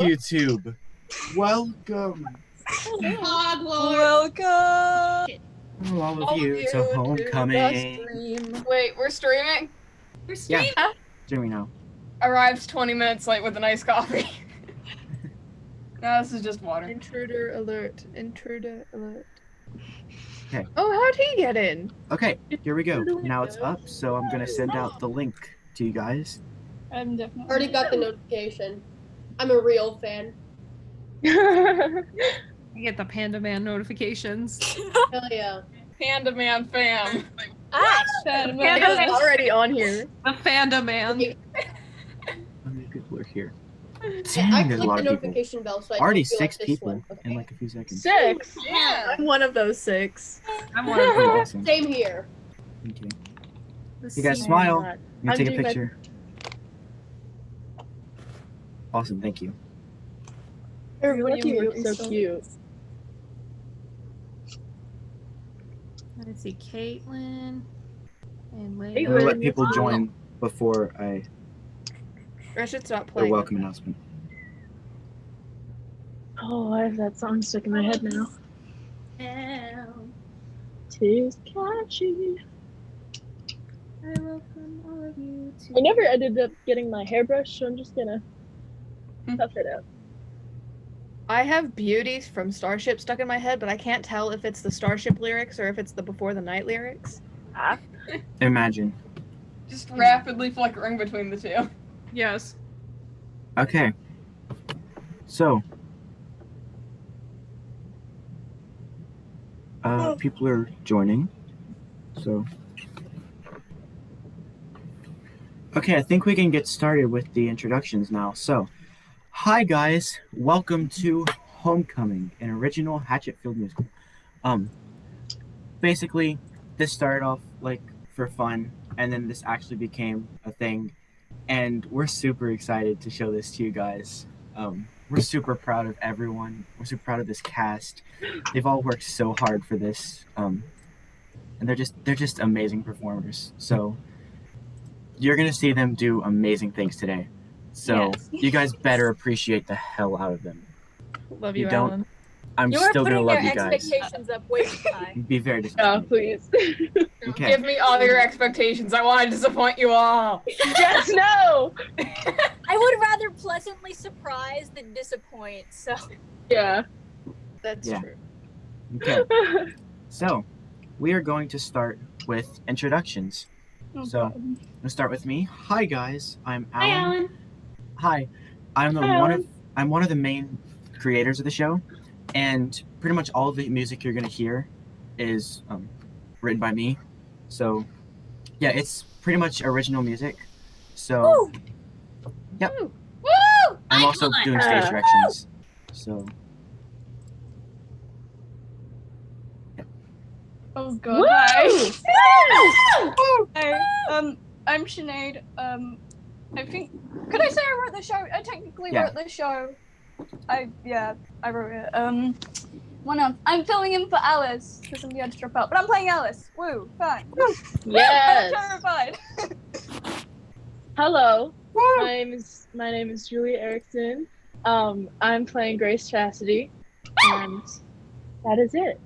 YouTube. Welcome, Welcome, all of you to Homecoming. Wait, we're streaming? We're streaming. Yeah, streaming now. Arrives 20 minutes late with an iced coffee. No, this is just water. Intruder alert. Intruder alert. Okay. Oh, how'd he get in? Okay, here we go. Now it's up, so I'm gonna send out the link to you guys. I'm definitely Already got the notification. I'm a real fan. You get the Panda Man notifications. Hell yeah. Panda Man fam. Panda Panda's Man. already on here. The Panda Man. How many people are here? I Dang, there's a clicked lot the of people. notification bell so I Already can feel 6 like this people one. in Okay. like a few seconds. 6. Yeah. I'm one of those 6. I'm one of them. Awesome. Same here. Okay. The You guys sea- smile. God. I'm gonna I'm take a doing my- picture. Awesome, thank you. Everybody You looks look so so cute. Let's see, Caitlin and I'm Leia. gonna let people join before I I should stop the playing. welcome announcement. Oh, I have that song stuck in my head now. Tis catchy. I welcome all of you to. I never ended up getting my hairbrush, so I'm just gonna tough it out. I have Beauties from Starship stuck in my head, but I can't tell if it's the Starship lyrics or if it's the Before the Night lyrics. Imagine. Just rapidly flickering between the two. Yes. Okay. So. People are joining. So. Okay, I think we can get started with the introductions now. So, hi guys, welcome to Homecoming, an original Hatchetfield musical. Basically, this started off like for fun, and then this actually became a thing, and we're super excited to show this to you guys. We're super proud of everyone. We're super proud of this cast. They've all worked so hard for this, and they're just amazing performers. So you're gonna see them do amazing things today. So Yes. you guys better appreciate the hell out of them. Love You you, don't- Alan. I'm You are still gonna putting love your you guys. expectations up way too high. Be very Oh, disappointed. please. Okay. Give me all your expectations. I want to disappoint you all. Yes, no! I would rather pleasantly surprise than disappoint. So Yeah. That's Yeah. true. Okay. So we are going to start with introductions. So I'm gonna start with me. Hi guys, I'm Alan. Hi, I'm one of the main creators of the show, and pretty much all of the music you're gonna hear is written by me. So yeah, it's pretty much original music. So yep. woo! I'm also doing stage directions. So Oh god. Hi. I'm Sinead. I think. Could I say I wrote the show? I technically Yeah. wrote the show. I wrote it. I'm filling in for Alice because I'm going to drop out, but I'm playing Alice. Woo! Fun. Yes. I'm terrified. Hello. My name is Julia Erickson. I'm playing Grace Chastity, and that is it.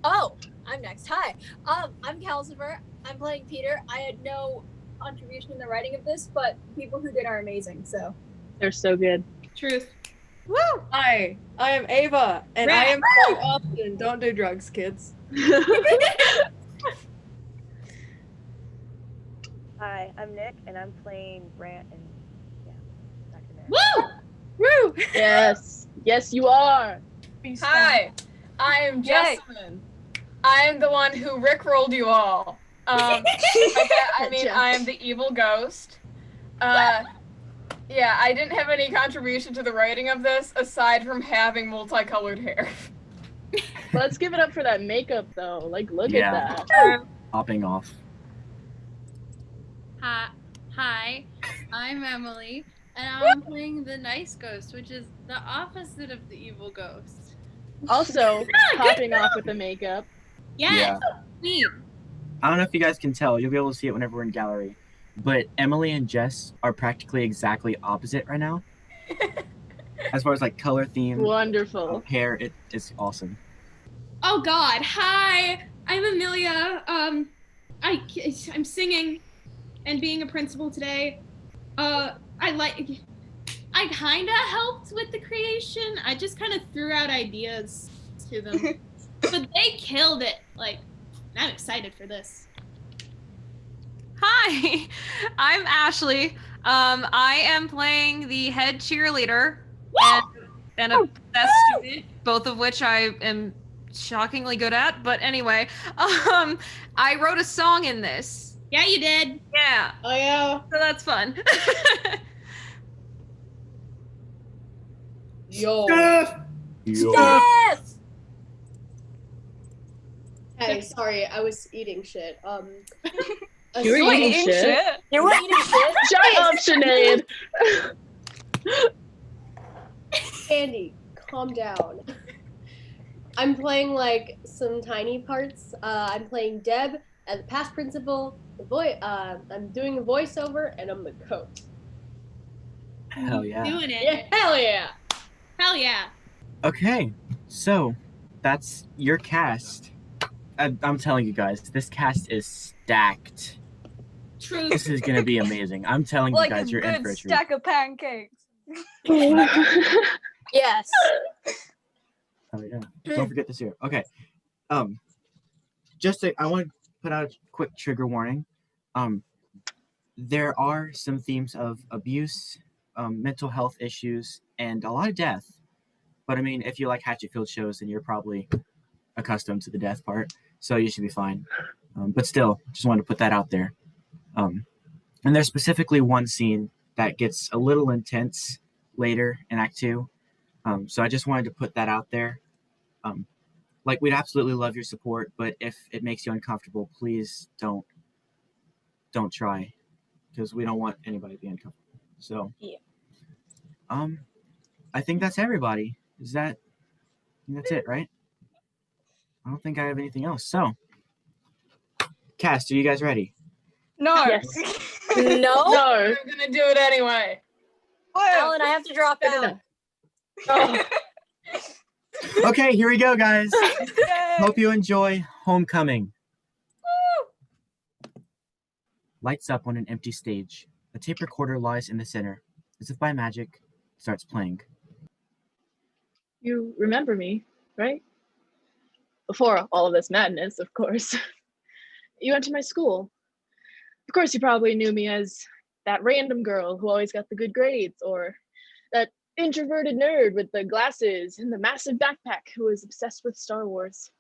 Oh, I'm next. Hi. I'm Calcifer. I'm playing Peter. I had no contribution in the writing of this, but people who did are amazing. So. They're so good. Truth. Hi, I am Ava, and I am from Austin. Don't do drugs, kids. Hi, I'm Nick, and I'm playing Brant and Dr. Mary. Woo! Yes. Yes, you are. Hi, I am Jessamine. I am the one who rickrolled you all. I am the evil ghost. Yeah, I didn't have any contribution to the writing of this aside from having multicolored hair. Let's give it up for that makeup, though. Like, look Yeah. at that. Popping off. Hi, I'm Emily, and I'm playing the nice ghost, which is the opposite of the evil ghost. Also, popping off with the makeup. Yes, me. I don't know if you guys can tell. You'll be able to see it whenever we're in gallery. But Emily and Jess are practically exactly opposite right now. As far as like color theme, Wonderful. hair, it is awesome. Oh God! Hi, I'm Amelia. I'm singing and being a principal today. I kinda helped with the creation. I just kind of threw out ideas to them, but they killed it. Like, I'm excited for this. Hi, I'm Ashley. I am playing the head cheerleader and a best student, both of which I am shockingly good at. But anyway, I wrote a song in this. Yeah, you did. Yeah. Oh yeah. So that's fun. Yo. Yes! Hey, sorry, I was eating shit. You were eating shit? You were eating shit? Shut up, Sinead! Andy, calm down. I'm playing like some tiny parts. I'm playing Deb as the past principal. I'm doing a voiceover, and I'm the coach. Hell yeah. Doing it. Yeah, hell yeah. Hell yeah. Okay, so that's your cast. I'm telling you guys, this cast is stacked. True. This is gonna be amazing. I'm telling you Like guys, a you're in good for a treat. stack of pancakes. Yes. Oh yeah. Don't forget this here. Okay. I want to put out a quick trigger warning. There are some themes of abuse, mental health issues, and a lot of death. But I mean, if you like Hatchetfield shows, then you're probably accustomed to the death part, so you should be fine. But still, just wanted to put that out there. And there's specifically one scene that gets a little intense later in Act 2. So I just wanted to put that out there. Like, we'd absolutely love your support, but if it makes you uncomfortable, please don't try, because we don't want anybody to be uncomfortable. So, yeah. I think that's everybody. That's it, right? I don't think I have anything else. So, cast, are you guys ready? No. Yes. No. No. I'm gonna do it anyway. Alan, I have to drop out. Oh. Okay, here we go, guys. Yay. Hope you enjoy Homecoming. Lights up on an empty stage. A tape recorder lies in the center. As if by magic, it starts playing. You remember me, right? Before all of this madness, of course. You went to my school. Of course, you probably knew me as that random girl who always got the good grades, or that introverted nerd with the glasses and the massive backpack who was obsessed with Star Wars.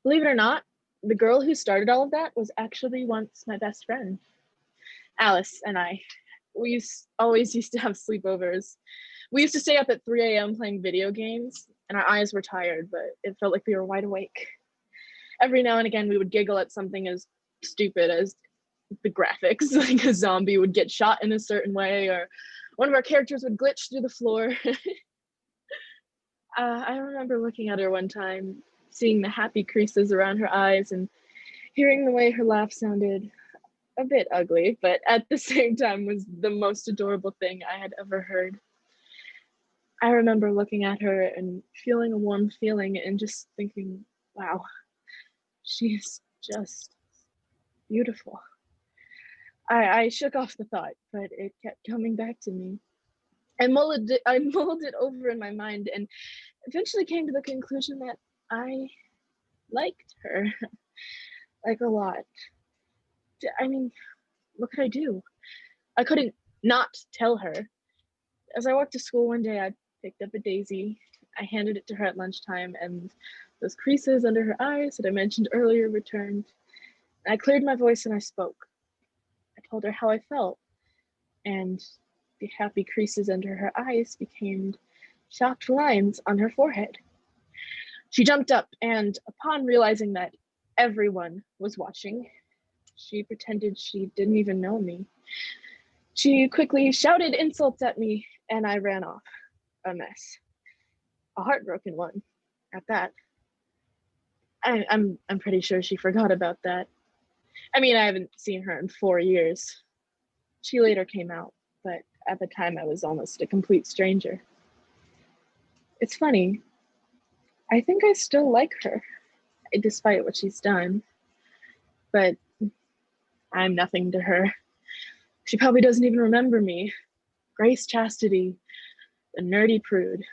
Believe it or not, the girl who started all of that was actually once my best friend. Alice and I, we always used to have sleepovers. We used to stay up at 3 a.m. playing video games, and our eyes were tired, but it felt like we were wide awake. Every now and again, we would giggle at something as stupid as the graphics, like a zombie would get shot in a certain way, or one of our characters would glitch through the floor. I remember looking at her one time, seeing the happy creases around her eyes and hearing the way her laugh sounded a bit ugly, but at the same time was the most adorable thing I had ever heard. I remember looking at her and feeling a warm feeling and just thinking, wow, she's just beautiful. I shook off the thought, but it kept coming back to me. I mulled it over in my mind and eventually came to the conclusion that I liked her, like a lot. I mean, what could I do? I couldn't not tell her. As I walked to school one day, I picked up a daisy. I handed it to her at lunchtime, and those creases under her eyes that I mentioned earlier returned. I cleared my voice and I spoke. I told her how I felt, and the happy creases under her eyes became shocked lines on her forehead. She jumped up, and upon realizing that everyone was watching, she pretended she didn't even know me. She quickly shouted insults at me, and I ran off. A mess. A heartbroken one, at that. I'm pretty sure she forgot about that. I mean, I haven't seen her in 4 years. She later came out, but at the time I was almost a complete stranger. It's funny. I think I still like her, despite what she's done. But I'm nothing to her. She probably doesn't even remember me. Grace Chastity, the nerdy prude.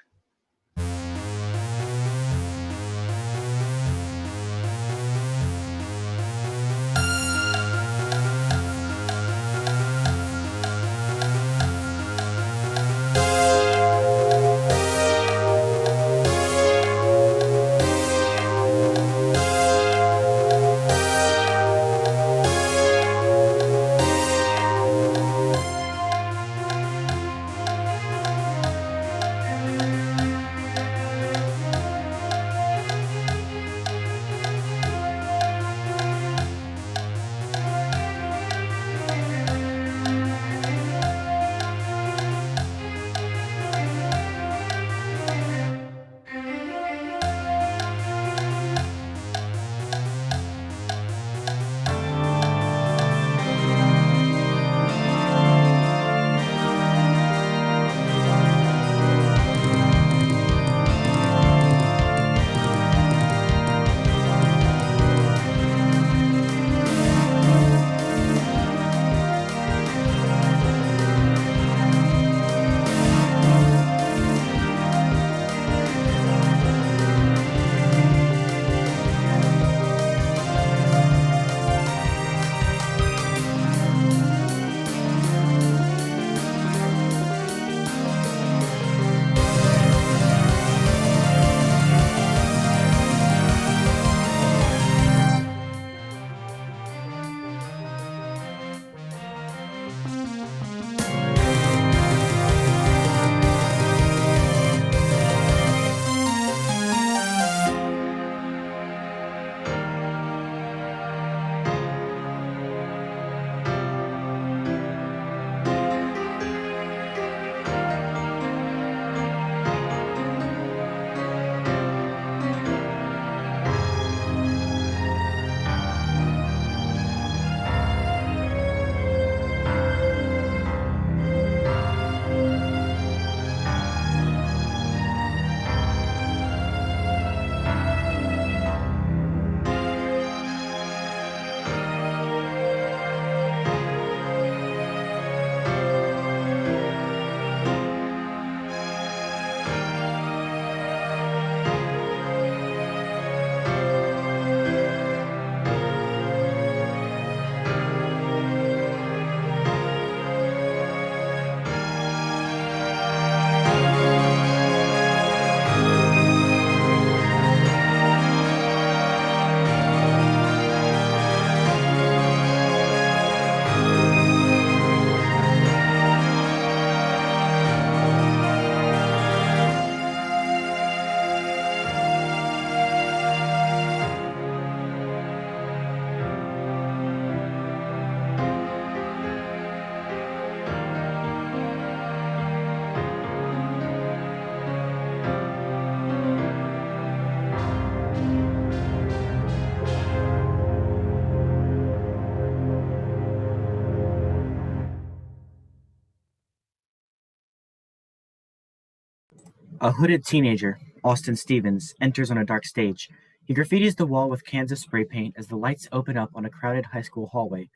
A hooded teenager, Austin Stevens, enters on a dark stage. He graffitis the wall with cans of spray paint as the lights open up on a crowded high school hallway.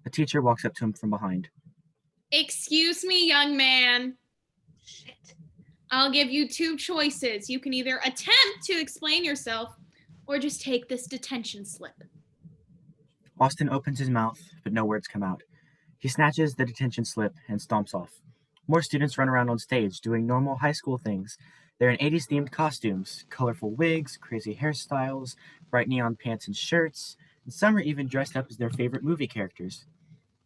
A teacher walks up to him from behind. Excuse me, young man. Shit. I'll give you two choices. You can either attempt to explain yourself or just take this detention slip. Austin opens his mouth, but no words come out. He snatches the detention slip and stomps off. More students run around on stage doing normal high school things. They're in 80s themed costumes, colorful wigs, crazy hairstyles, bright neon pants and shirts, and some are even dressed up as their favorite movie characters.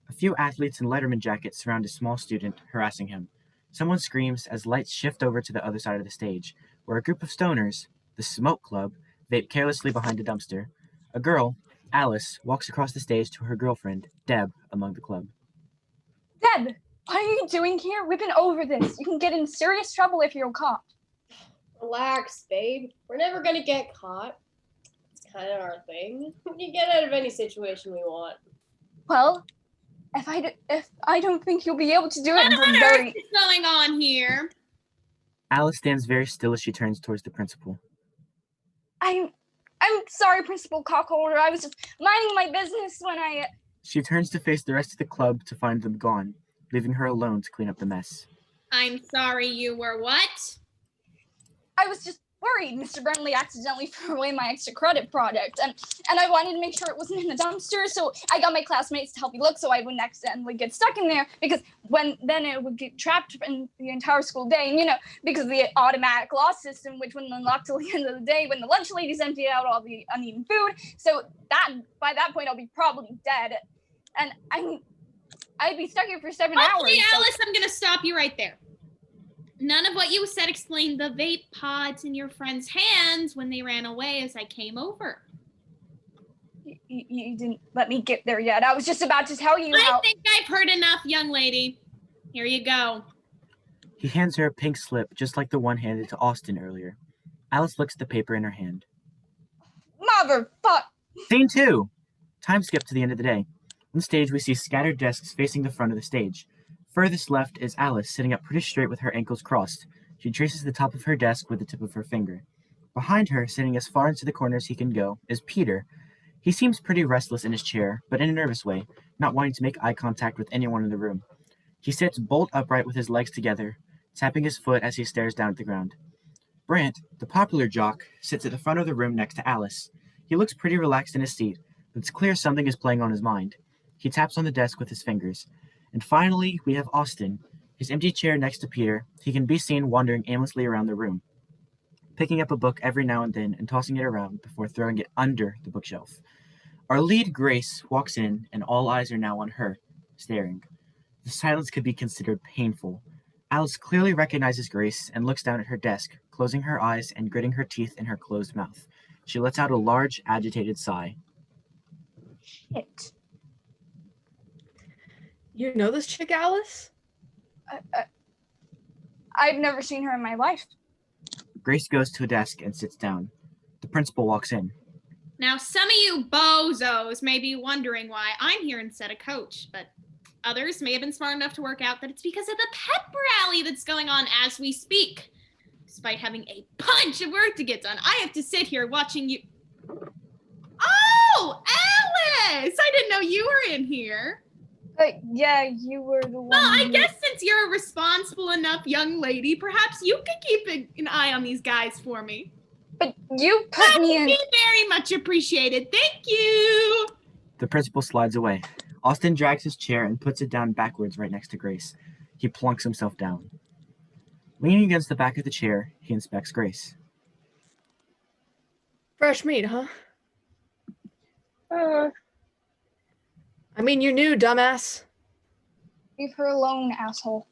A few athletes in Letterman jackets surround a small student, harassing him. Someone screams as lights shift over to the other side of the stage, where a group of stoners, the Smoke Club, vape carelessly behind a dumpster. A girl, Alice, walks across the stage to her girlfriend, Deb, among the club. Deb, what are you doing here? We've been over this. You can get in serious trouble if you're caught. Relax, babe. We're never gonna get caught. It's kind of our thing. We can get out of any situation we want. Well, if I don't think you'll be able to do it, What I'm on very. earth is going on here? Alice stands very still as she turns towards the principal. I'm sorry, Principal Cockholder. I was just minding my business when I. She turns to face the rest of the club to find them gone, leaving her alone to clean up the mess. I'm sorry, you were what? I was just worried Mr. Bentley accidentally threw away my extra credit product, and I wanted to make sure it wasn't in the dumpster, so I got my classmates to help me look so I wouldn't accidentally get stuck in there, because then it would get trapped in the entire school day, and because of the automatic loss system, which wouldn't unlock till the end of the day when the lunch ladies emptied out all the uneaten food. So that by that point I'll be probably dead, and I'd be stuck here for 7 hours. Okay, Alice, I'm gonna stop you right there. None of what you said explained the vape pods in your friend's hands when they ran away as I came over. You didn't let me get there yet. I was just about to tell you how. I think I've heard enough, young lady. Here you go. He hands her a pink slip, just like the one handed to Austin earlier. Alice looks at the paper in her hand. Motherfuck! Scene 2! Time skip to the end of the day. On stage, we see scattered desks facing the front of the stage. Furthest left is Alice, sitting up pretty straight with her ankles crossed. She traces the top of her desk with the tip of her finger. Behind her, sitting as far into the corner as he can go, is Peter. He seems pretty restless in his chair, but in a nervous way, not wanting to make eye contact with anyone in the room. He sits bolt upright with his legs together, tapping his foot as he stares down at the ground. Brant, the popular jock, sits at the front of the room next to Alice. He looks pretty relaxed in his seat, but it's clear something is playing on his mind. He taps on the desk with his fingers. And finally, we have Austin. His empty chair next to Peter, he can be seen wandering aimlessly around the room, picking up a book every now and then and tossing it around before throwing it under the bookshelf. Our lead, Grace, walks in, and all eyes are now on her, staring. The silence could be considered painful. Alice clearly recognizes Grace and looks down at her desk, closing her eyes and gritting her teeth in her closed mouth. She lets out a large, agitated sigh. Shit. You know this chick, Alice? I've never seen her in my life. Grace goes to a desk and sits down. The principal walks in. Now, some of you bozos may be wondering why I'm here instead of Coach, but others may have been smart enough to work out that it's because of the pep rally that's going on as we speak. Despite having a bunch of work to get done, I have to sit here watching you. Oh, Alice! I didn't know you were in here. Yeah, you were the one. Well, I guess since you're a responsible enough young lady, perhaps you could keep an eye on these guys for me. But you put me in. Be very much appreciated. Thank you. The principal slides away. Austin drags his chair and puts it down backwards right next to Grace. He plunks himself down. Leaning against the back of the chair, he inspects Grace. Fresh meat, huh? I mean, you're new, dumbass. Leave her alone, asshole.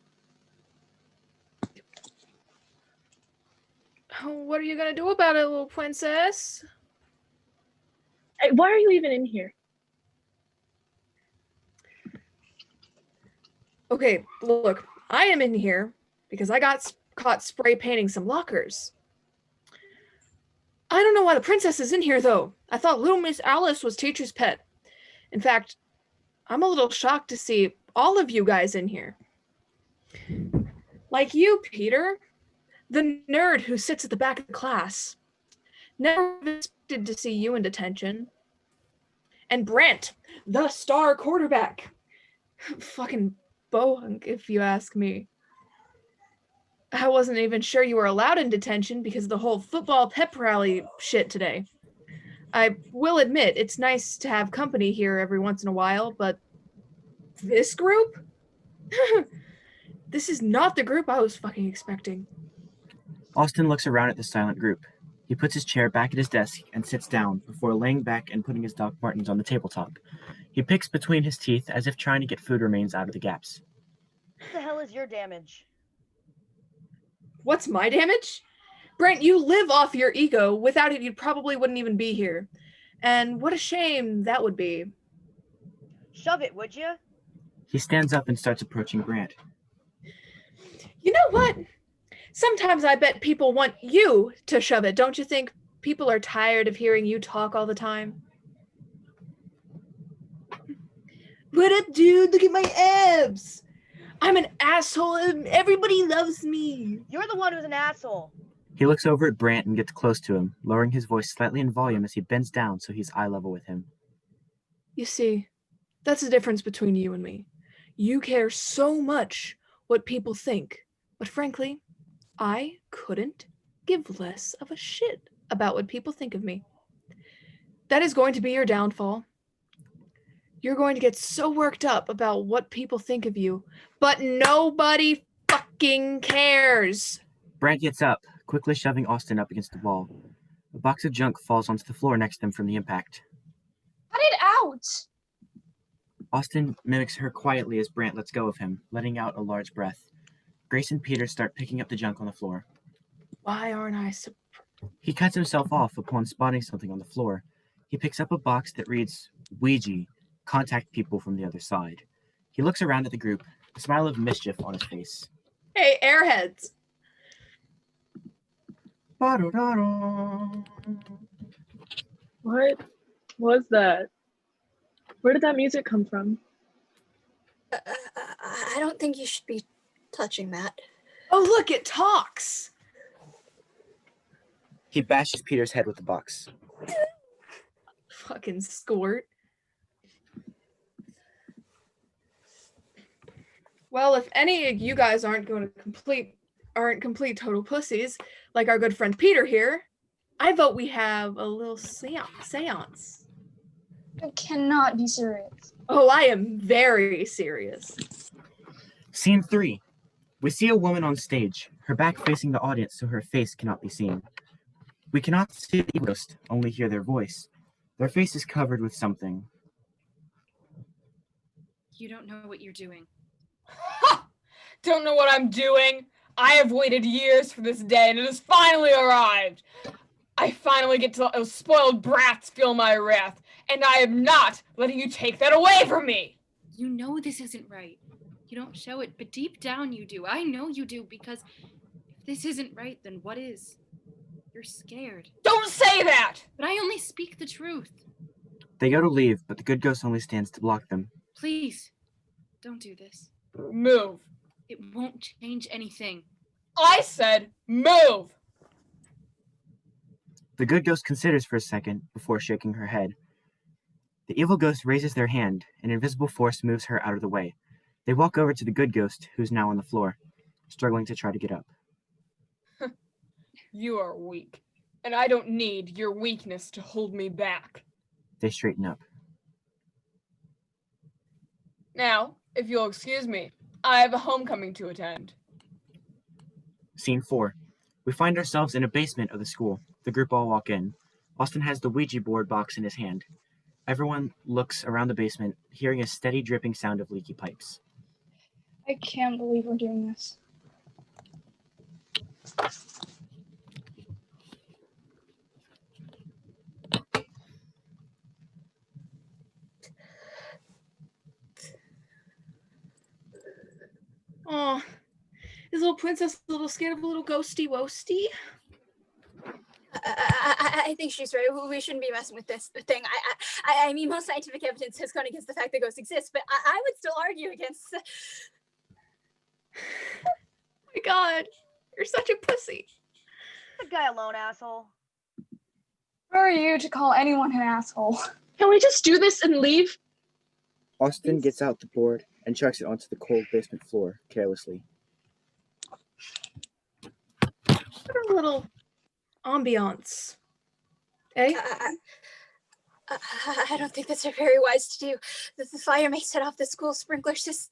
What are you gonna do about it, little princess? Hey, why are you even in here? Okay, look, I am in here because I got caught spray painting some lockers. I don't know why the princess is in here, though. I thought little Miss Alice was teacher's pet. In fact, I'm a little shocked to see all of you guys in here. Like you, Peter, the nerd who sits at the back of the class. Never expected to see you in detention. And Brent, the star quarterback. Fucking bohunk, if you ask me. I wasn't even sure you were allowed in detention because of the whole football pep rally shit today. I will admit, it's nice to have company here every once in a while, but this group? This is not the group I was fucking expecting. Austin looks around at the silent group. He puts his chair back at his desk and sits down before laying back and putting his Doc Martens on the tabletop. He picks between his teeth as if trying to get food remains out of the gaps. What the hell is your damage? What's my damage? Brent, you live off your ego. Without it, you probably wouldn't even be here. And what a shame that would be. Shove it, would you? He stands up and starts approaching Brant. You know what? Sometimes I bet people want you to shove it. Don't you think people are tired of hearing you talk all the time? What up, dude? Look at my abs. I'm an asshole and everybody loves me. You're the one who's an asshole. He looks over at Brant and gets close to him, lowering his voice slightly in volume as he bends down so he's eye level with him. You see, that's the difference between you and me. You care so much what people think, but frankly, I couldn't give less of a shit about what people think of me. That is going to be your downfall. You're going to get so worked up about what people think of you, but nobody fucking cares. Brant gets up, quickly shoving Austin up against the wall. A box of junk falls onto the floor next to him from the impact. Cut it out! Austin mimics her quietly as Brant lets go of him, letting out a large breath. Grace and Peter start picking up the junk on the floor. Why aren't I so... He cuts himself off upon spotting something on the floor. He picks up a box that reads, Ouija, contact people from the other side. He looks around at the group, a smile of mischief on his face. Hey, airheads! What was that? Where did that music come from? I don't think you should be touching that. Oh, look, it talks! He bashes Peter's head with the box. Fucking squirt. Well, if any of you guys aren't complete total pussies, like our good friend Peter here, I vote we have a little seance. You cannot be serious. Oh, I am very serious. Scene 3. We see a woman on stage, her back facing the audience so her face cannot be seen. We cannot see the ghost, only hear their voice. Their face is covered with something. You don't know what you're doing. Ha! Don't know what I'm doing? I have waited years for this day, and it has finally arrived. I finally get to let those spoiled brats feel my wrath, and I am not letting you take that away from me. You know this isn't right. You don't show it, but deep down you do. I know you do, because if this isn't right, then what is? You're scared. Don't say that! But I only speak the truth. They go to leave, but the good ghost only stands to block them. Please, don't do this. Move. It won't change anything. I said move! The good ghost considers for a second before shaking her head. The evil ghost raises their hand, and invisible force moves her out of the way. They walk over to the good ghost, who's now on the floor, struggling to try to get up. You are weak, and I don't need your weakness to hold me back. They straighten up. Now, if you'll excuse me, I have a homecoming to attend. Scene 4. We find ourselves in a basement of the school. The group all walk in. Austin has the Ouija board box in his hand. Everyone looks around the basement, hearing a steady dripping sound of leaky pipes. I can't believe we're doing this. Oh, is little princess a little scared of a little ghosty woasty? I think she's right. We shouldn't be messing with this thing. I mean, most scientific evidence has gone against the fact that ghosts exist, but I would still argue against. Oh my God, you're such a pussy. Leave the guy alone, asshole. Who are you to call anyone an asshole? Can we just do this and leave? Austin gets out the board and chucks it onto the cold basement floor carelessly. What a little ambiance. Eh? I don't think that's very wise to do. The fire may set off the school sprinkler system.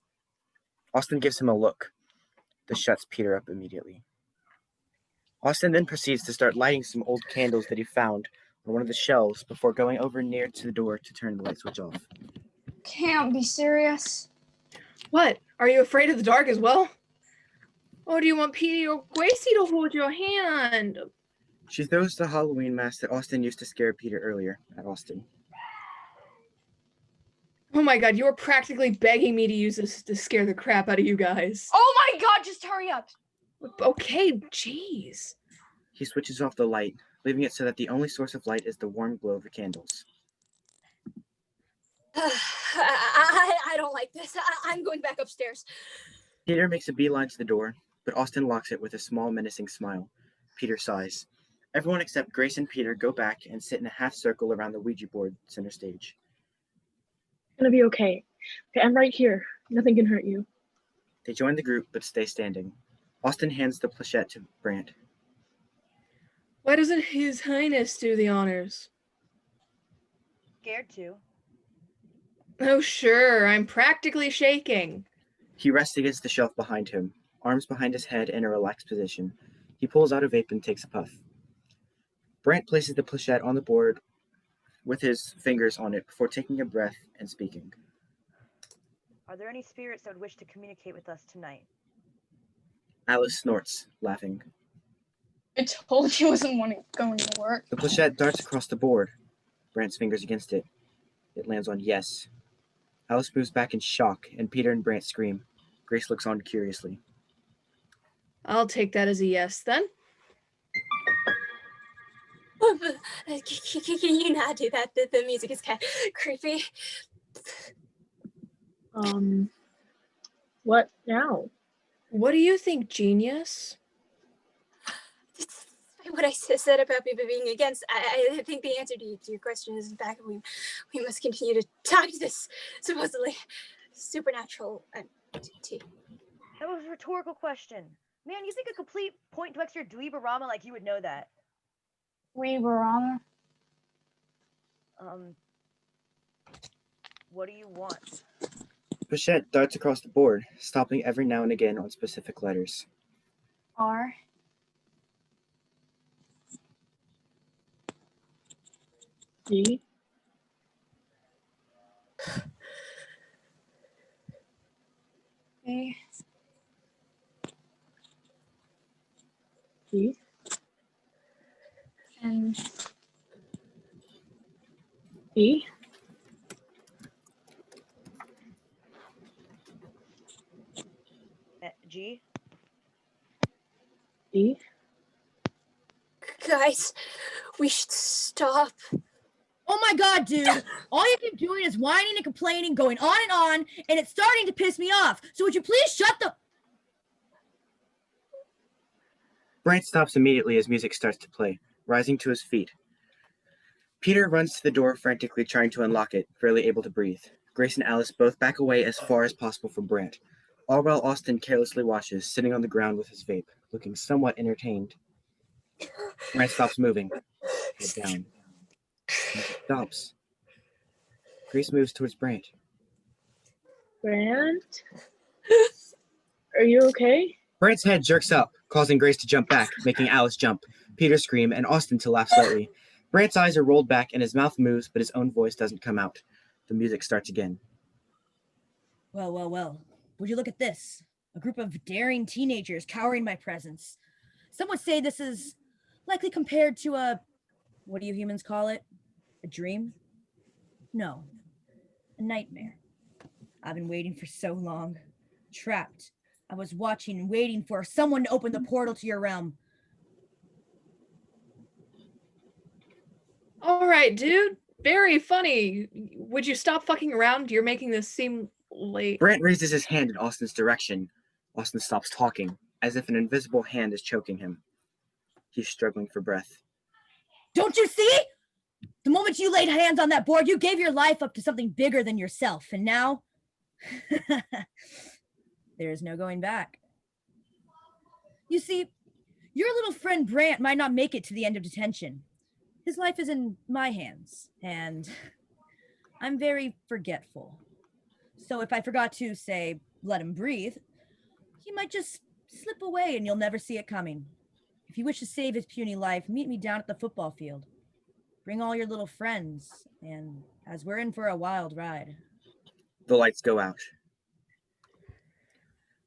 Austin gives him a look that shuts Peter up immediately. Austin then proceeds to start lighting some old candles that he found on one of the shelves before going over near to the door to turn the light switch off. Can't be serious. What? Are you afraid of the dark as well? Oh, do you want Petey or Gracie to hold your hand? She throws the Halloween mask that Austin used to scare Peter earlier at Austin. Oh my God, you're practically begging me to use this to scare the crap out of you guys. Oh my God, just hurry up. Okay, jeez. He switches off the light, leaving it so that the only source of light is the warm glow of the candles. I don't like this. I'm going back upstairs. Peter makes a beeline to the door, but Austin locks it with a small, menacing smile. Peter sighs. Everyone except Grace and Peter go back and sit in a half circle around the Ouija board center stage. It's gonna be okay. Okay, I'm right here. Nothing can hurt you. They join the group, but stay standing. Austin hands the planchette to Brant. Why doesn't His Highness do the honors? Scared to. Oh, sure. I'm practically shaking. He rests against the shelf behind him, arms behind his head in a relaxed position. He pulls out a vape and takes a puff. Brant places the planchette on the board with his fingers on it before taking a breath and speaking. Are there any spirits that would wish to communicate with us tonight? Alice snorts, laughing. I told you I wasn't going to work. The planchette darts across the board. Brant's fingers against it. It lands on yes. Alice moves back in shock, and Peter and Brant scream. Grace looks on curiously. I'll take that as a yes, then. Can you not do that? The music is kind of creepy. What now? What do you think, genius? What I said about people being against, I think the answer to your question is, in fact, we must continue to talk to this supposedly supernatural entity. That was a rhetorical question. Man, you think a complete point to extra dweebarama like you would know that. Dweebarama? What do you want? Planchette darts across the board, stopping every now and again on specific letters. R. D. A. D. N. E. G. E. Guys, we should stop. Oh my god, dude. All you keep doing is whining and complaining, going on, and it's starting to piss me off. So would you please shut the... Brant stops immediately as music starts to play, rising to his feet. Peter runs to the door, frantically trying to unlock it, barely able to breathe. Grace and Alice both back away as far as possible from Brant, all while Austin carelessly watches, sitting on the ground with his vape, looking somewhat entertained. Brant stops moving, head down. Music stops. Grace moves towards Brant. Brant? Are you okay? Brant's head jerks up, causing Grace to jump back, making Alice jump, Peter scream, and Austin to laugh slightly. Brant's eyes are rolled back and his mouth moves, but his own voice doesn't come out. The music starts again. Well. Would you look at this? A group of daring teenagers cowering my presence. Some would say this is likely compared to a... What do you humans call it? A dream? No. A nightmare. I've been waiting for so long. Trapped. I was watching and waiting for someone to open the portal to your realm. All right, dude. Very funny. Would you stop fucking around? You're making this seem late. Brant raises his hand in Austin's direction. Austin stops talking, as if an invisible hand is choking him. He's struggling for breath. Don't you see? The moment you laid hands on that board, you gave your life up to something bigger than yourself. And now, there is no going back. You see, your little friend Brant might not make it to the end of detention. His life is in my hands, and I'm very forgetful. So if I forgot to, say, let him breathe, he might just slip away and you'll never see it coming. If you wish to save his puny life, meet me down at the football field. Bring all your little friends, and as we're in for a wild ride. The lights go out.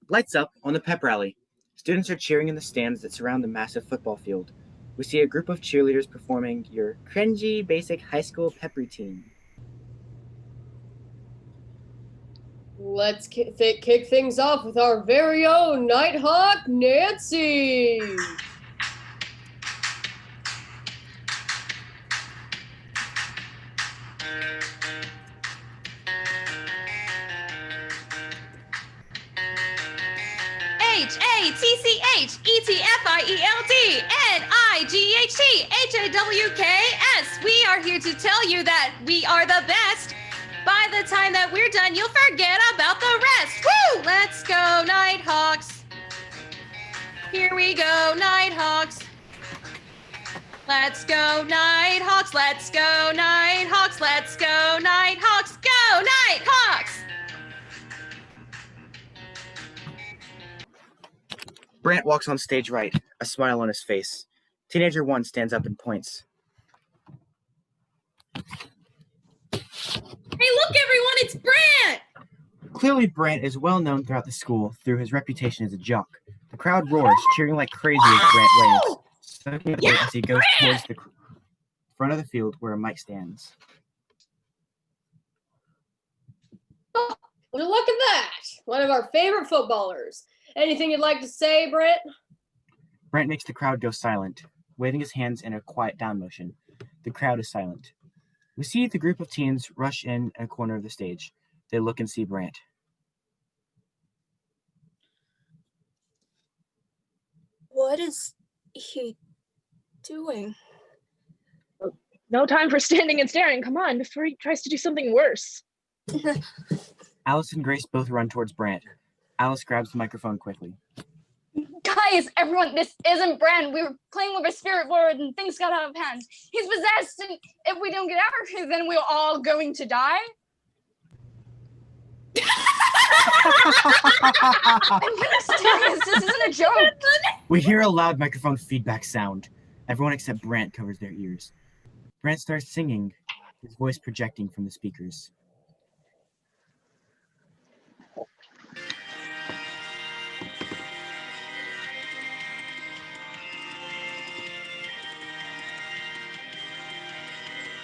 Lights up on the pep rally. Students are cheering in the stands that surround the massive football field. We see a group of cheerleaders performing your cringy basic high school pep routine. Let's kick things off with our very own Nighthawk Nancy. BRIELDNIGHTHAWKS. We are here to tell you that we are the best. By the time that we're done, you'll forget about the rest. Woo! Let's go, Nighthawks. Here we go, Nighthawks. Let's go, Nighthawks. Let's go, Nighthawks. Let's go, Nighthawks. Go, Nighthawks! Brant walks on stage right, a smile on his face. Teenager 1 stands up and points. Hey, look, everyone, it's Brant! Clearly, Brant is well known throughout the school through his reputation as a jock. The crowd roars, cheering like crazy as Brant waves, soaking up as he goes towards the front of the field where Mike stands. Oh, look at that! One of our favorite footballers. Anything you'd like to say, Brent? Brant makes the crowd go silent, waving his hands in a quiet down motion. The crowd is silent. We see the group of teens rush in a corner of the stage. They look and see Brant. What is he doing? No time for standing and staring. Come on, before he tries to do something worse. Alice and Grace both run towards Brant. Alice grabs the microphone quickly. Guys, everyone, this isn't Brand. We were playing with a spirit board and things got out of hand. He's possessed, and if we don't get out of here, then we're all going to die. I'm serious. This isn't a joke. We hear a loud microphone feedback sound. Everyone except Brant covers their ears. Brant starts singing, his voice projecting from the speakers.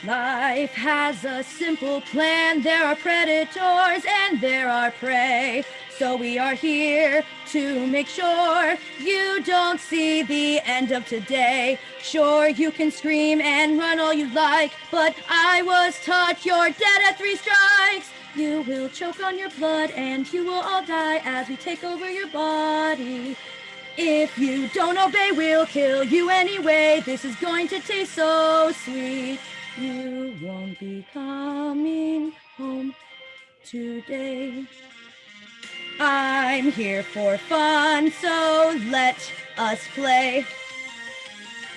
Life has a simple plan. There are predators and there are prey. So we are here to make sure you don't see the end of today. Sure, you can scream and run all you like, but I was taught you're dead at 3 strikes. You will choke on your blood and you will all die as we take over your body. If you don't obey, we'll kill you anyway. This is going to taste so sweet. You won't be coming home today. I'm here for fun, so let us play.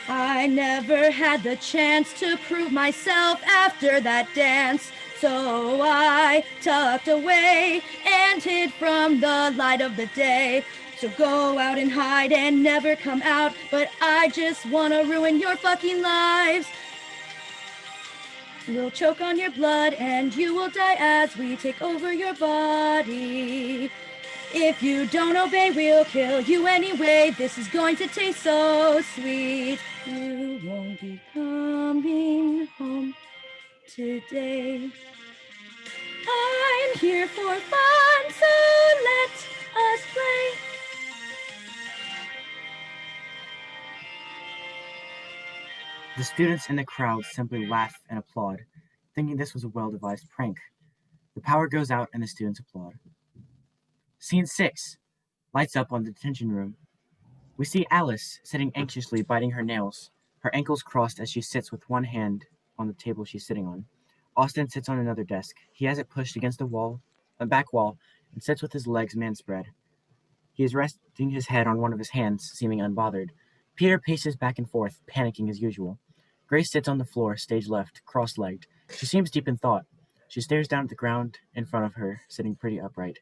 I never had the chance to prove myself after that dance, so I tucked away and hid from the light of the day. So go out and hide and never come out, but I just wanna ruin your fucking lives. We'll choke on your blood and you will die as we take over your body. If you don't obey, we'll kill you anyway. This is going to taste so sweet. You won't be coming home today. I'm here for fun, so let us play. The students in the crowd simply laugh and applaud, thinking this was a well-devised prank. The power goes out and the students applaud. Scene 6. Lights up on the detention room. We see Alice sitting anxiously biting her nails, her ankles crossed as she sits with one hand on the table she's sitting on. Austin sits on another desk. He has it pushed against a back wall, and sits with his legs manspread. He is resting his head on one of his hands, seeming unbothered. Peter paces back and forth, panicking as usual. Grace sits on the floor, stage left, cross-legged. She seems deep in thought. She stares down at the ground in front of her, sitting pretty upright.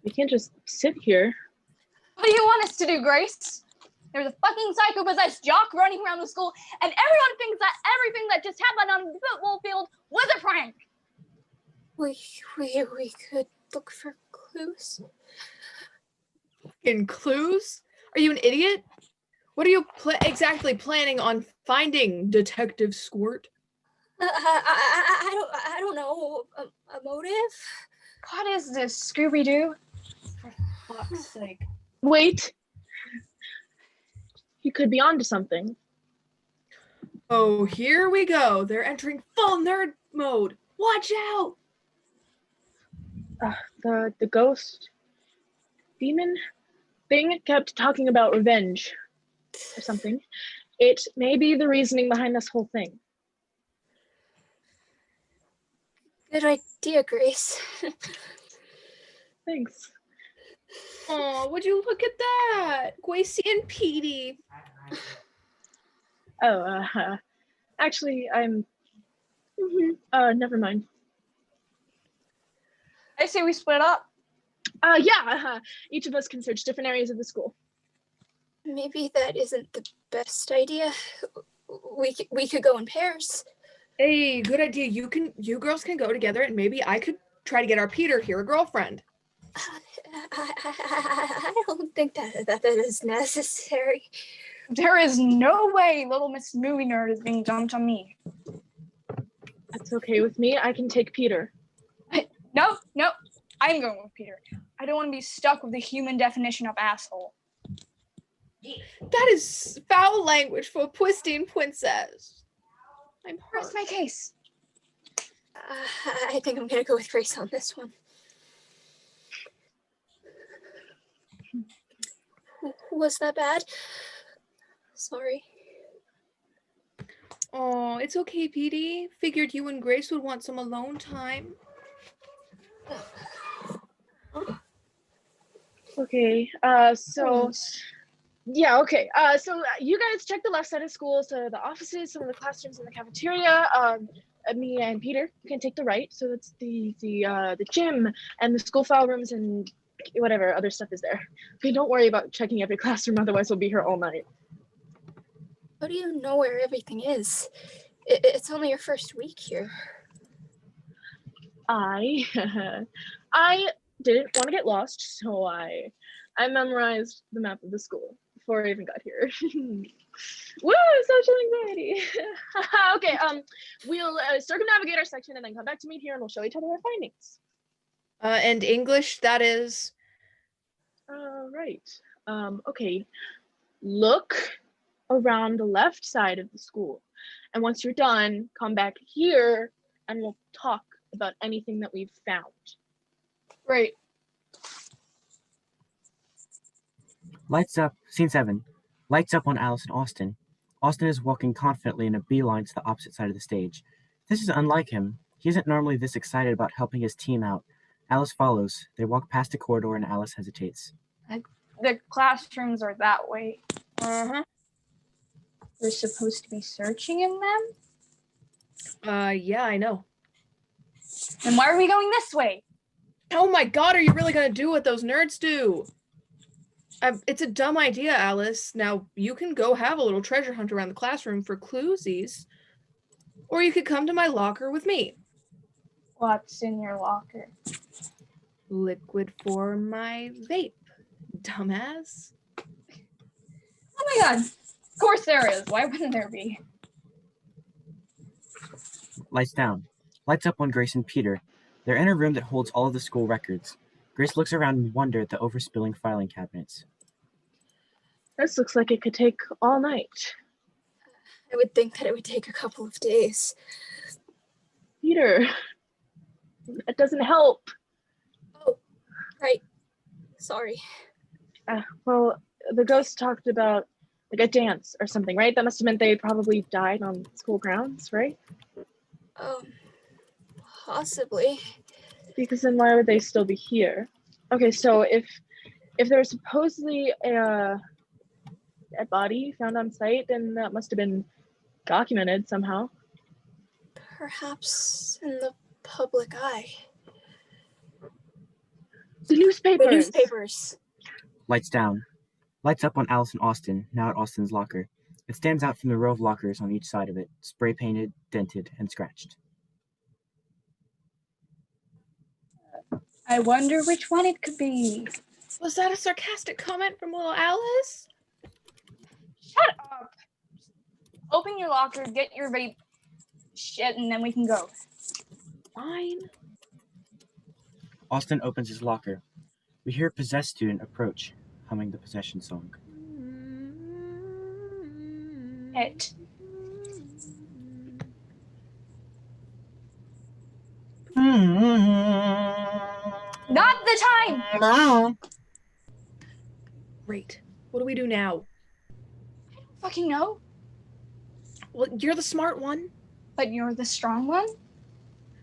We can't just sit here. What do you want us to do, Grace? There's a fucking psycho-possessed jock running around the school, and everyone thinks that everything that just happened on the football field was a prank. We could look for clues. In clues? Are you an idiot? What are you exactly planning on finding, Detective Squirt? I don't know. A motive? What is this, Scooby-Doo? For fuck's sake. Wait. You could be onto something. Oh, here we go. They're entering full nerd mode. Watch out! The ghost demon? thing kept talking about revenge or something. It may be the reasoning behind this whole thing. Good idea, Grace. Thanks. Oh, would you look at that? Gracie and Petey. Oh, actually, I'm... never mind. I say we split up. Yeah, each of us can search different areas of the school. Maybe that isn't the best idea. We could go in pairs. Hey, good idea. You girls can go together, and maybe I could try to get our Peter here a girlfriend. I don't think that is necessary. There is no way little Miss Movie Nerd is being dumped on me. That's okay with me. I can take Peter. No, I'm going with Peter. I don't want to be stuck with the human definition of asshole. That is foul language for a pristine princess. I'm hurt. Where's my case? I think I'm gonna go with Grace on this one. Was that bad? Sorry. Oh, it's okay, Petey. Figured you and Grace would want some alone time. Okay, so you guys check the left side of school, so the offices, some of the classrooms in the cafeteria. Me and Peter can take the right, so that's the gym and the school file rooms and whatever other stuff is there. Okay, don't worry about checking every classroom, otherwise we'll be here all night. How do you know where everything is? It's only your first week here. I didn't want to get lost, so I memorized the map of the school before I even got here. Woo, social anxiety. Okay, we'll circumnavigate our section and then come back to meet here, and we'll show each other our findings. And English, that is? Right. Okay, look around the left side of the school, and once you're done, come back here and we'll talk about anything that we've found. Right. Lights up. Scene 7. Lights up on Alice and Austin. Austin is walking confidently in a beeline to the opposite side of the stage. This is unlike him. He isn't normally this excited about helping his team out. Alice follows. They walk past a corridor and Alice hesitates. The classrooms are that way. Uh-huh. We're supposed to be searching in them? Yeah, I know. Then why are we going this way? Oh my god, are you really gonna do what those nerds do? It's a dumb idea, Alice. Now, you can go have a little treasure hunt around the classroom for cluesies. Or you could come to my locker with me. What's in your locker? Liquid for my vape, dumbass. Oh my god. Of course there is. Why wouldn't there be? Lights down. Lights up on Grace and Peter. They're in a room that holds all of the school records. Grace looks around in wonder at the overspilling filing cabinets. This looks like it could take all night. I would think that it would take a couple of days. Peter, that doesn't help. Oh, right. Sorry. Well, the ghost talked about like a dance or something, right? That must have meant they probably died on school grounds, right? Possibly. Because then why would they still be here? Okay, so if there's supposedly a body found on site, then that must have been documented somehow. Perhaps in the public eye. The newspapers. The newspapers. Lights down. Lights up on Alice and Austin, now at Austin's locker. It stands out from the row of lockers on each side of it, spray painted, dented, and scratched. I wonder which one it could be. Was that a sarcastic comment from little Alice? Shut up. Open your locker, get your vape shit, and then we can go. Fine. Austin opens his locker. We hear a possessed student approach, humming the possession song. It. Not the time! No. Great. What do we do now? Fucking know. Well, you're the smart one. But you're the strong one?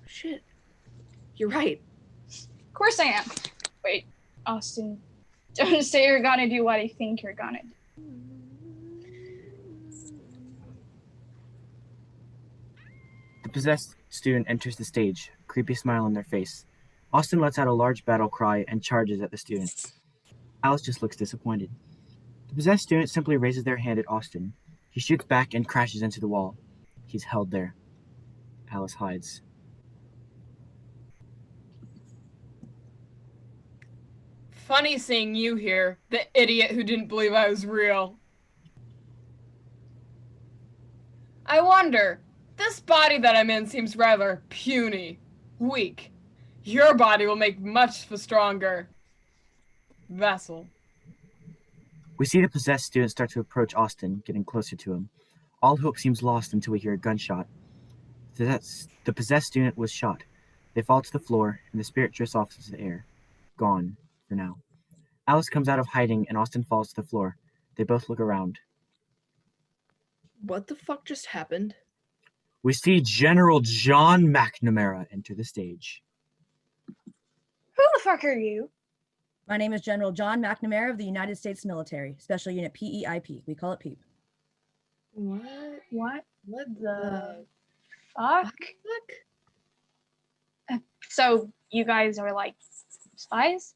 Shit. You're right. Of course I am. Wait, Austin, don't say you're gonna do what I think you're gonna do. The possessed student enters the stage, a creepy smile on their face. Austin lets out a large battle cry and charges at the student. Alice just looks disappointed. The possessed student simply raises their hand at Austin. He shoots back and crashes into the wall. He's held there. Alice hides. Funny seeing you here, the idiot who didn't believe I was real. I wonder, this body that I'm in seems rather puny, weak. Your body will make much of a stronger vessel. We see the possessed student start to approach Austin, getting closer to him. All hope seems lost until we hear a gunshot. The possessed student was shot. They fall to the floor, and the spirit drifts off into the air. Gone, for now. Alice comes out of hiding, and Austin falls to the floor. They both look around. What the fuck just happened? We see General John McNamara enter the stage. Who the fuck are you? My name is General John McNamara of the United States Military, Special Unit PEIP. We call it PEEP. What? What the Fuck? So you guys are like spies?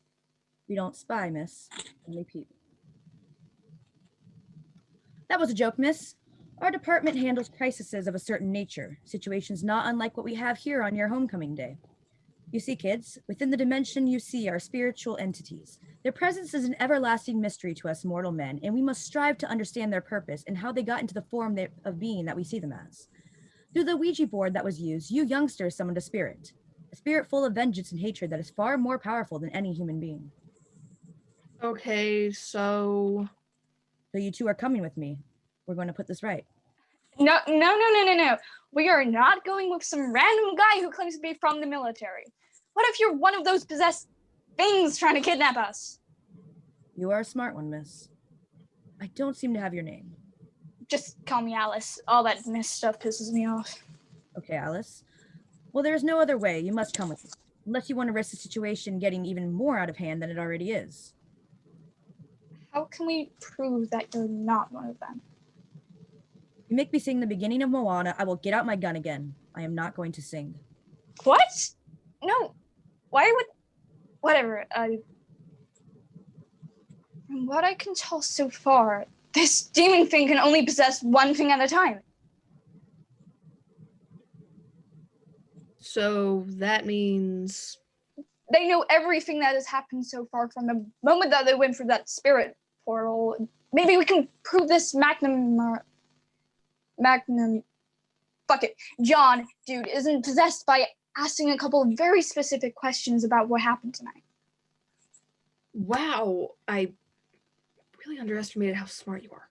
We don't spy, miss. Only PEEP. That was a joke, miss. Our department handles crises of a certain nature, situations not unlike what we have here on your homecoming day. You see, kids, within the dimension you see are spiritual entities. Their presence is an everlasting mystery to us mortal men, and we must strive to understand their purpose and how they got into the form of being that we see them as. Through the Ouija board that was used, you youngsters summoned a spirit full of vengeance and hatred that is far more powerful than any human being. Okay, so you two are coming with me. We're going to put this right. No. We are not going with some random guy who claims to be from the military. What if you're one of those possessed things trying to kidnap us? You are a smart one, miss. I don't seem to have your name. Just call me Alice. All that miss stuff pisses me off. Okay, Alice. Well, there's no other way. You must come with me. Unless you want to risk the situation getting even more out of hand than it already is. How can we prove that you're not one of them? You make me sing the beginning of Moana, I will get out my gun again. I am not going to sing. What? No. Why would... Whatever. From what I can tell so far, this demon thing can only possess one thing at a time. So that means... They know everything that has happened so far from the moment that they went through that spirit portal. Maybe we can prove this fuck it. John, dude, isn't possessed by asking a couple of very specific questions about what happened tonight. Wow, I really underestimated how smart you are.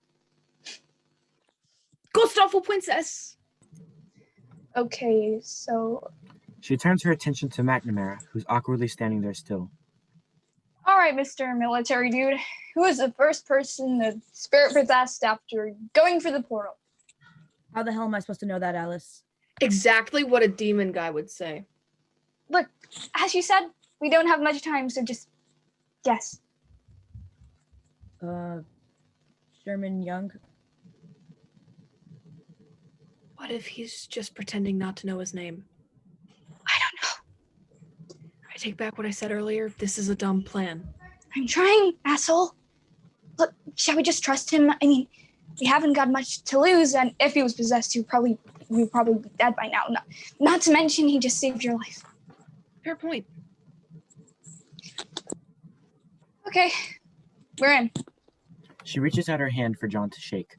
Gustavo Princess! Okay, so... She turns her attention to McNamara, who's awkwardly standing there still. All right, Mr. Military Dude. Who was the first person the spirit possessed after going for the portal? How the hell am I supposed to know that, Alice? Exactly what a demon guy would say. Look, as you said, we don't have much time, so just guess. Sherman Young? What if he's just pretending not to know his name? I don't know. I take back what I said earlier. This is a dumb plan. I'm trying, asshole. Look, shall we just trust him? I mean, we haven't got much to lose, and if he was possessed, we'd probably be dead by now. Not to mention, he just saved your life. Fair point. Okay, we're in. She reaches out her hand for John to shake.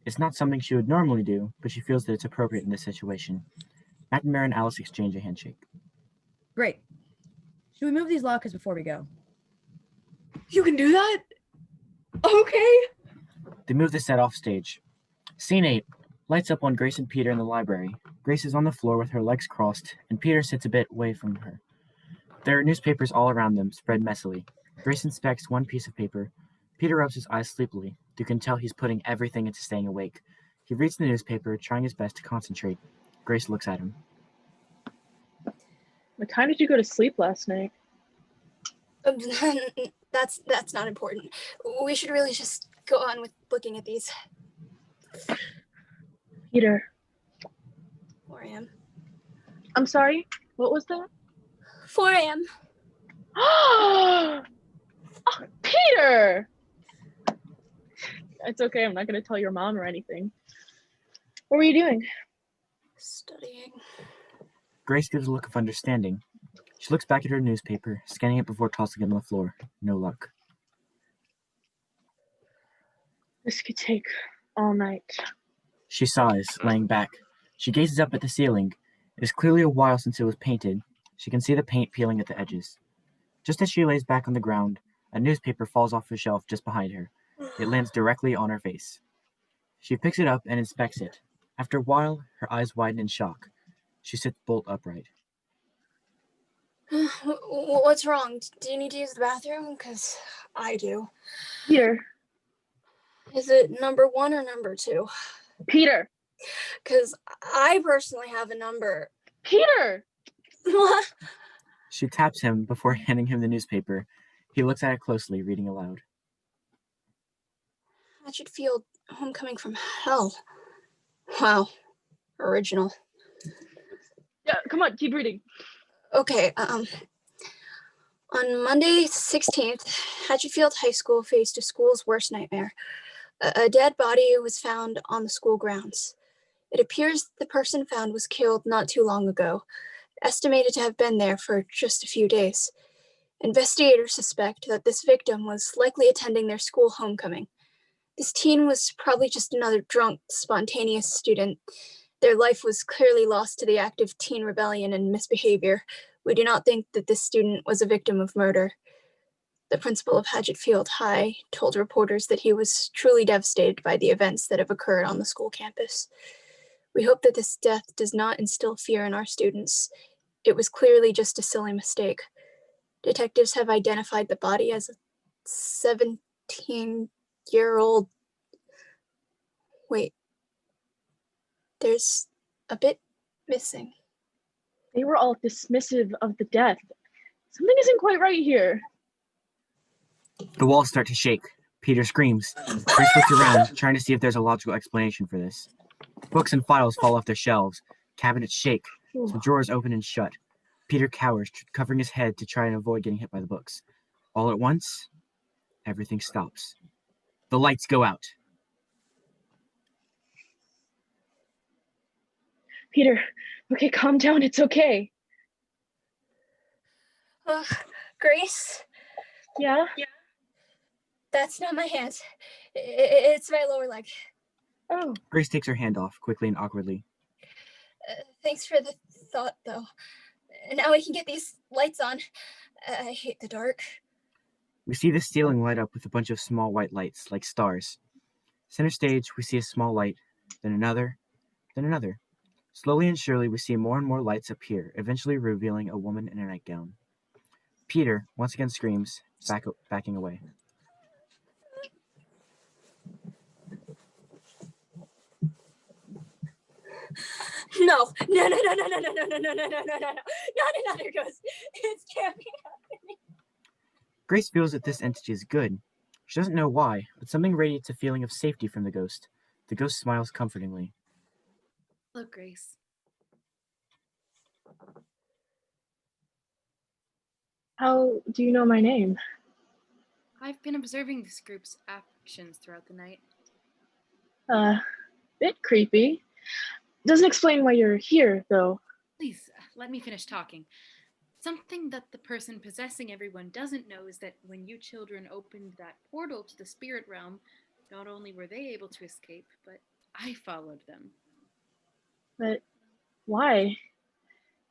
It's not something she would normally do, but she feels that it's appropriate in this situation. McNamara and Alice exchange a handshake. Great. Should we move these lockers before we go? You can do that? Okay. They move the set off stage. Scene 8. Lights up on Grace and Peter in the library. Grace is on the floor with her legs crossed, and Peter sits a bit away from her. There are newspapers all around them, spread messily. Grace inspects one piece of paper, Peter rubs his eyes sleepily. You can tell he's putting everything into staying awake. He reads the newspaper, trying his best to concentrate. Grace looks at him. What time did you go to sleep last night? That's not important. We should really just go on with looking at these. Peter. 4 a.m. I'm sorry, what was that? 4 a.m. Oh, Peter! It's okay, I'm not going to tell your mom or anything. What were you doing? Studying. Grace gives a look of understanding. She looks back at her newspaper, scanning it before tossing it on the floor. No luck. This could take all night. She sighs, laying back. She gazes up at the ceiling. It is clearly a while since it was painted. She can see the paint peeling at the edges. Just as she lays back on the ground, a newspaper falls off a shelf just behind her. It lands directly on her face. She picks it up and inspects it. After a while, her eyes widen in shock. She sits bolt upright. What's wrong? Do you need to use the bathroom? Because I do. Peter. Is it number 1 or number 2? Peter. Because I personally have a number. Peter! What? She taps him before handing him the newspaper. He looks at it closely, reading aloud. Hatchet Field, Homecoming from Hell. Wow. Original. Yeah, come on, keep reading. Okay, on Monday 16th, Hatchetfield High School faced a school's worst nightmare. A dead body was found on the school grounds. It appears the person found was killed not too long ago, estimated to have been there for just a few days. Investigators suspect that this victim was likely attending their school homecoming. This teen was probably just another drunk, spontaneous student. Their life was clearly lost to the active teen rebellion and misbehavior. We do not think that this student was a victim of murder. The principal of Hatchetfield High told reporters that he was truly devastated by the events that have occurred on the school campus. We hope that this death does not instill fear in our students. It was clearly just a silly mistake. Detectives have identified the body as a 17-year-old. Wait. There's a bit missing. They were all dismissive of the death. Something isn't quite right here. The walls start to shake. Peter screams. Grace looks around, trying to see if there's a logical explanation for this. Books and files fall off their shelves. Cabinets shake. Some drawers open and shut. Peter cowers, covering his head to try and avoid getting hit by the books. All at once, everything stops. The lights go out. Peter, okay, calm down, it's okay. Grace? Yeah? That's not my hand. It's my lower leg. Oh. Grace takes her hand off, quickly and awkwardly. Thanks for the thought, though. Now we can get these lights on. I hate the dark. We see the ceiling light up with a bunch of small white lights, like stars. Center stage, we see a small light, then another, then another. Slowly and surely, we see more and more lights appear, eventually revealing a woman in a nightgown. Peter once again screams, backing away. No, not another ghost. It can't be happening. Grace feels that this entity is good. She doesn't know why, but something radiates a feeling of safety from the ghost. The ghost smiles comfortingly. Look, Grace. How do you know my name? I've been observing this group's actions throughout the night. Bit creepy. Doesn't explain why you're here, though. Please, let me finish talking. Something that the person possessing everyone doesn't know is that when you children opened that portal to the spirit realm, not only were they able to escape, but I followed them. But why?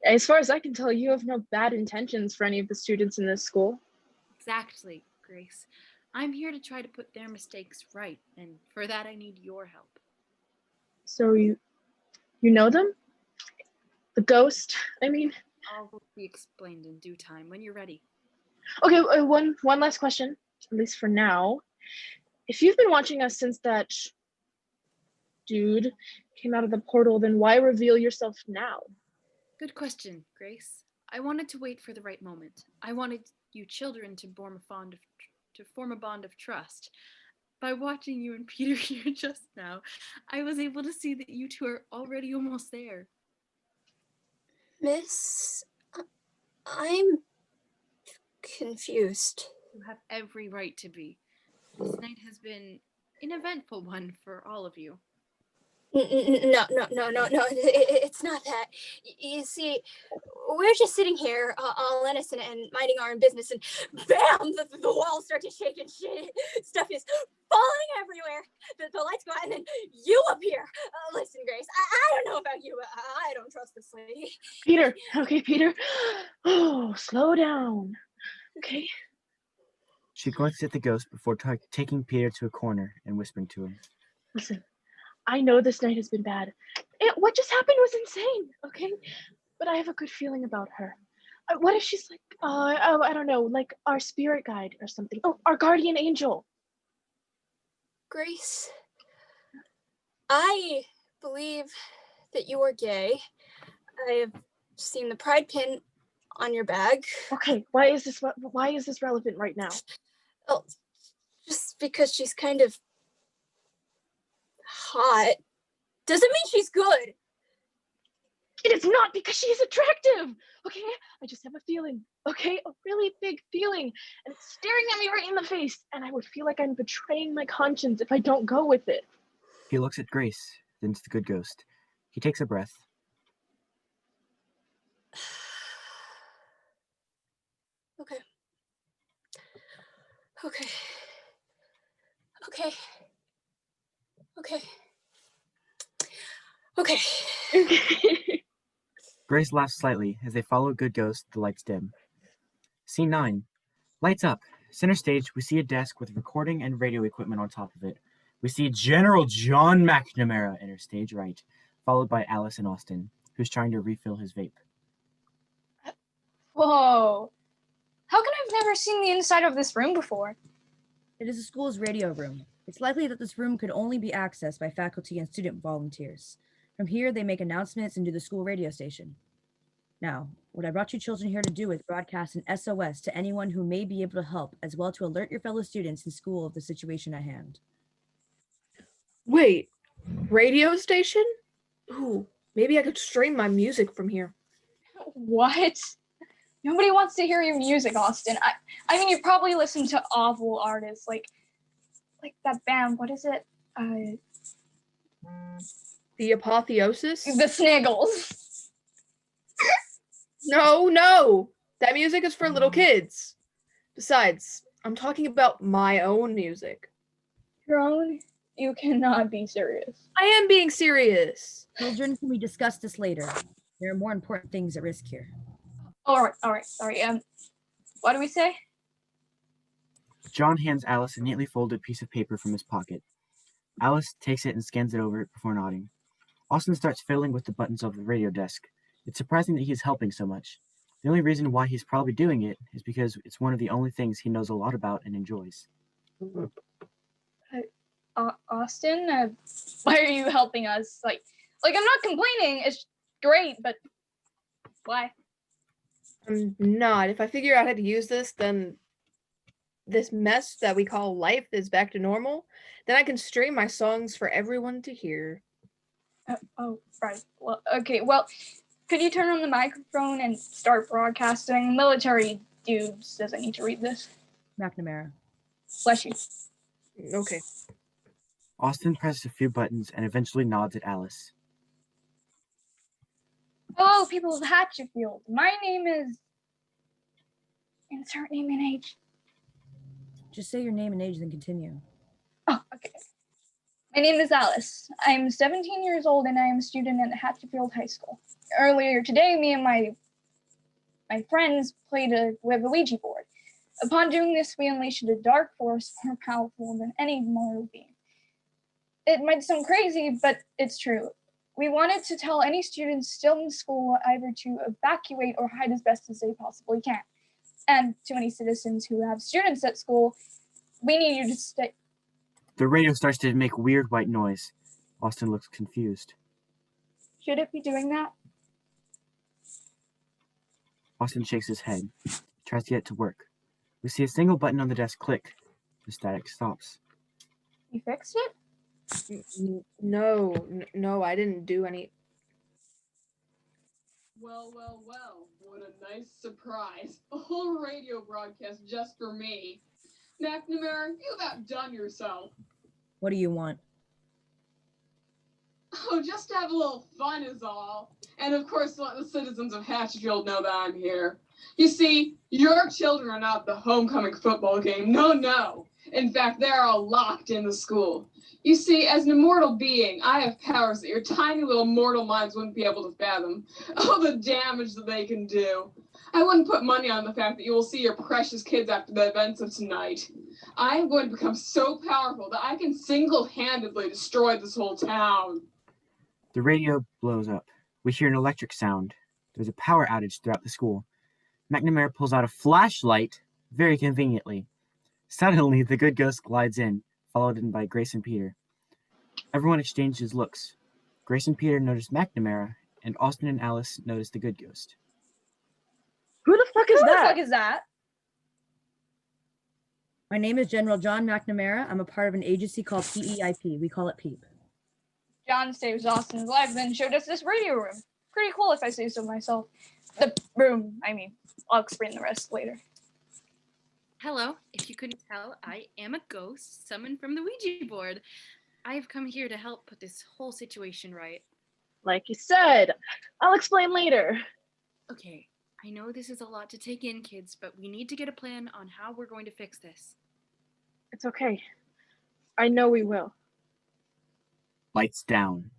As far as I can tell, you have no bad intentions for any of the students in this school. Exactly, Grace. I'm here to try to put their mistakes right, and for that I need your help. So you know them? The ghost, I mean? All will be explained in due time, when you're ready. Okay, one last question, at least for now. If you've been watching us since that dude came out of the portal, then why reveal yourself now? Good question, Grace. I wanted to wait for the right moment. I wanted you children to form a bond of trust. By watching you and Peter here just now, I was able to see that you two are already almost there. Miss, I'm confused. You have every right to be. This night has been an eventful one for all of you. No. It's not that. You see, we're just sitting here, all innocent and minding our own business, and bam, the walls start to shake and shit. Stuff is falling everywhere. The lights go out, and then you appear. Listen, Grace, I don't know about you, but I don't trust this lady. Peter, okay, Peter. Oh, slow down. Okay. She glances at the ghost before taking Peter to a corner and whispering to him. Listen, I know this night has been bad. What just happened was insane, okay? But I have a good feeling about her. What if she's like, I don't know, like our spirit guide or something? Oh, our guardian angel. Grace, I believe that you are gay. I have seen the pride pin on your bag. Okay, why is this relevant right now? Oh, just because she's kind of hot doesn't mean she's good. It is not because she is attractive, okay? I just have a feeling, okay? A really big feeling, and it's staring at me right in the face, and I would feel like I'm betraying my conscience if I don't go with it. He looks at Grace, then to the good ghost. He takes a breath. Okay. Grace laughs slightly as they follow Good Ghost, the lights dim. Scene 9. Lights up. Center stage, we see a desk with recording and radio equipment on top of it. We see General John McNamara enter stage right, followed by Alice and Austin, who's trying to refill his vape. Whoa. How come I've never seen the inside of this room before? It is the school's radio room. It's likely that this room could only be accessed by faculty and student volunteers. From here, they make announcements and do the school radio station. Now, what I brought you children here to do is broadcast an SOS to anyone who may be able to help, as well to alert your fellow students in school of the situation at hand. Wait, radio station? Ooh, maybe I could stream my music from here. What? Nobody wants to hear your music, Austin. I mean, you probably listen to awful artists like that band. What is it? The Apotheosis? The Sniggles. No. That music is for little kids. Besides, I'm talking about my own music. Your own? You cannot be serious. I am being serious. Children, can we discuss this later? There are more important things at risk here. All right. Sorry. What do we say? John hands Alice a neatly folded piece of paper from his pocket. Alice takes it and scans it over before nodding. Austin starts fiddling with the buttons of the radio desk. It's surprising that he is helping so much. The only reason why he's probably doing it is because it's one of the only things he knows a lot about and enjoys. Austin, why are you helping us? Like I'm not complaining. It's great, but why? I'm not. If I figure out how to use this, then this mess that we call life is back to normal. Then I can stream my songs for everyone to hear. Oh, right. Well, okay. Well, could you turn on the microphone and start broadcasting? Military dudes doesn't need to read this. McNamara. Bless you. Okay. Austin presses a few buttons and eventually nods at Alice. Hello, people of Hatchetfield. My name is... Insert name and age. Just say your name and age, then continue. Oh, okay. My name is Alice. I'm 17 years old and I am a student at Hatchetfield High School. Earlier today, me and my friends played with a Ouija board. Upon doing this, we unleashed a dark force more powerful than any mortal being. It might sound crazy, but it's true. We wanted to tell any students still in school either to evacuate or hide as best as they possibly can. And to any citizens who have students at school, We need you to stay. The radio starts to make weird white noise. Austin looks confused. Should it be doing that? Austin shakes his head, tries to get it to work. We see a single button on the desk click. The static stops. You fixed it? No, I didn't do any. Well, what a nice surprise. A whole radio broadcast just for me. McNamara, you've outdone yourself. What do you want? Oh, just to have a little fun is all. And of course, let the citizens of Hatchfield know that I'm here. You see, your children are not the homecoming football game. No. In fact, they're all locked in the school. You see, as an immortal being, I have powers that your tiny little mortal minds wouldn't be able to fathom. Oh, the damage that they can do. I wouldn't put money on the fact that you will see your precious kids after the events of tonight. I am going to become so powerful that I can single-handedly destroy this whole town. The radio blows up. We hear an electric sound. There's a power outage throughout the school. McNamara pulls out a flashlight, very conveniently. Suddenly, the good ghost glides in, followed in by Grace and Peter. Everyone exchanges looks. Grace and Peter notice McNamara, and Austin and Alice notice the good ghost. Who the fuck is Who that? the fuck is that? My name is General John McNamara. I'm a part of an agency called PEIP. We call it PEEP. John saves Austin's life, then showed us this radio room. Pretty cool if I say so myself. The room, I mean. I'll explain the rest later. Hello, if you couldn't tell, I am a ghost summoned from the Ouija board. I have come here to help put this whole situation right. Like you said, I'll explain later. Okay, I know this is a lot to take in, kids, but we need to get a plan on how we're going to fix this. It's okay. I know we will. Lights down.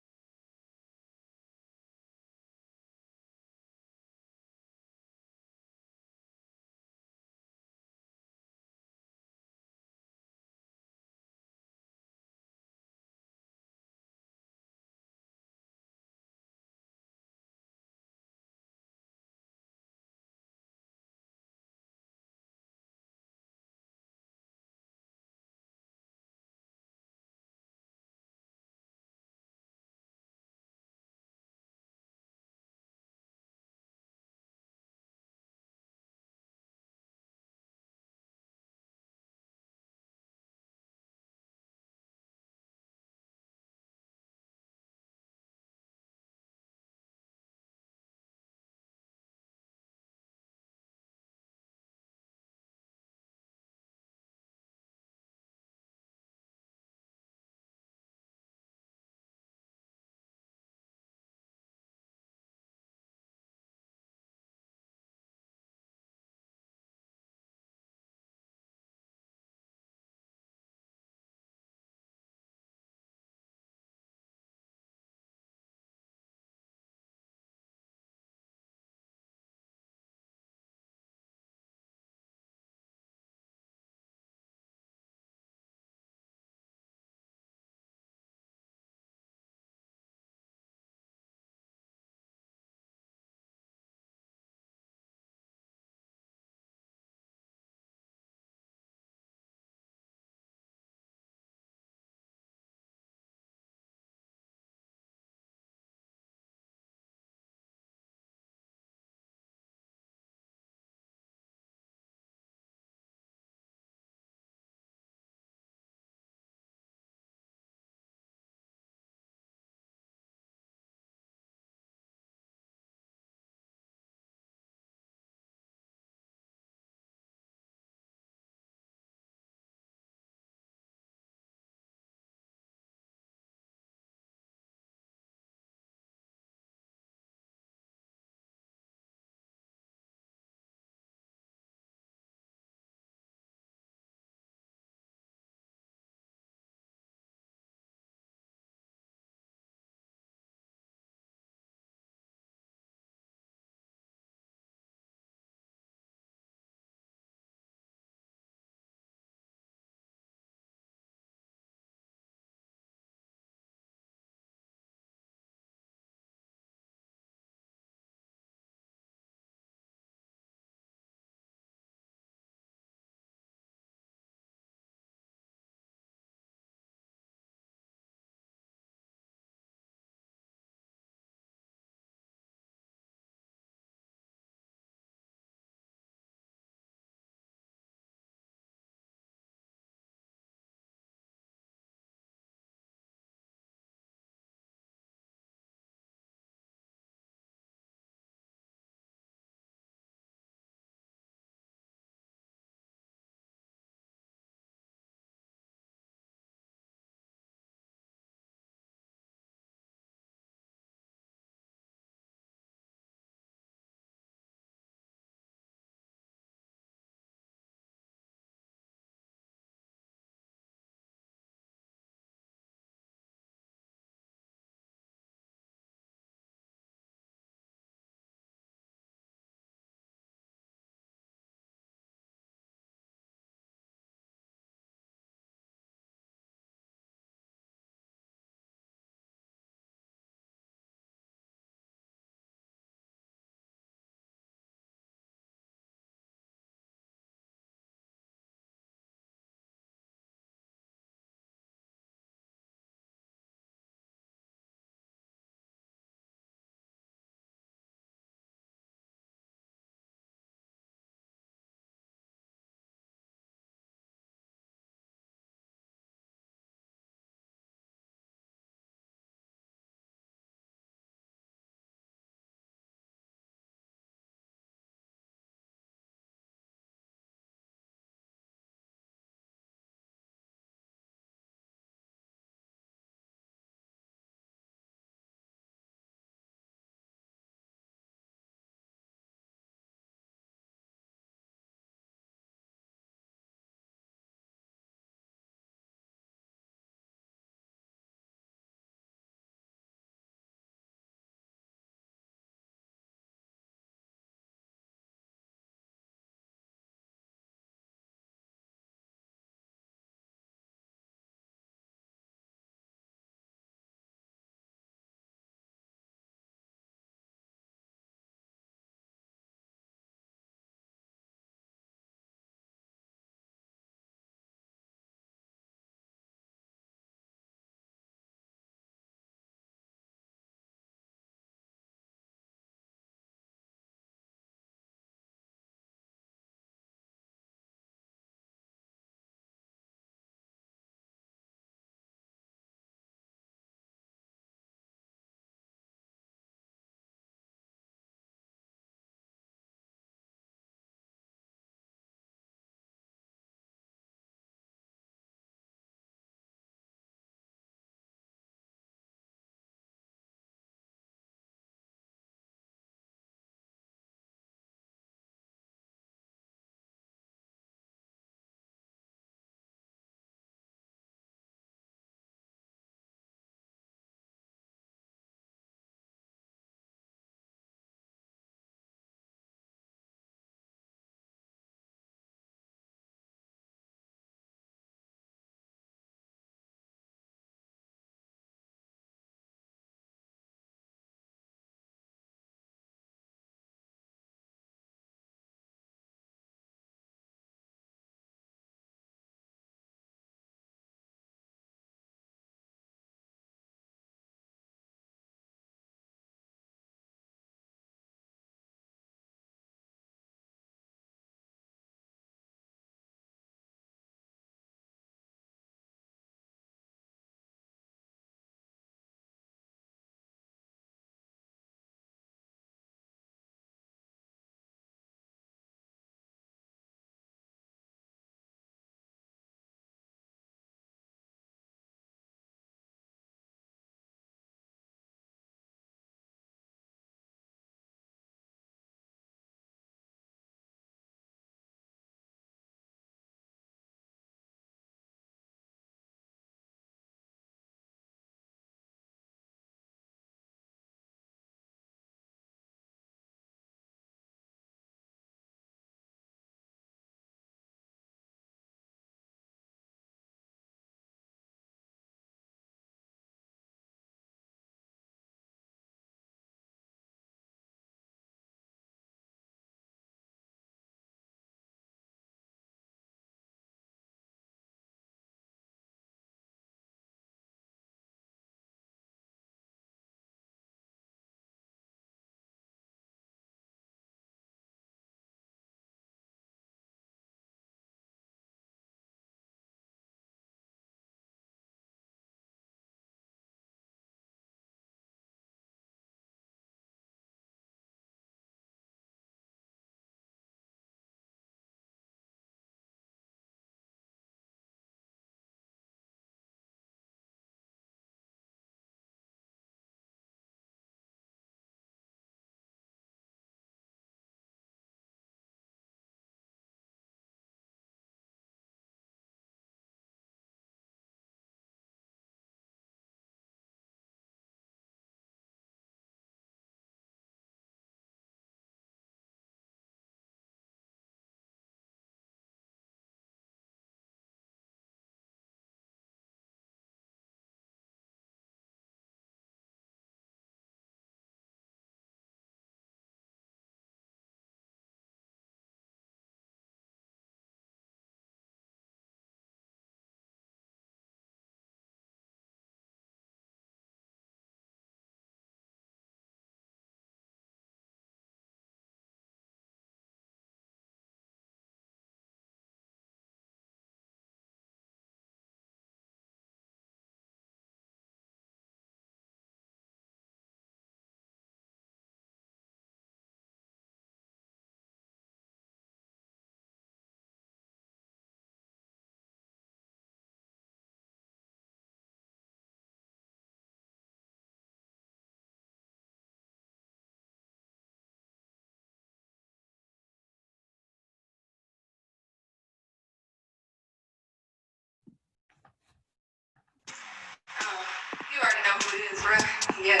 bruh. Yeah.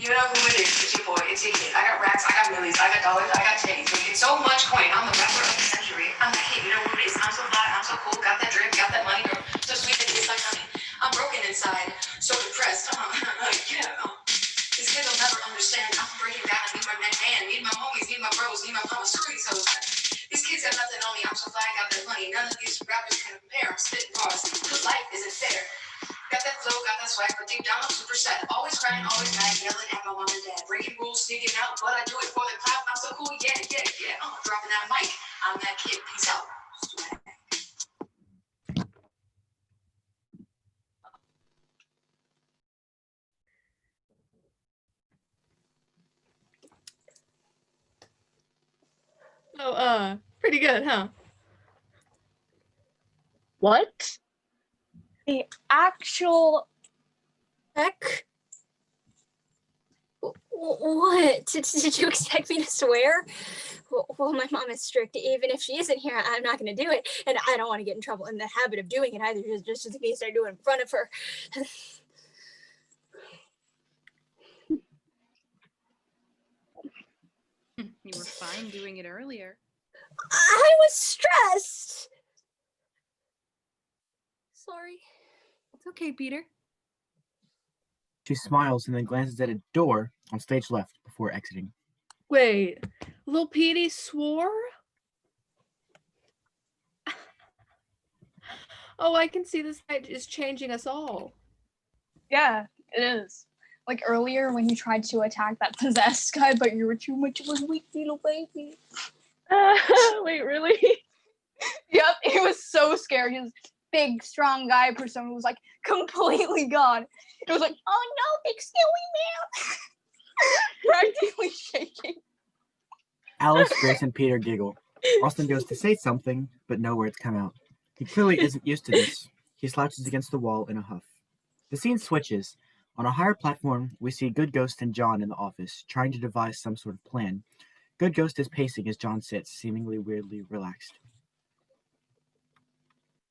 You know who it is. It's your boy. It's your kid. I got racks. I got millies. I got dollars. I got titties. Making so much coin. I'm the rapper of the century. I'm the kid. You know who it is. I'm so fly. I'm so cool. Got that drip. Got that money, girl. So sweet that it's like honey. I'm broken inside. So depressed. These kids will never understand. I'm breaking down. I need my man. Need my homies. Need my bros. Need my mama. Screw these hoes. These kids got nothing on me. I'm so fly. I got that money. None of these rappers can compare. I'm spitting bars. Cause life isn't fair. Got that flow, got that swag, but deep down I'm super sad. Always crying, always mad, yelling at my mom and dad. Breaking rules, sneaking out, but I do it for the clout. I'm so cool, yeah. Dropping that mic. I'm that kid. Peace out. Oh, pretty good, huh? What? The actual Heck? What? Did you expect me to swear? Well, my mom is strict. Even if she isn't here, I'm not going to do it. And I don't want to get in trouble in the habit of doing it either, just in case I do it in front of her. You were fine doing it earlier. I was stressed. Sorry. It's okay, Peter. She smiles and then glances at a door on stage left before exiting. Wait, Lil Petey swore? Oh, I can see this night is changing us all. Yeah, it is. Like earlier when you tried to attack that possessed guy, but you were too much of a weak little baby. Wait, really? Yep, he was so scared. His big, strong guy persona was like completely gone. It was like, oh no, big scary man. Practically shaking. Alice, Grace, and Peter giggle. Austin goes to say something, but no words come out. He clearly isn't used to this. He slouches against the wall in a huff. The scene switches. On a higher platform, we see Good Ghost and John in the office, trying to devise some sort of plan. Good Ghost is pacing as John sits, seemingly weirdly relaxed.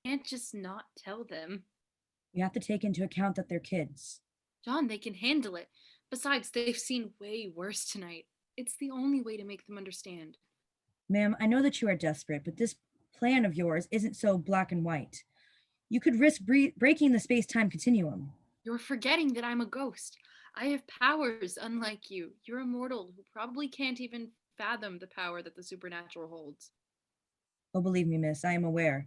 Can't just not tell them. You have to take into account that they're kids. John, they can handle it. Besides, they've seen way worse tonight. It's the only way to make them understand. Ma'am, I know that you are desperate, but this plan of yours isn't so black and white. You could risk breaking the space-time continuum. You're forgetting that I'm a ghost. I have powers unlike you. You're immortal who probably can't even fathom the power that the supernatural holds. Oh, believe me, miss, I am aware.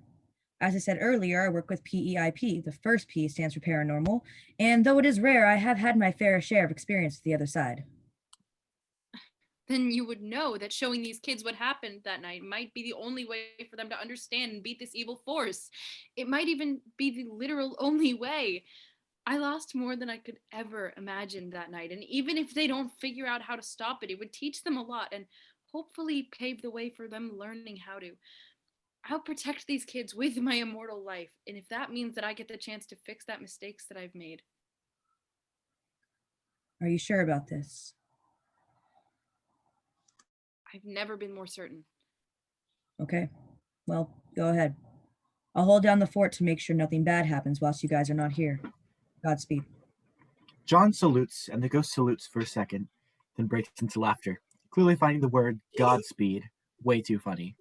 As I said earlier, I work with PEIP. The first P stands for paranormal, and though it is rare, I have had my fair share of experience with the other side. Then you would know that showing these kids what happened that night might be the only way for them to understand and beat this evil force. It might even be the literal only way. I lost more than I could ever imagine that night, and even if they don't figure out how to stop it, it would teach them a lot and hopefully pave the way for them learning how to. I'll protect these kids with my immortal life, and if that means that I get the chance to fix that mistakes that I've made. Are you sure about this? I've never been more certain. Okay, well, go ahead. I'll hold down the fort to make sure nothing bad happens whilst you guys are not here. Godspeed. John salutes, and the ghost salutes for a second, then breaks into laughter, clearly finding the word Godspeed way too funny.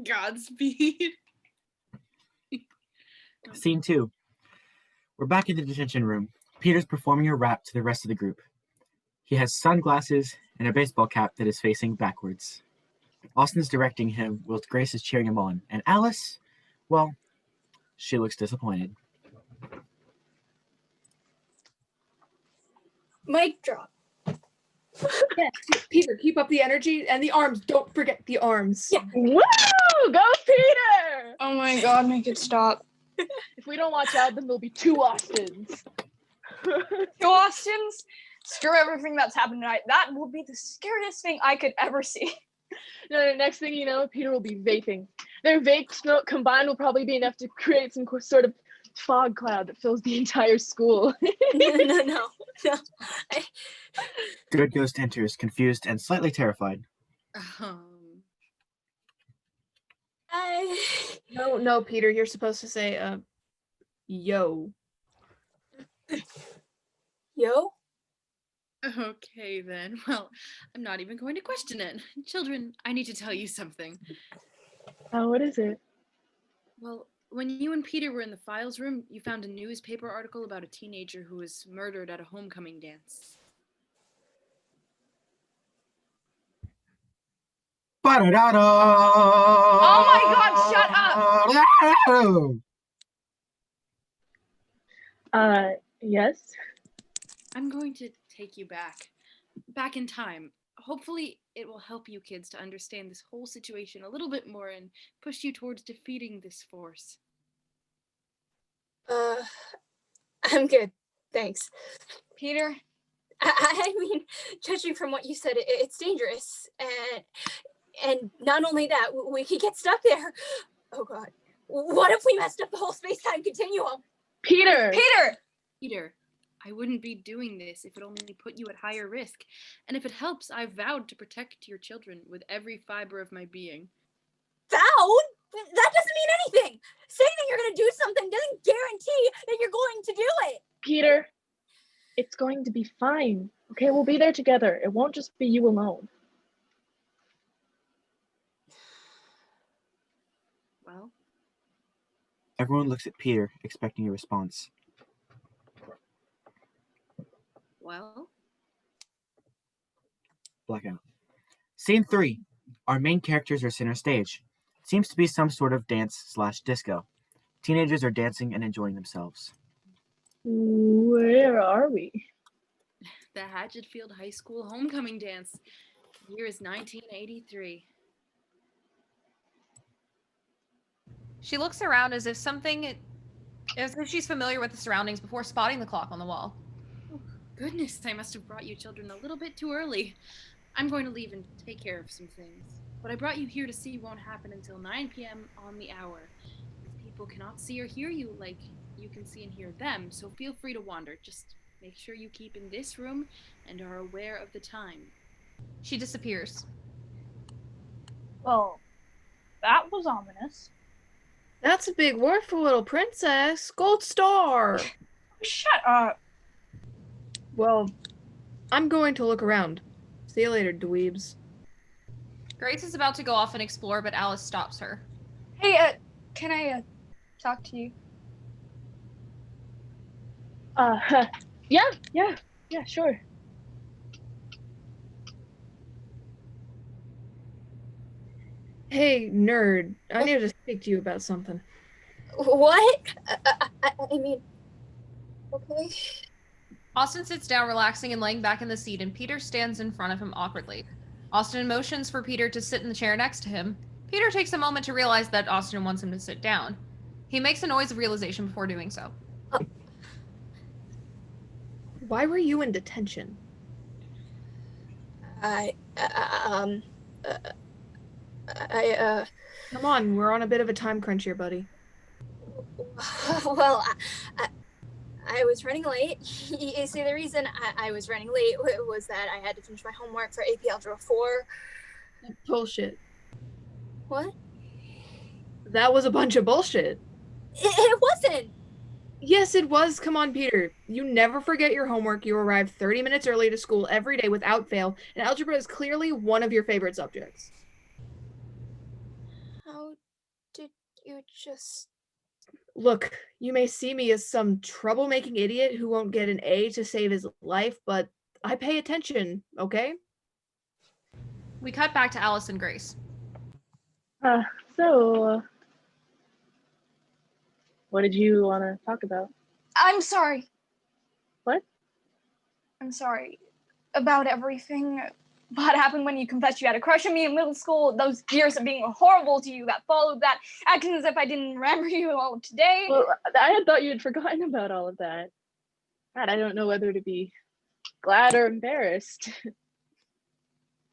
Godspeed. Scene 2. We're back in the detention room. Peter's performing a rap to the rest of the group. He has sunglasses and a baseball cap that is facing backwards. Austin's directing him whilst Grace is cheering him on. And Alice, well, she looks disappointed. Mic drop. Yeah, Peter, keep up the energy and the arms. Don't forget the arms. Yeah. Woo! Go Peter! Oh my god, make it stop. If we don't watch out, then there'll be 2 Austins. 2 Austins? Screw everything that's happened tonight. That will be the scariest thing I could ever see. No, next thing you know, Peter will be vaping. Their vape smoke combined will probably be enough to create some sort of fog cloud that fills the entire school. No. Good Ghost enters, confused and slightly terrified. No, Peter, you're supposed to say, yo. Yo? Okay, then. Well, I'm not even going to question it. Children, I need to tell you something. Oh, what is it? Well, when you and Peter were in the files room, you found a newspaper article about a teenager who was murdered at a homecoming dance. Oh my god, shut up! Yes? I'm going to take you back in time. Hopefully, it will help you kids to understand this whole situation a little bit more and push you towards defeating this force. I'm good. Thanks. Peter? I mean, judging from what you said, it's dangerous. And not only that, we could get stuck there. Oh god. What if we messed up the whole space-time continuum? Peter! Peter, I wouldn't be doing this if it only put you at higher risk. And if it helps, I've vowed to protect your children with every fiber of my being. Vowed? That doesn't mean anything. Saying that you're going to do something doesn't guarantee that you're going to do it. Peter, it's going to be fine. Okay, we'll be there together. It won't just be you alone. Well? Everyone looks at Peter, expecting a response. Well? Blackout. Scene 3. Our main characters are center stage. It seems to be some sort of dance/disco. Teenagers are dancing and enjoying themselves. Where are we? The Hatchetfield High School homecoming dance. The year is 1983. She looks around as if she's familiar with the surroundings before spotting the clock on the wall. Oh, goodness, I must have brought you children a little bit too early. I'm going to leave and take care of some things. What I brought you here to see won't happen until 9 p.m. on the hour. People cannot see or hear you like you can see and hear them, so feel free to wander. Just make sure you keep in this room and are aware of the time. She disappears. Well, that was ominous. That's a big word for little princess. Gold star. Shut up. Well, I'm going to look around. See you later, dweebs. Grace is about to go off and explore, but Alice stops her. Hey, can I, talk to you? Yeah, sure. Hey, nerd. I need to speak to you about something. What? I mean, okay. Austin sits down, relaxing and laying back in the seat, and Peter stands in front of him awkwardly. Austin motions for Peter to sit in the chair next to him. Peter takes a moment to realize that Austin wants him to sit down. He makes a noise of realization before doing so. Why were you in detention? Come on, we're on a bit of a time crunch here, buddy. Well, I was running late. You see, the reason I was running late was that I had to finish my homework for AP Algebra 4. Bullshit. What? That was a bunch of bullshit. It wasn't! Yes, it was. Come on, Peter. You never forget your homework. You arrive 30 minutes early to school every day without fail, and algebra is clearly one of your favorite subjects. How did you just... Look, you may see me as some troublemaking idiot who won't get an A to save his life, but I pay attention, okay? We cut back to Alice and Grace. What did you want to talk about? I'm sorry. What? I'm sorry about everything. What happened when you confessed you had a crush on me in middle school? Those years of being horrible to you that followed that, acting as if I didn't remember you all of today. Well, I had thought you had forgotten about all of that. God, I don't know whether to be glad or embarrassed.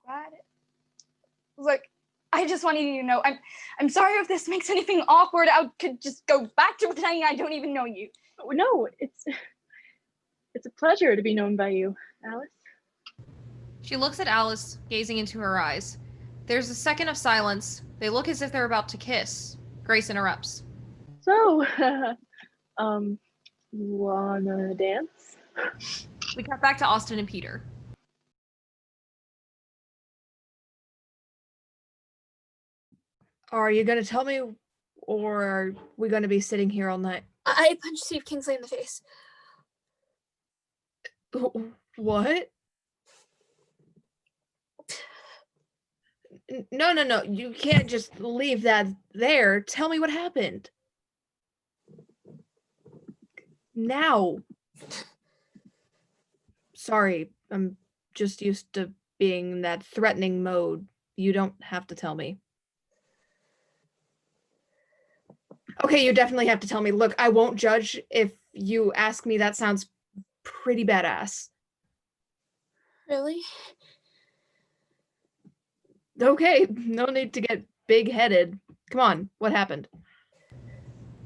Glad? Look, I just wanted you to know, I'm sorry if this makes anything awkward. I could just go back to pretending I don't even know you. No, it's a pleasure to be known by you, Alice. She looks at Alice, gazing into her eyes. There's a second of silence. They look as if they're about to kiss. Grace interrupts. So, Wanna dance? We cut back to Austin and Peter. Are you gonna tell me, or are we gonna be sitting here all night? I punched Steve Kingsley in the face. What? No. You can't just leave that there. Tell me what happened. Now. Sorry, I'm just used to being in that threatening mode. You don't have to tell me. Okay, you definitely have to tell me. Look, I won't judge if you ask me. That sounds pretty badass. Really? Okay, no need to get big-headed. Come on, what happened?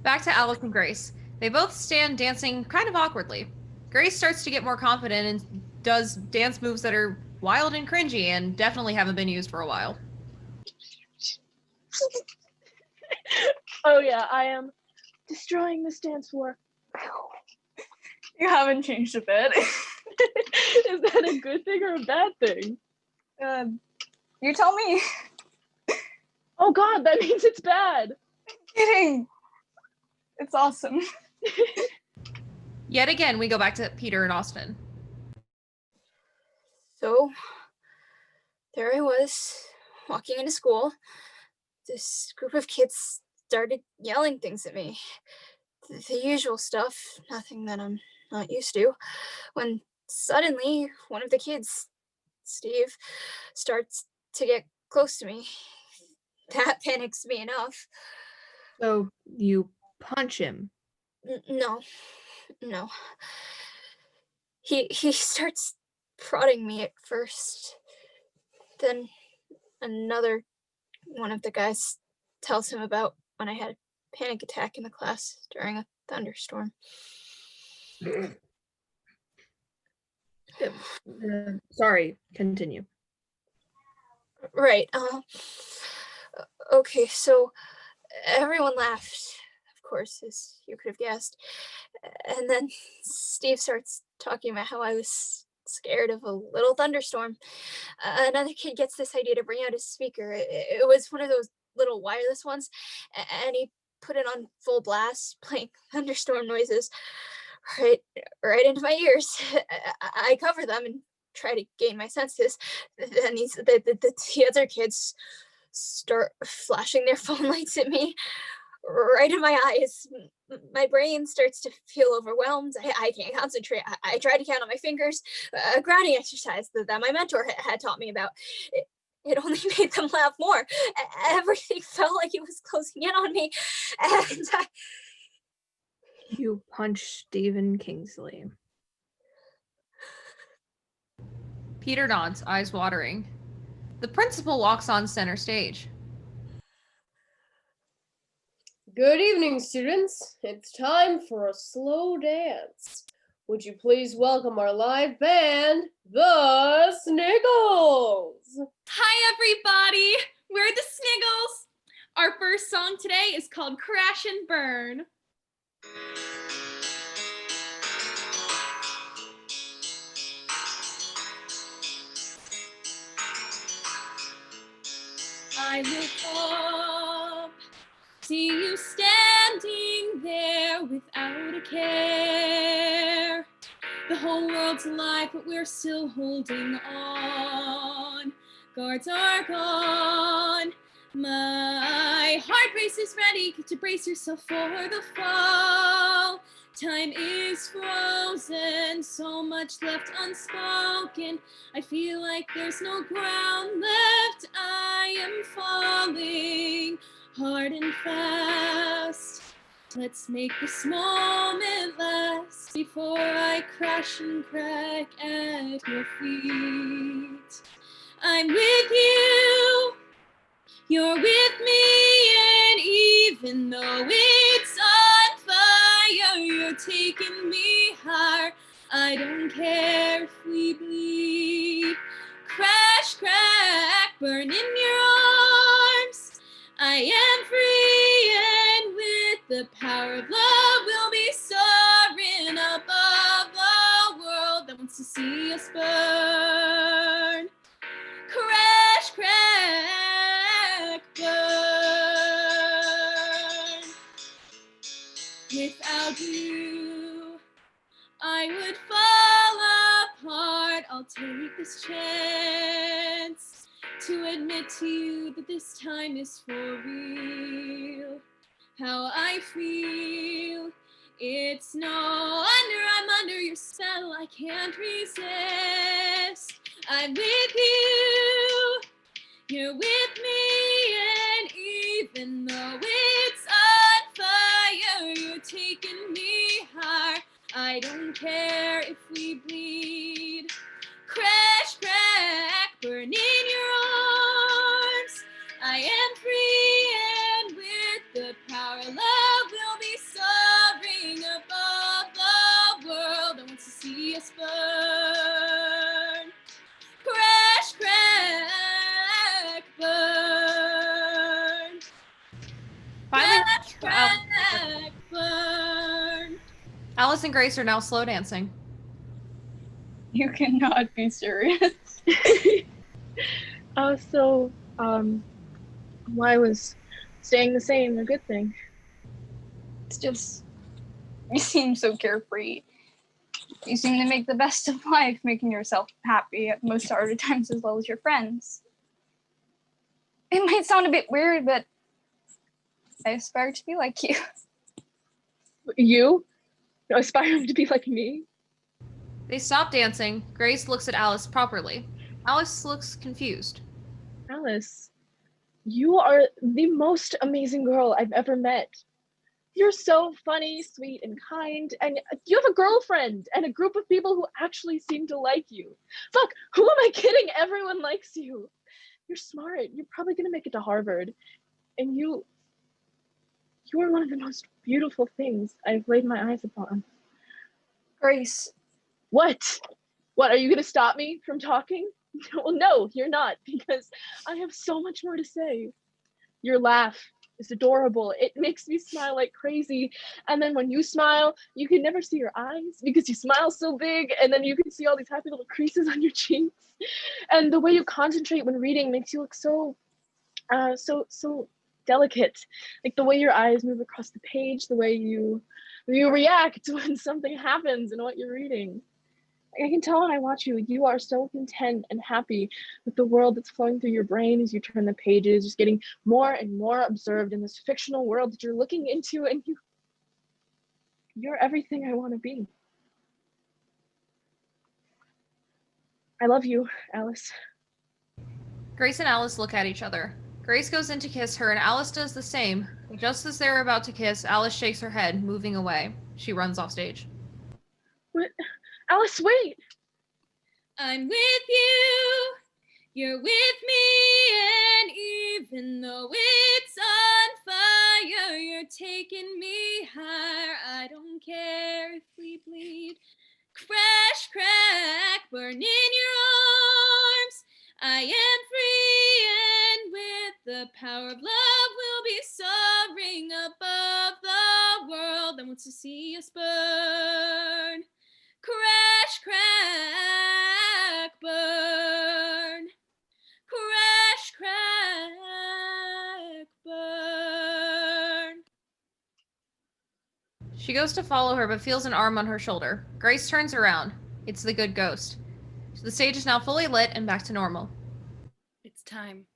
Back to Alec and Grace. They both stand dancing kind of awkwardly. Grace starts to get more confident and does dance moves that are wild and cringy and definitely haven't been used for a while. Oh yeah, I am destroying this dance floor. You haven't changed a bit. Is that a good thing or a bad thing? You tell me. Oh god, that means it's bad. I'm kidding. It's awesome. Yet again, we go back to Peter and Austin. So, there I was, walking into school. This group of kids started yelling things at me. The usual stuff, nothing that I'm not used to. When suddenly, one of the kids, Steve, starts to get close to me. That panics me enough. So, you punch him? No. He starts prodding me at first. Then another one of the guys tells him about when I had a panic attack in the class during a thunderstorm. Sorry, continue. Right. Okay, so everyone laughed, of course, as you could have guessed. And then Steve starts talking about how I was scared of a little thunderstorm. Another kid gets this idea to bring out his speaker. It was one of those little wireless ones, and he put it on full blast, playing thunderstorm noises right into my ears. I cover them and try to gain my senses. Then the other kids start flashing their phone lights at me right in my eyes. My brain starts to feel overwhelmed. I can't concentrate. I try to count on my fingers. A grounding exercise that my mentor had taught me about. It only made them laugh more. Everything felt like it was closing in on me. And You punch Stephen Kingsley. Peter nods, eyes watering. The principal walks on center stage. Good evening, students. It's time for a slow dance. Would you please welcome our live band, the Sniggles? Hi, everybody. We're the Sniggles. Our first song today is called Crash and Burn. I look up, see you standing there without a care. The whole world's alive, but we're still holding on. Guards are gone. My heart races ready to brace yourself for the fall. Time is frozen, so much left unspoken. I feel like there's no ground left. I am falling hard and fast. Let's make this moment last before I crash and crack at your feet. I'm with you, you're with me, and even though it's on fire, you're taking me higher. I don't care if we bleed. Crash, crack, burn in your arms. I am free, and with the power of love, we'll be soaring see us burn. Crash, crack, burn. Without you, I would fall apart. I'll take this chance to admit to you that this time is for real. How I feel, it's no wonder I'm under your spell. I can't resist. I'm with you, you're with me, and even though it's on fire, you're taking me higher. I don't care if we bleed. Crash, crack, burn in your arms. I am free, and with the power of love, we'll be soaring above the world that wants to see us burn. Crash, crack, burn. Crash, crack, burn. Alice and Grace are now slow dancing. You cannot be serious. Why was staying the same a good thing? It's just, you seem so carefree. You seem to make the best of life, making yourself happy at most hard times as well as your friends. It might sound a bit weird, but I aspire to be like you. You? Aspiring to be like me? They stop dancing. Grace looks at Alice properly. Alice looks confused. Alice, you are the most amazing girl I've ever met. You're so funny, sweet, and kind, and you have a girlfriend and a group of people who actually seem to like you. Fuck, who am I kidding? Everyone likes you. You're smart. You're probably gonna make it to Harvard. And you are one of the most beautiful things I've laid my eyes upon. Grace. What? What, are you gonna stop me from talking? Well, no, you're not, because I have so much more to say. Your laugh is adorable. It makes me smile like crazy. And then when you smile, you can never see your eyes because you smile so big, and then you can see all these happy little creases on your cheeks. And the way you concentrate when reading makes you look so delicate. Like the way your eyes move across the page, the way you react when something happens in what you're reading. I can tell when I watch you, you are so content and happy with the world that's flowing through your brain as you turn the pages, just getting more and more observed in this fictional world that you're looking into, and you're everything I want to be. I love you, Alice. Grace and Alice look at each other. Grace goes in to kiss her, and Alice does the same. Just as they're about to kiss, Alice shakes her head, moving away. She runs off stage. What? Alice, wait! I'm with you, you're with me, and even though it's on fire, you're taking me higher. I don't care if we bleed. Crash, crack, burn in your arms. I am free, and with the power of love, we'll be soaring above the world that wants to see us burn. Crash, crack, burn. Crash, crack, burn. She goes to follow her, but feels an arm on her shoulder. Grace turns around. It's the good ghost. The stage is now fully lit and back to normal. It's time.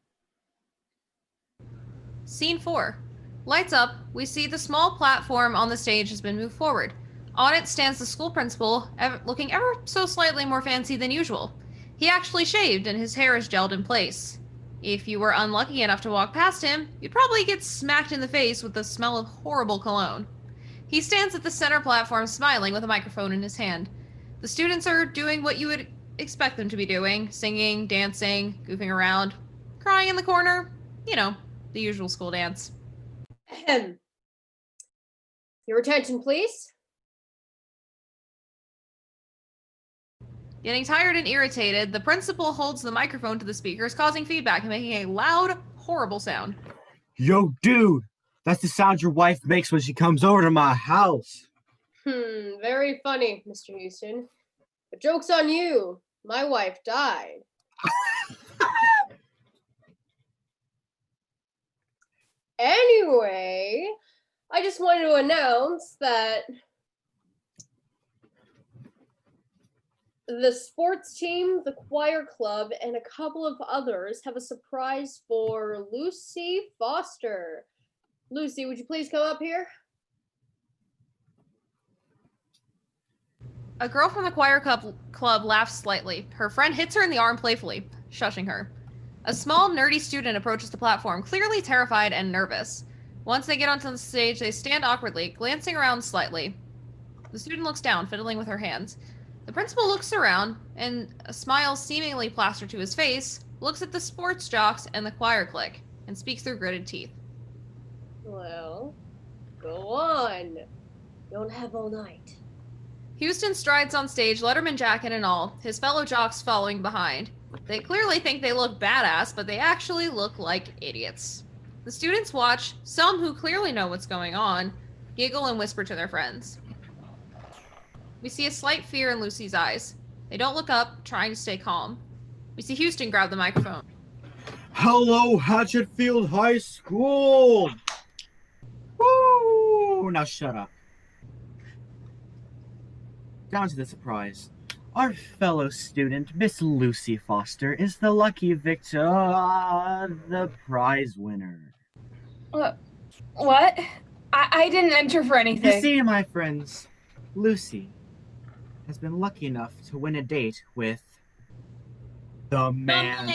Scene 4. Lights up, we see the small platform on the stage has been moved forward. On it stands the school principal, looking ever so slightly more fancy than usual. He actually shaved and his hair is gelled in place. If you were unlucky enough to walk past him, you'd probably get smacked in the face with the smell of horrible cologne. He stands at the center platform smiling with a microphone in his hand. The students are doing what you would expect them to be doing, singing, dancing, goofing around, crying in the corner, you know, the usual school dance. Ahem. Your attention, please. Getting tired and irritated, the principal holds the microphone to the speakers, causing feedback and making a loud, horrible sound. Yo, dude, that's the sound your wife makes when she comes over to my house. Very funny, Mr. Houston. But joke's on you. My wife died. Anyway, I just wanted to announce that the sports team, the choir club, and a couple of others have a surprise for Lucy Foster. Lucy, would you please come up here? A girl from the choir club laughs slightly. Her friend hits her in the arm playfully, shushing her. A small, nerdy student approaches the platform, clearly terrified and nervous. Once they get onto the stage, they stand awkwardly, glancing around slightly. The student looks down, fiddling with her hands. The principal looks around, and a smile seemingly plastered to his face, looks at the sports jocks and the choir clique, and speaks through gritted teeth. Well, go on. Don't have all night. Houston strides on stage, Letterman jacket and all, his fellow jocks following behind. They clearly think they look badass, but they actually look like idiots. The students watch, some who clearly know what's going on, giggle and whisper to their friends. We see a slight fear in Lucy's eyes. They don't look up, trying to stay calm. We see Houston grab the microphone. Hello, Hatchetfield High School! Woo! Now shut up. Down to the surprise. Our fellow student, Miss Lucy Foster, is the lucky victor, the prize winner. What? I didn't enter for anything. You see, my friends, Lucy has been lucky enough to win a date with the man,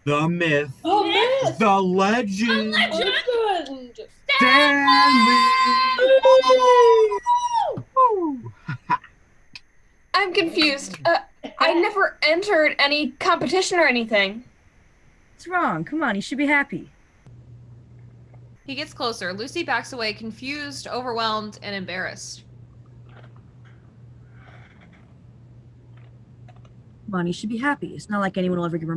the myth, the legend, Stanley! I'm confused. I never entered any competition or anything. What's wrong? Come on, you should be happy. He gets closer. Lucy backs away, confused, overwhelmed, and embarrassed. Come on, you should be happy. It's not like anyone will ever get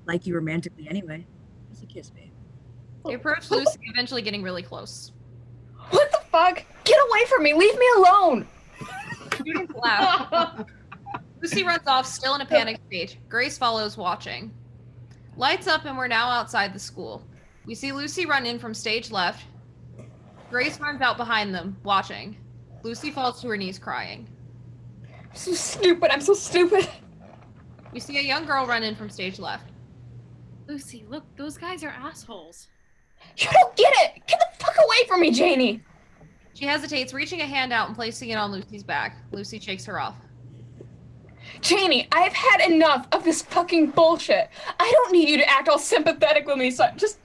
like you romantically anyway. Just a kiss, babe. They approach Lucy, eventually getting really close. What the fuck? Get away from me! Leave me alone! Students laugh. Lucy runs off, still in a panic state. Grace follows, watching. Lights up and we're now outside the school. We see Lucy run in from stage left. Grace runs out behind them, watching. Lucy falls to her knees, crying. I'm so stupid, I'm so stupid. We see a young girl run in from stage left. Lucy, look, those guys are assholes. You don't get it! Get the fuck away from me, Janie! She hesitates, reaching a hand out and placing it on Lucy's back. Lucy shakes her off. Janie, I've had enough of this fucking bullshit. I don't need you to act all sympathetic with me, so just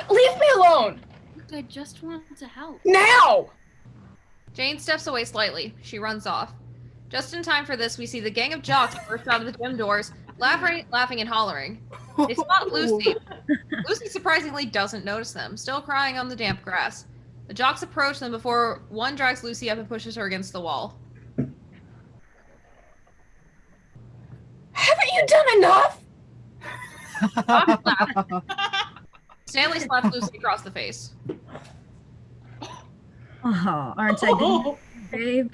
leave me alone. Look, I just want to help. Now! Jane steps away slightly. She runs off. Just in time for this, we see the gang of jocks burst out of the gym doors, laughing and hollering. They spot Lucy. Lucy surprisingly doesn't notice them, still crying on the damp grass. The jocks approach them before one drags Lucy up and pushes her against the wall. Haven't you done enough? Stanley slaps Lucy across the face. Oh, aren't I good, babe?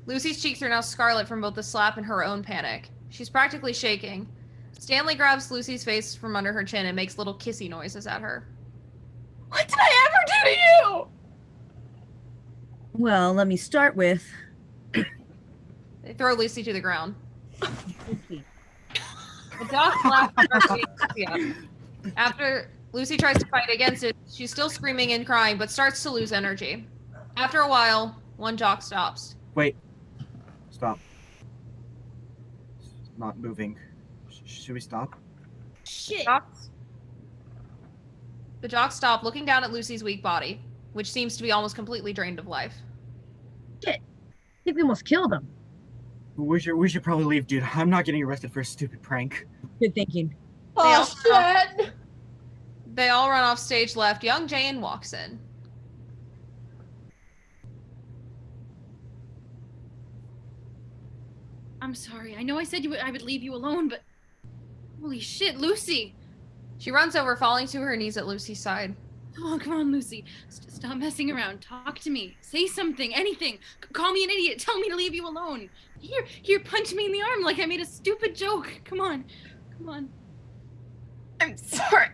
Lucy's cheeks are now scarlet from both the slap and her own panic. She's practically shaking. Stanley grabs Lucy's face from under her chin and makes little kissy noises at her. What did I ever do to you? Well, let me start with... They throw Lucy to the ground. The jocks laugh and start beating Lucy up. After Lucy tries to fight against it, she's still screaming and crying, but starts to lose energy. After a while, one jock stops. Wait. Stop. Not moving. Should we stop? Shit. The jocks stop, looking down at Lucy's weak body, which seems to be almost completely drained of life. Shit. I think we almost killed him. We should probably leave, dude. I'm not getting arrested for a stupid prank. Good thinking. Shit! They all run off stage left. Young Jane walks in. I'm sorry. I know I said I would leave you alone, but holy shit, Lucy! She runs over, falling to her knees at Lucy's side. Come on, Lucy. Stop messing around. Talk to me. Say something, anything. Call me an idiot. Tell me to leave you alone. Here, punch me in the arm like I made a stupid joke. Come on. I'm sorry.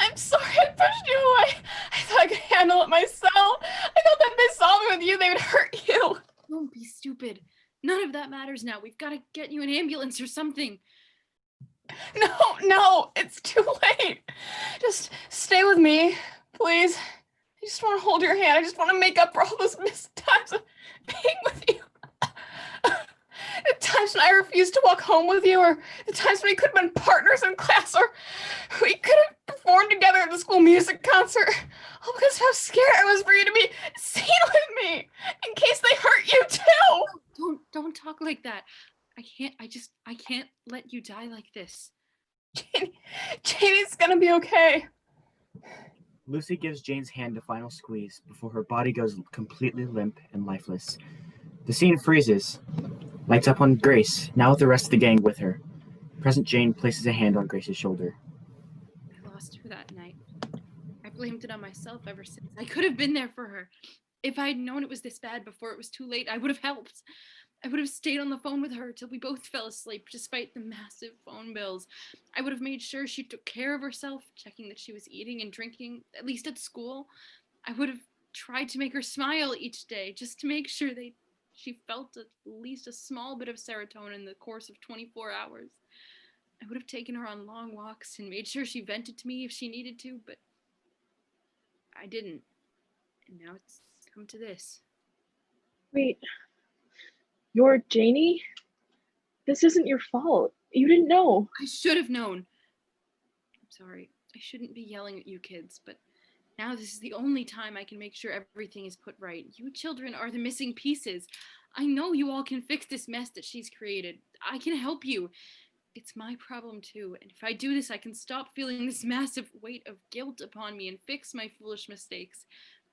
I pushed you away. I thought I could handle it myself. I thought that if they saw me with you, they would hurt you. Don't be stupid. None of that matters now. We've got to get you an ambulance or something. No, it's too late. Just stay with me, please. I just want to hold your hand. I just want to make up for all those missed times of being with you. The times when I refused to walk home with you, or the times when we could have been partners in class, or we could have performed together at the school music concert. All because of how scared I was for you to be seen with me, in case they hurt you too. Don't talk like that. I can't let you die like this. Janie's gonna be okay. Lucy gives Jane's hand a final squeeze before her body goes completely limp and lifeless. The scene freezes. Lights up on Grace, now with the rest of the gang with her. Present Jane places a hand on Grace's shoulder. I lost her that night. I blamed it on myself ever since. I could have been there for her. If I had known it was this bad before it was too late, I would have helped. I would have stayed on the phone with her till we both fell asleep, despite the massive phone bills. I would have made sure she took care of herself, checking that she was eating and drinking, at least at school. I would have tried to make her smile each day, just to make sure she felt at least a small bit of serotonin in the course of 24 hours. I would have taken her on long walks and made sure she vented to me if she needed to, but I didn't. And now it's come to this. Wait, you're Janie? This isn't your fault. You didn't know. I should have known. I'm sorry. I shouldn't be yelling at you kids, but now this is the only time I can make sure everything is put right. You children are the missing pieces. I know you all can fix this mess that she's created. I can help you. It's my problem too, and if I do this, I can stop feeling this massive weight of guilt upon me and fix my foolish mistakes.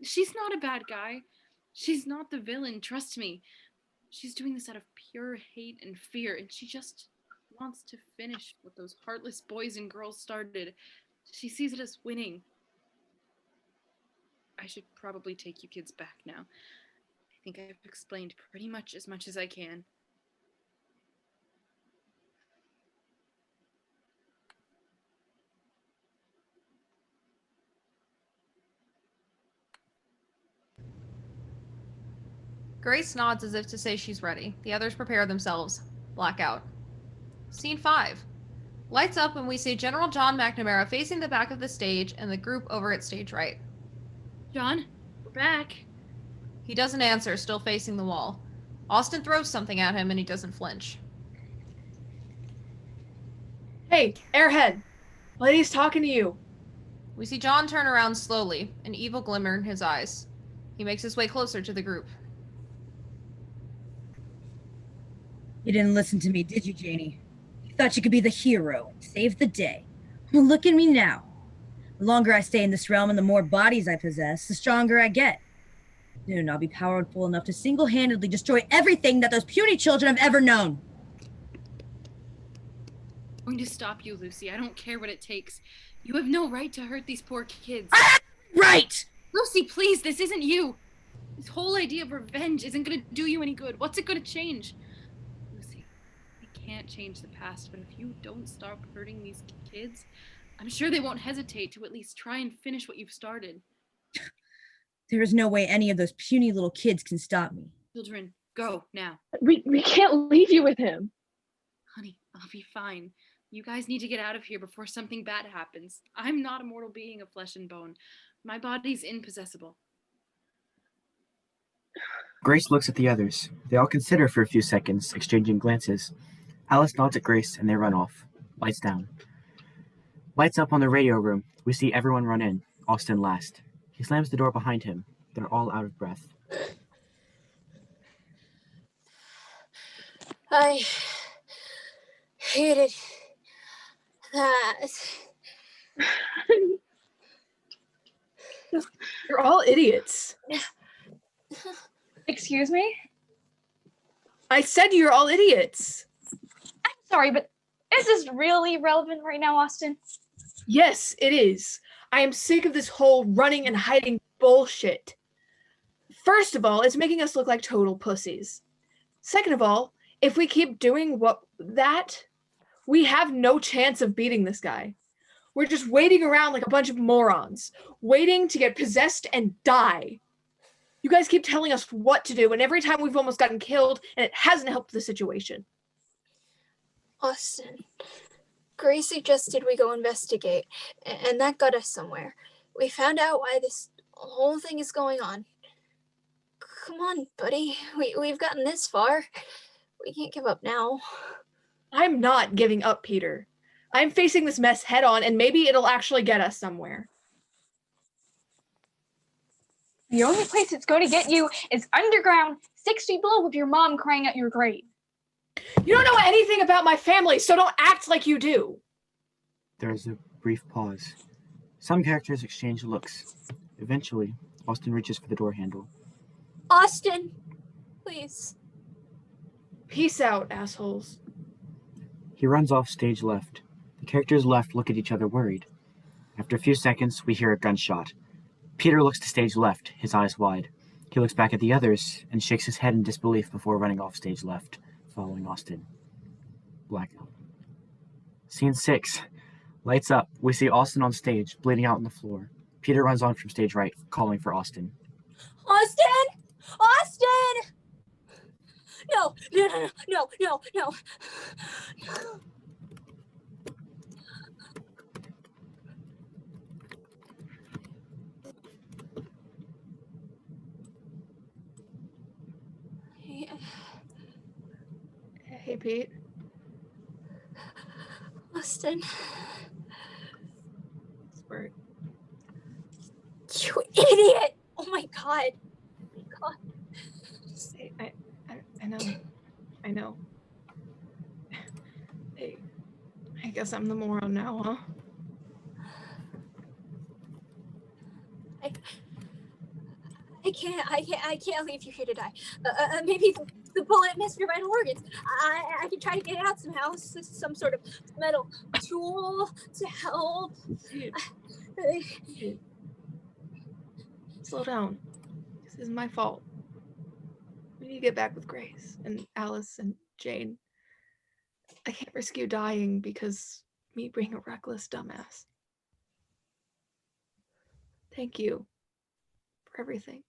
She's not a bad guy. She's not the villain, trust me. She's doing this out of pure hate and fear, and she just wants to finish what those heartless boys and girls started. She sees it as winning. I should probably take you kids back now. I think I've explained pretty much as I can. Grace nods as if to say she's ready. The others prepare themselves. Blackout. Scene 5. Lights up and we see General John McNamara facing the back of the stage and the group over at stage right. John, we're back. He doesn't answer, still facing the wall. Austin throws something at him and he doesn't flinch. Hey, Airhead. Lady's talking to you. We see John turn around slowly, an evil glimmer in his eyes. He makes his way closer to the group. You didn't listen to me, did you, Janie? You thought you could be the hero and save the day. Well, look at me now. The longer I stay in this realm and the more bodies I possess, the stronger I get. Soon I'll be powerful enough to single-handedly destroy everything that those puny children have ever known. I'm going to stop you, Lucy. I don't care what it takes. You have no right to hurt these poor kids. Right! Lucy, please, this isn't you. This whole idea of revenge isn't going to do you any good. What's it going to change? Lucy, I can't change the past, but if you don't stop hurting these kids, I'm sure they won't hesitate to at least try and finish what you've started. There is no way any of those puny little kids can stop me. Children, go now. We can't leave you with him. Honey, I'll be fine. You guys need to get out of here before something bad happens. I'm not a mortal being of flesh and bone. My body's impossessible. Grace looks at the others. They all consider for a few seconds, exchanging glances. Alice nods at Grace and they run off. Lights down. Lights up on the radio room. We see everyone run in, Austin last. He slams the door behind him. They're all out of breath. I hated that. You're all idiots. Excuse me? I said you're all idiots. I'm sorry, but is this really relevant right now, Austin? Yes, it is. I am sick of this whole running and hiding bullshit. First of all, it's making us look like total pussies. Second of all, if we keep doing that, we have no chance of beating this guy. We're just waiting around like a bunch of morons, waiting to get possessed and die. You guys keep telling us what to do, and every time we've almost gotten killed, and it hasn't helped the situation. Austin, Grace suggested we go investigate, and that got us somewhere. We found out why this whole thing is going on. Come on, buddy. We've gotten this far. We can't give up now. I'm not giving up, Peter. I'm facing this mess head on, and maybe it'll actually get us somewhere. The only place it's going to get you is underground, 6 feet below, with your mom crying at your grave. You don't know anything about my family, so don't act like you do. There's a brief pause. Some characters exchange looks. Eventually, Austin reaches for the door handle. Austin, please. Peace out, assholes. He runs off stage left. The characters left look at each other worried. After a few seconds, we hear a gunshot. Peter looks to stage left, his eyes wide. He looks back at the others and shakes his head in disbelief before running off stage left, following Austin. Blackout. Scene 6. Lights up. We see Austin on stage, bleeding out on the floor. Peter runs on from stage right, calling for Austin. Austin! Austin! No. Hey, Pete. Austin. Squirt. You idiot! Oh my god. I know. Hey, I guess I'm the moron now, huh? I can't leave you here to die. Maybe the bullet missed your vital organs. I can try to get it out somehow. Some sort of metal tool to help. Slow down. This is my fault. We need to get back with Grace and Alice and Jane. I can't risk you dying because me being a reckless dumbass. Thank you for everything.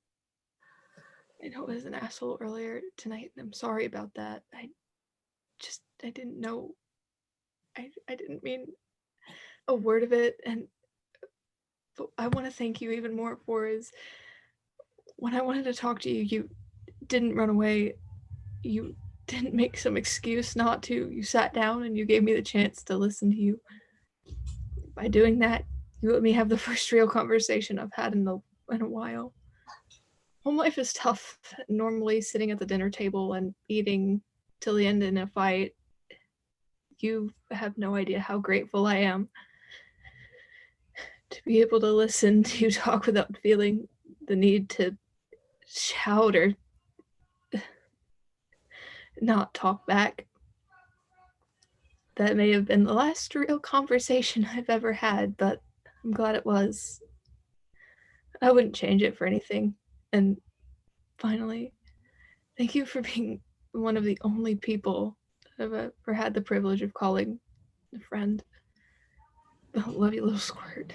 I know I was an asshole earlier tonight, and I'm sorry about that. I didn't know. I didn't mean a word of it, and but I want to thank you even more for is when I wanted to talk to you, you didn't run away. You didn't make some excuse not to. You sat down and you gave me the chance to listen to you. By doing that, you let me have the first real conversation I've had in a while. Home life is tough. Normally sitting at the dinner table and eating till the end in a fight. You have no idea how grateful I am to be able to listen to you talk without feeling the need to shout or not talk back. That may have been the last real conversation I've ever had, but I'm glad it was. I wouldn't change it for anything. And finally, thank you for being one of the only people I've ever had the privilege of calling a friend. I love you, little squirt.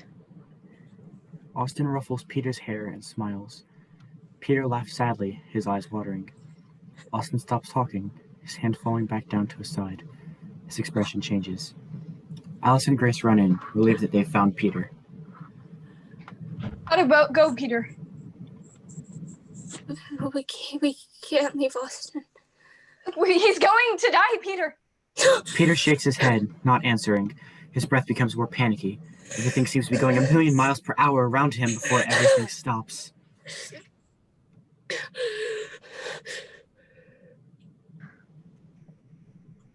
Austin ruffles Peter's hair and smiles. Peter laughs sadly, his eyes watering. Austin stops talking, his hand falling back down to his side. His expression changes. Alice and Grace run in, relieved that they've found Peter. How'd it go, Peter? We can't leave Austin. He's going to die, Peter. Peter shakes his head, not answering. His breath becomes more panicky. Everything seems to be going a million miles per hour around him before everything stops.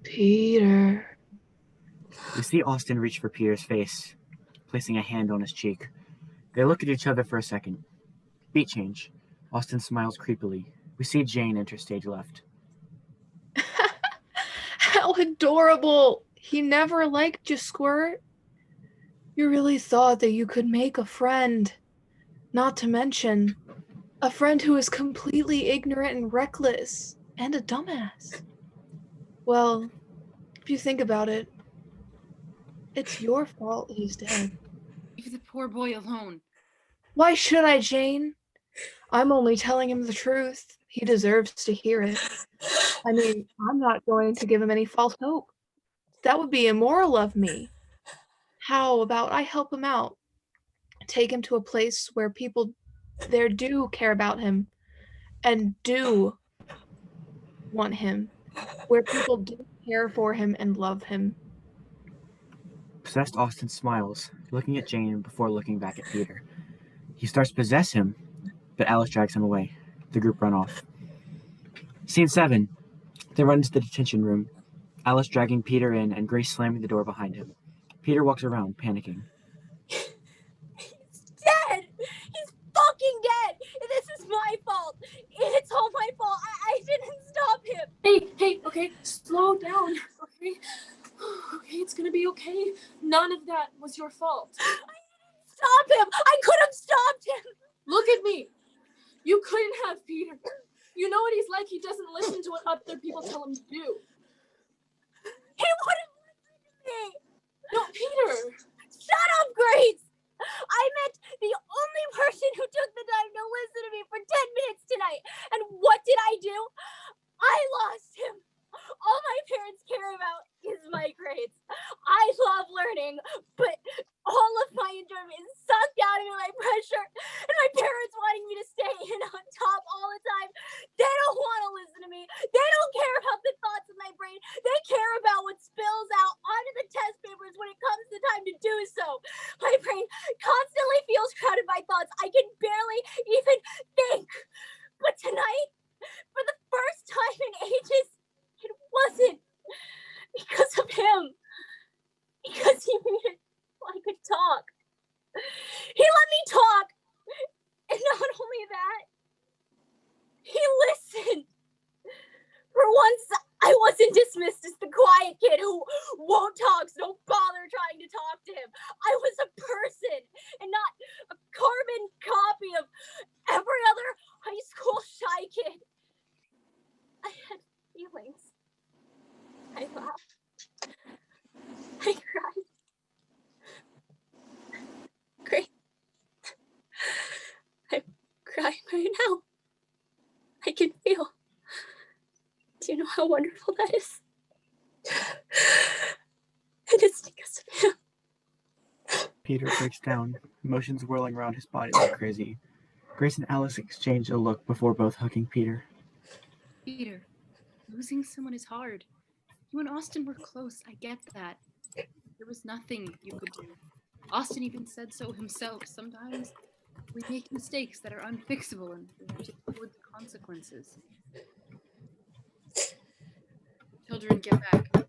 Peter. We see Austin reach for Peter's face, placing a hand on his cheek. They look at each other for a second. Beat change. Austin smiles creepily. We see Jane enter stage left. How adorable. He never liked you, Squirt. You really thought that you could make a friend, not to mention a friend who is completely ignorant and reckless, and a dumbass. Well, if you think about it, it's your fault he's dead. Leave the poor boy alone. Why should I, Jane? I'm only telling him the truth. He deserves to hear it. I mean, I'm not going to give him any false hope. That would be immoral of me. How about I help him out? Take him to a place where people there do care about him and do want him, where people do care for him and love him. Possessed Austin smiles, looking at Jane before looking back at Peter. He starts to possess him, but Alice drags him away. The group run off. Scene 7. They run into the detention room, Alice dragging Peter in and Grace slamming the door behind him. Peter walks around, panicking. He's dead! He's fucking dead! This is my fault! It's all my fault! I didn't stop him! Hey, okay, slow down, okay? Okay, it's gonna be okay. None of that was your fault. I didn't stop him! I could have stopped him! Look at me! You couldn't have, Peter. You know what he's like, he doesn't listen to what other people tell him to do. He wouldn't listen to me! No, Peter! Shut up, Grace! I met the only person who took the time to listen to me for 10 minutes tonight. And what did I do? I lost him. All my parents care about is my grades. I love learning, but all of my enjoyment is sucked out of me by pressure and my parents wanting me to stay in on top all the time. They don't want to listen to me. They don't care about the thoughts in my brain. They care about what spills out onto the test papers when it comes to time to do so. My brain constantly feels crowded by thoughts. I can barely even think. But tonight, for the first time in ages, it wasn't because of him. Because he made it so I could talk. He let me talk. And not only that, he listened. For once, I wasn't dismissed as the quiet kid who won't talk, so don't bother trying to talk to him. I was a person and not a carbon copy of every other high school shy kid. I had feelings. I laughed. I cried. Great. I'm crying right now. I can feel. Do you know how wonderful that is? It is because of him. Peter breaks down, emotions whirling around his body like crazy. Grace and Alice exchange a look before both hugging Peter. Peter, losing someone is hard. You and Austin were close, I get that. There was nothing you could do. Austin even said so himself. Sometimes we make mistakes that are unfixable and we have to deal with the consequences. Children, get back.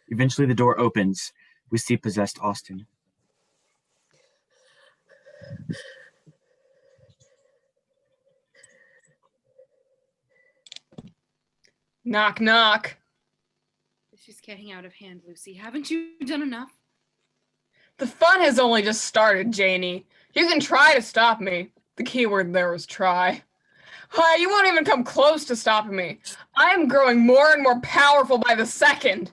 Eventually the door opens. We see possessed Austin. Knock, knock. This is getting out of hand, Lucy. Haven't you done enough? The fun has only just started, Janie. You can try to stop me. The key word there was try. Why, you won't even come close to stopping me. I am growing more and more powerful by the second.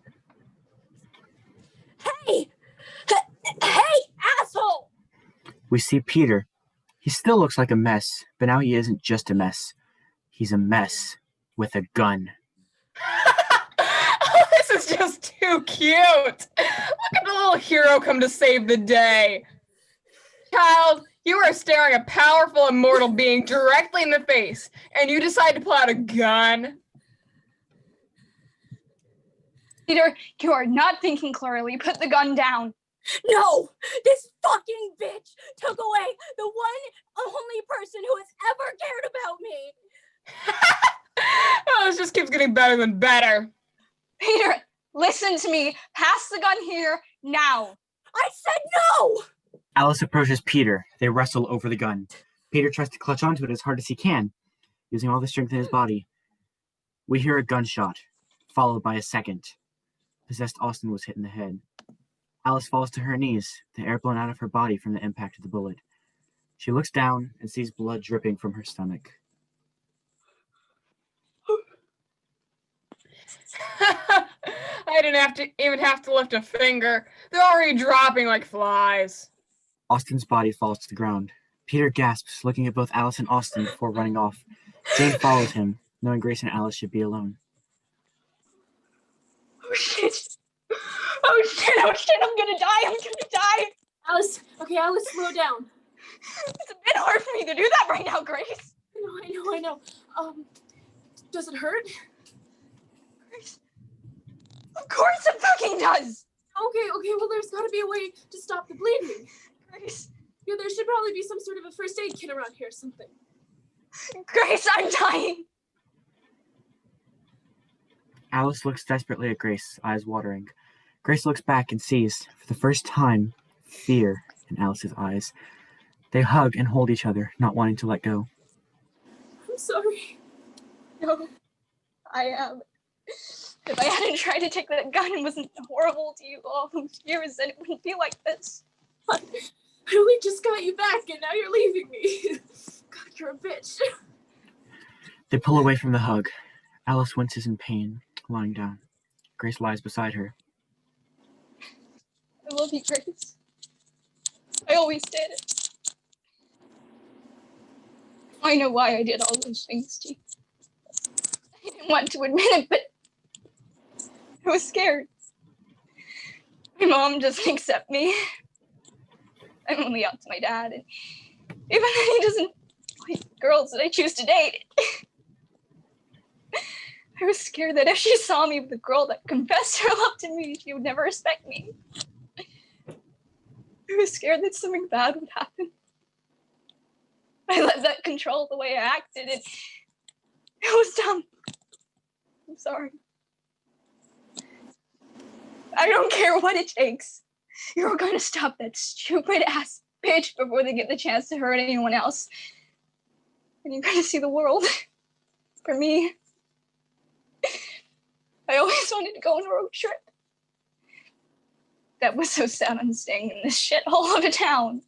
Hey! Hey, asshole! We see Peter. He still looks like a mess, but now he isn't just a mess. He's a mess with a gun. This is just too cute. Look at the little hero come to save the day. Child, you are staring a powerful immortal being directly in the face, and you decide to pull out a gun? Peter, you are not thinking clearly. Put the gun down. No! This fucking bitch took away the one only person who has ever cared about me. Oh, this just keeps getting better than better. Peter, listen to me. Pass the gun here, now. I said no! Alice approaches Peter. They wrestle over the gun. Peter tries to clutch onto it as hard as he can, using all the strength in his body. We hear a gunshot, followed by a second. Possessed Austin was hit in the head. Alice falls to her knees, the air blown out of her body from the impact of the bullet. She looks down and sees blood dripping from her stomach. I didn't even have to lift a finger. They're already dropping like flies. Austin's body falls to the ground. Peter gasps, looking at both Alice and Austin before running off. Jane follows him, knowing Grace and Alice should be alone. Oh shit! Oh shit! I'm gonna die! Alice, okay, Alice, slow down. It's a bit hard for me to do that right now, Grace. I know. Does it hurt? Grace, of course it fucking does. Okay, well there's gotta be a way to stop the bleeding. Grace. Yeah, there should probably be some sort of a first aid kit around here or something. Grace, I'm dying. Alice looks desperately at Grace, eyes watering. Grace looks back and sees, for the first time, fear in Alice's eyes. They hug and hold each other, not wanting to let go. I'm sorry. No, I am. If I hadn't tried to take that gun and wasn't horrible to you all those years, then it wouldn't be like this. I only just got you back and now you're leaving me. God, you're a bitch. They pull away from the hug. Alice winces in pain, lying down. Grace lies beside her. I love you, Grace. I always did. I know why I did all those things to you. I didn't want to admit it, but I was scared. My mom doesn't accept me. I'm only out to my dad, and even then he doesn't like girls that I choose to date. I was scared that if she saw me with a girl that confessed her love to me, she would never respect me. I was scared that something bad would happen. I let that control the way I acted, and it was dumb. I'm sorry. I don't care what it takes. You're gonna stop that stupid ass bitch before they get the chance to hurt anyone else. And you're gonna see the world. For me. I always wanted to go on a road trip. That was so sad I'm staying in this shithole of a town.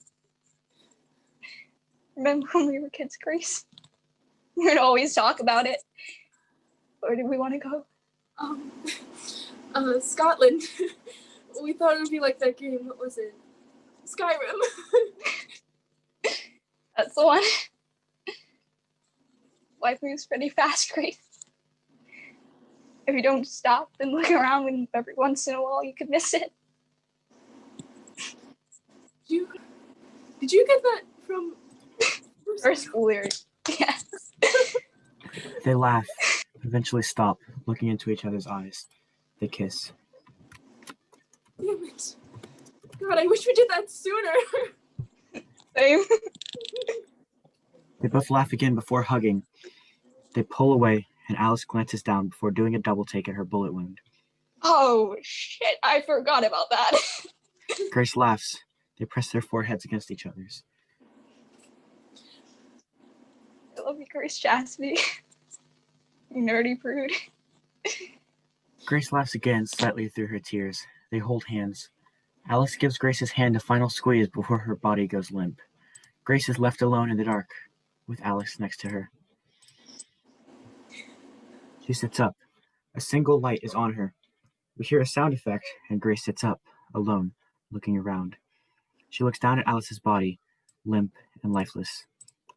Remember when we were kids, Grace? We would always talk about it. Where did we want to go? Scotland. We thought it would be like that game. What was it? Skyrim. That's the one. Life moves pretty fast, Grace. If you don't stop and look around, and every once in a while you could miss it. Did you get that from first school year? Yes. They laugh, eventually stop, looking into each other's eyes. They kiss. Damn it. God, I wish we did that sooner. Same. They both laugh again before hugging. They pull away, and Alice glances down before doing a double take at her bullet wound. Oh, shit. I forgot about that. Grace laughs. They press their foreheads against each other's. I love you, Grace Chastity. You nerdy prude. Grace laughs again, slightly through her tears. They hold hands. Alice gives Grace's hand a final squeeze before her body goes limp. Grace is left alone in the dark, with Alice next to her. She sits up. A single light is on her. We hear a sound effect, and Grace sits up, alone, looking around. She looks down at Alice's body, limp and lifeless.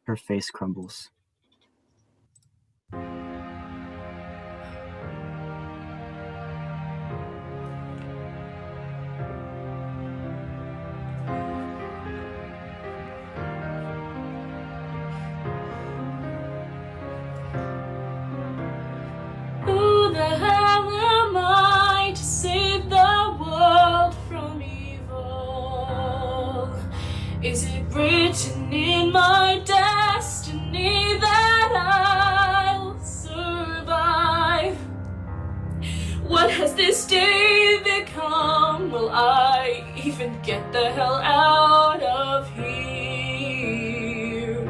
Her face crumbles. Who the hell am I to save the world from evil? Is it written in my destiny that I'll survive? What has this day become? Will I even get the hell out of here?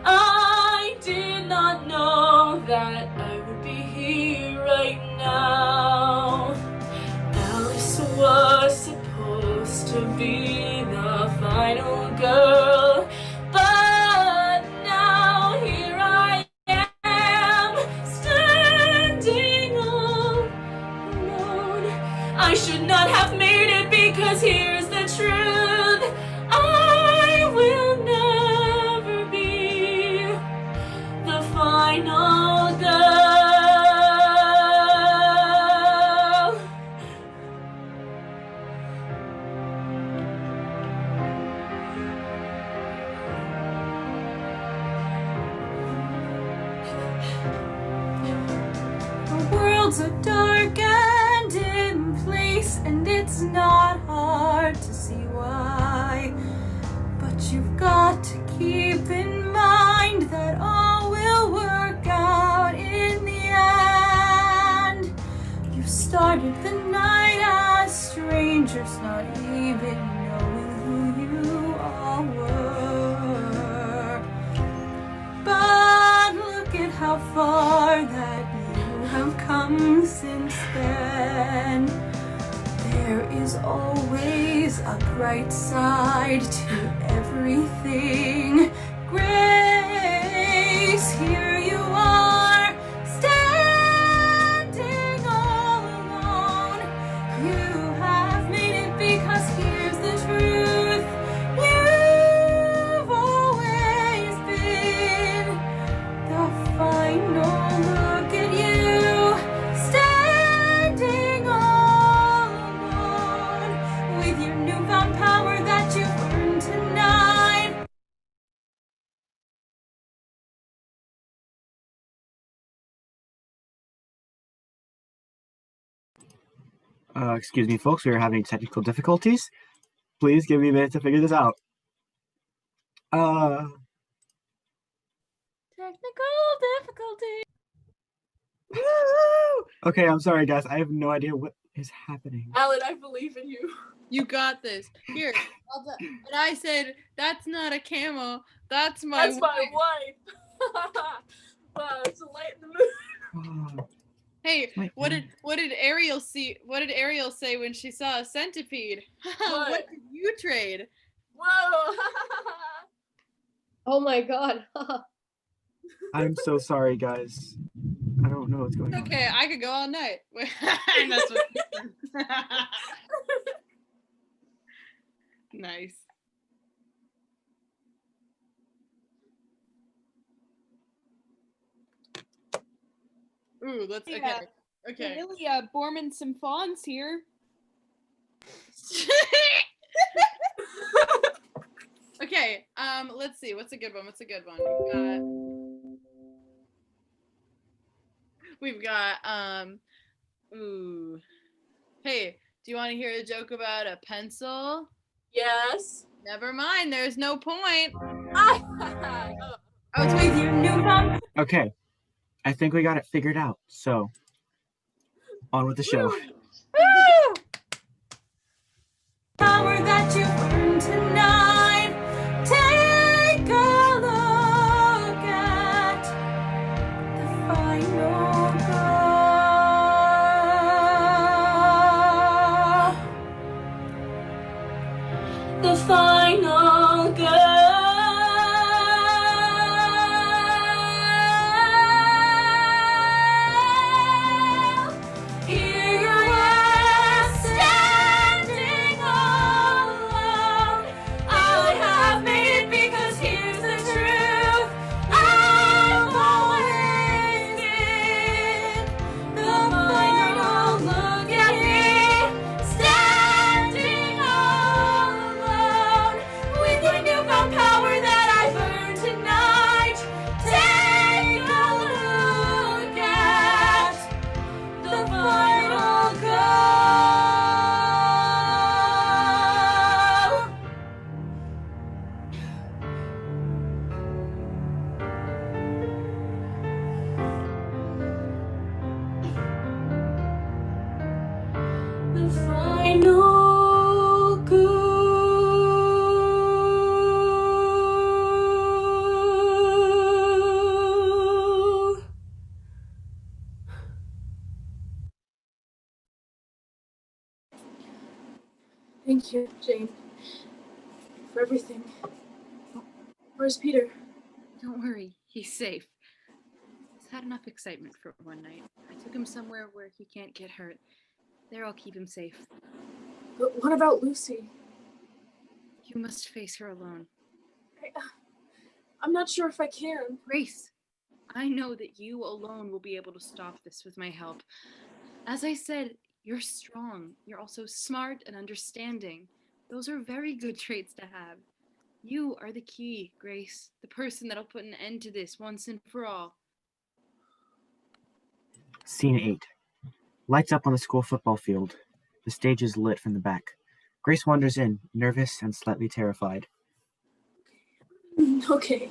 I did not know that I would be here right now. Alice was supposed because here's the truth. I will never be the final girl. The world's a dark and dim place, and it's not hard to see why. But you've got to keep in mind that all will work out in the end. You started the night as strangers, not even knowing who you all were. But look at how far that you have come since then. There is always a bright side to everything. Grace, here you are, standing all alone. You have made it because here's the truth. You've always been the final look at you, standing all alone with your newfound power that you've earned tonight. Excuse me, folks. We are having technical difficulties. Please give me a minute to figure this out. Technical difficulty. Okay, I'm sorry, guys. I have no idea what is happening. Alan, I believe in you. You got this. Here. And I said, that's not a camel. That's my That's wife. my wife. Wow, it's a light in the mood. Hey, what did Ariel see? What did Ariel say when she saw a centipede? What did you trade? Whoa. Oh my god. I'm so sorry, guys. I don't know what's going on. Okay, I could go all night. I messed with you. Nice. Ooh, let's Yeah. Okay. Really, Borman some fawns here. Okay, let's see. What's a good one? We've got ooh. Hey, do you want to hear a joke about a pencil? Yes. Never mind, there's no point. I was with you, newfound. Okay, I think we got it figured out. So, on with the show. Woo! Power that you've earned tonight. Take a look at the final girl. The final girl. Here you are, standing all alone. I have made it because here's the truth. I've always been the final look at me, standing all alone with your newfound power that I've earned tonight. Take a look at the final girl. The final girl. Thank you, Jane, for everything. Where's Peter? Don't worry, he's safe. He's had enough excitement for one night. I took him somewhere where he can't get hurt. There, I'll keep him safe. But what about Lucy? You must face her alone. I'm not sure if I can. Grace, I know that you alone will be able to stop this with my help. As I said, you're strong. You're also smart and understanding. Those are very good traits to have. You are the key, Grace, the person that'll put an end to this once and for all. Scene 8. Lights up on the school football field. The stage is lit from the back. Grace wanders in, nervous and slightly terrified. Okay,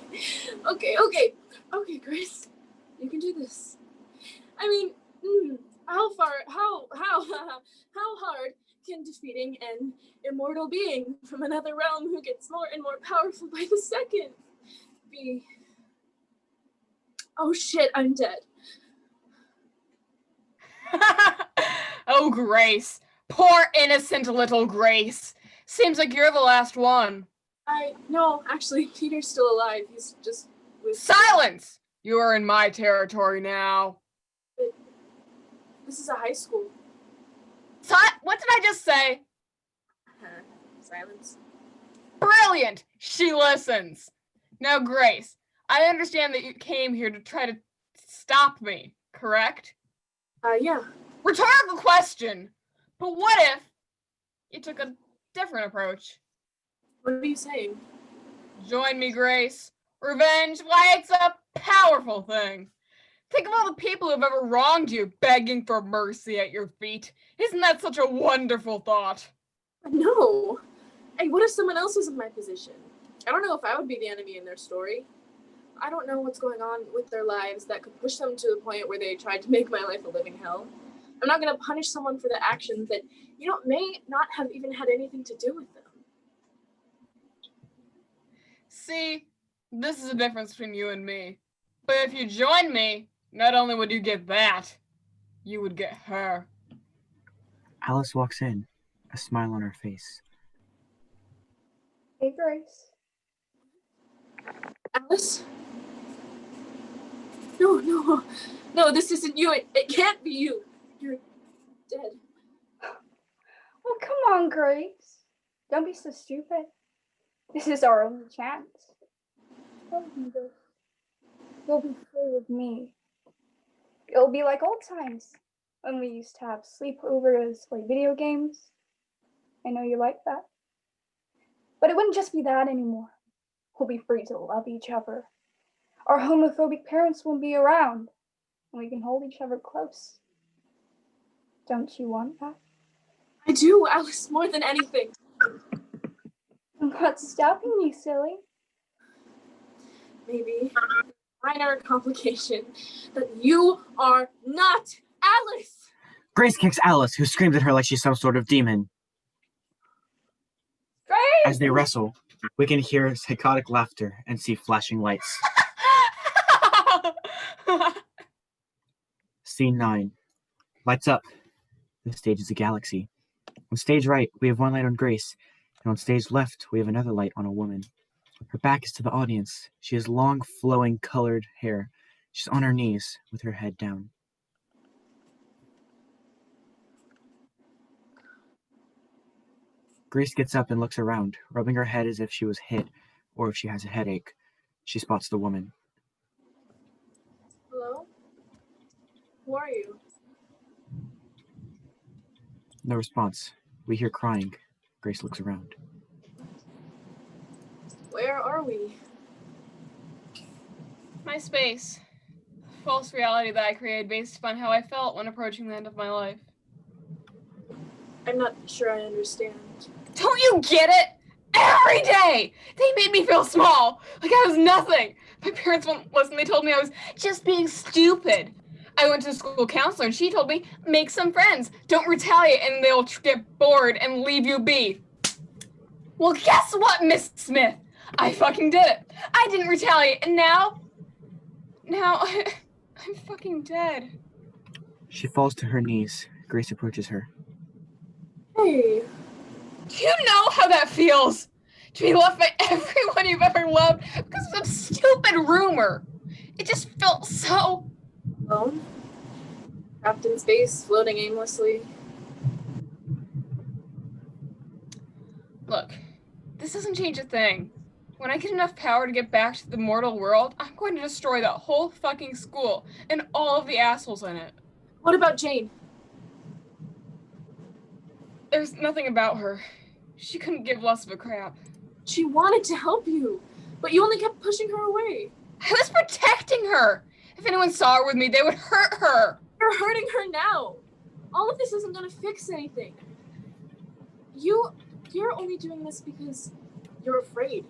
Grace. You can do this. I mean, how hard can defeating an immortal being from another realm who gets more and more powerful by the second be? Oh shit, I'm dead. Oh, Grace. Poor innocent little Grace. Seems like you're the last one. No, actually, Peter's still alive. He's just with... Silence! You are in my territory now. This is a high school. What did I just say? Silence. Brilliant! She listens. Now, Grace, I understand that you came here to try to stop me, correct? Yeah. Rhetorical question. But what if you took a different approach? What are you saying? Join me, Grace. Revenge, why, it's a powerful thing. Think of all the people who've ever wronged you, begging for mercy at your feet. Isn't that such a wonderful thought? No. Hey, what if someone else was in my position? I don't know if I would be the enemy in their story. I don't know what's going on with their lives that could push them to the point where they tried to make my life a living hell. I'm not going to punish someone for the actions that, may not have even had anything to do with them. See, this is the difference between you and me. But if you join me, not only would you get that, you would get her. Alice walks in, a smile on her face. Hey, Grace. Alice? No, this isn't you. It can't be you. You're dead. Well, come on, Grace. Don't be so stupid. This is our only chance. Don't do this. You'll be free with me. It'll be like old times when we used to have sleepovers, play video games. I know you like that. But it wouldn't just be that anymore. We'll be free to love each other. Our homophobic parents won't be around, and we can hold each other close. Don't you want that? I do, Alice, more than anything. What's stopping you, silly? Maybe a minor complication that you are not Alice. Grace kicks Alice, who screams at her like she's some sort of demon. Grace! As they wrestle, we can hear psychotic laughter and see flashing lights. Scene 9. Lights up. The stage is a galaxy. On stage right, we have one light on Grace, and on stage left, we have another light on a woman. Her back is to the audience. She has long, flowing, colored hair. She's on her knees, with her head down. Grace gets up and looks around, rubbing her head as if she was hit, or if she has a headache. She spots the woman. Hello? Who are you? No response. We hear crying. Grace looks around. Where are we? My space. False reality that I created based upon how I felt when approaching the end of my life. I'm not sure I understand. Don't you get it? Every day! They made me feel small, like I was nothing. My parents wouldn't listen. They told me I was just being stupid. I went to the school counselor and she told me, make some friends. Don't retaliate and they'll get bored and leave you be. Well, guess what, Miss Smith? I fucking did it. I didn't retaliate and now I'm fucking dead. She falls to her knees. Grace approaches her. Hey. Do you know how that feels? To be loved by everyone you've ever loved because of some stupid rumor. It just felt so... Alone? Trapped in space, floating aimlessly. Look, this doesn't change a thing. When I get enough power to get back to the mortal world, I'm going to destroy that whole fucking school and all of the assholes in it. What about Jane? There's nothing about her. She couldn't give less of a crap. She wanted to help you, but you only kept pushing her away. I was protecting her. If anyone saw her with me, they would hurt her. You're hurting her now. All of this isn't going to fix anything. You're only doing this because you're afraid.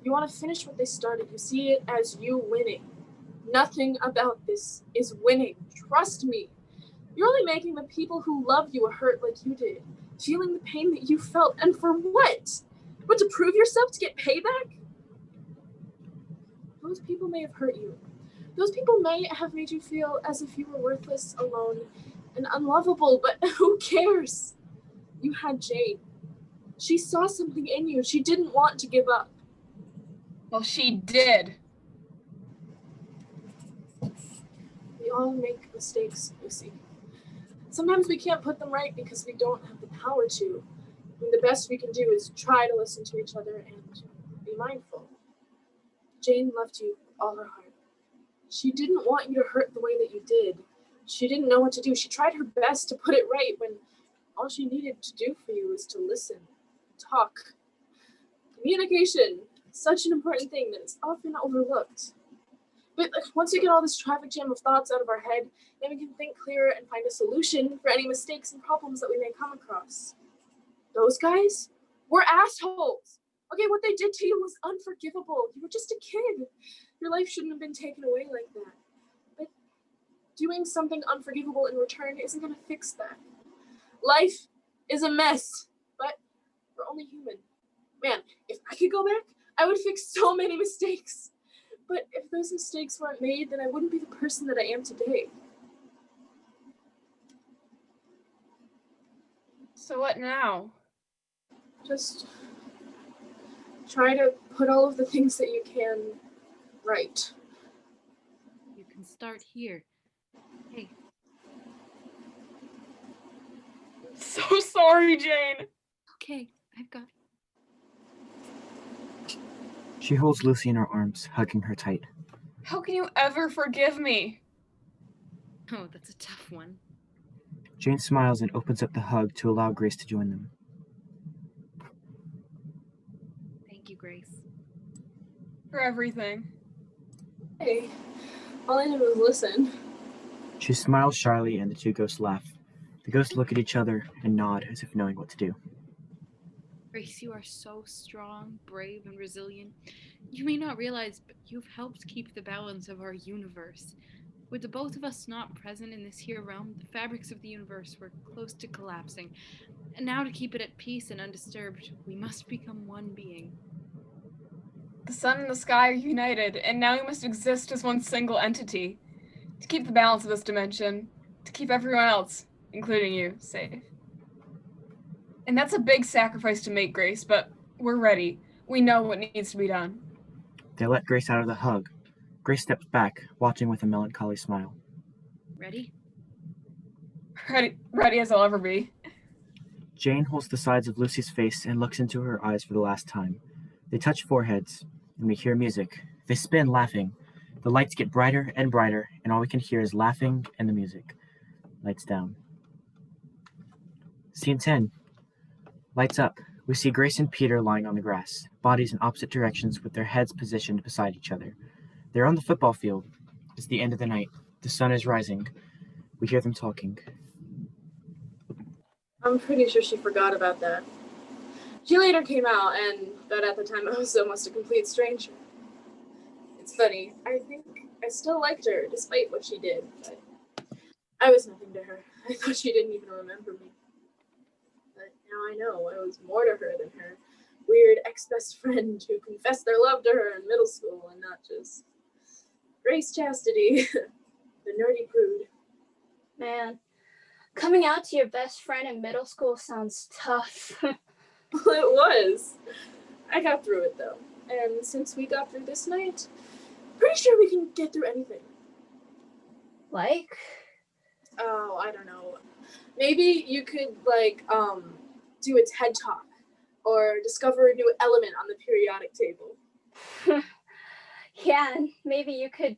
You want to finish what they started. You see it as you winning. Nothing about this is winning. Trust me. You're only making the people who love you hurt like you did. Feeling the pain that you felt. And for what? But to prove yourself, to get payback? Those people may have hurt you. Those people may have made you feel as if you were worthless, alone, and unlovable, but who cares? You had Jane. She saw something in you. She didn't want to give up. Well, she did. We all make mistakes, Lucy. Sometimes we can't put them right because we don't have the power to. And the best we can do is try to listen to each other and be mindful. Jane loved you with all her heart. She didn't want you to hurt the way that you did. She didn't know what to do. She tried her best to put it right when all she needed to do for you was to listen, talk. Communication, such an important thing that is often overlooked. But once we get all this traffic jam of thoughts out of our head, then we can think clearer and find a solution for any mistakes and problems that we may come across. Those guys were assholes. Okay, what they did to you was unforgivable. You were just a kid. Your life shouldn't have been taken away like that. But doing something unforgivable in return isn't going to fix that. Life is a mess, but we're only human. Man, if I could go back, I would fix so many mistakes. But if those mistakes weren't made, then I wouldn't be the person that I am today. So what now? Just try to put all of the things that you can right. You can start here. Hey. So sorry, Jane. Okay, I've got it. She holds Lucy in her arms, hugging her tight. How can you ever forgive me? Oh, that's a tough one. Jane smiles and opens up the hug to allow Grace to join them. Thank you, Grace. For everything. Hey, all I did was listen. She smiles shyly and the two ghosts laugh. The ghosts look at each other and nod as if knowing what to do. Grace, you are so strong, brave, and resilient. You may not realize, but you've helped keep the balance of our universe. With the both of us not present in this here realm, the fabrics of the universe were close to collapsing. And now to keep it at peace and undisturbed, we must become one being. The sun and the sky are united, and now we must exist as one single entity. To keep the balance of this dimension, to keep everyone else, including you, safe. And that's a big sacrifice to make, Grace, but we're ready. We know what needs to be done. They let Grace out of the hug. Grace steps back, watching with a melancholy smile. Ready? Ready as I'll ever be. Jane holds the sides of Lucy's face and looks into her eyes for the last time. They touch foreheads, and we hear music. They spin, laughing. The lights get brighter and brighter, and all we can hear is laughing and the music. Lights down. Scene 10. Lights up. We see Grace and Peter lying on the grass, bodies in opposite directions with their heads positioned beside each other. They're on the football field. It's the end of the night. The sun is rising. We hear them talking. I'm pretty sure she forgot about that. She later came out, but at the time I was almost a complete stranger. It's funny. I think I still liked her, despite what she did, but I was nothing to her. I thought she didn't even remember me. But now I know I was more to her than her weird ex-best friend who confessed their love to her in middle school and not just Grace Chastity, the nerdy prude. Man, coming out to your best friend in middle school sounds tough. Well, it was. I got through it though. And since we got through this night, pretty sure we can get through anything. Like? Oh, I don't know. Maybe you could, do a TED Talk or discover a new element on the periodic table. Yeah, and maybe you could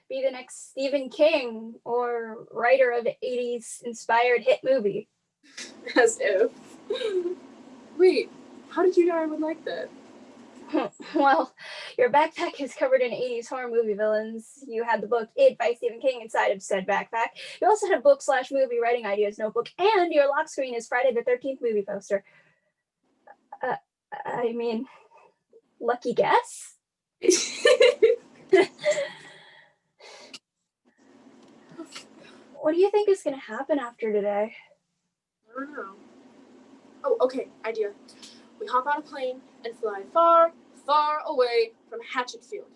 be the next Stephen King or writer of an 80s inspired hit movie. As if. Wait, how did you know I would like that? Well, your backpack is covered in 80s horror movie villains. You had the book It by Stephen King inside of said backpack. You also had a book/movie writing ideas notebook, and your lock screen is Friday the 13th movie poster. I mean, lucky guess? What do you think is going to happen after today? I don't know. Oh, okay, idea. We hop on a plane and fly far, far away from Hatchetfield.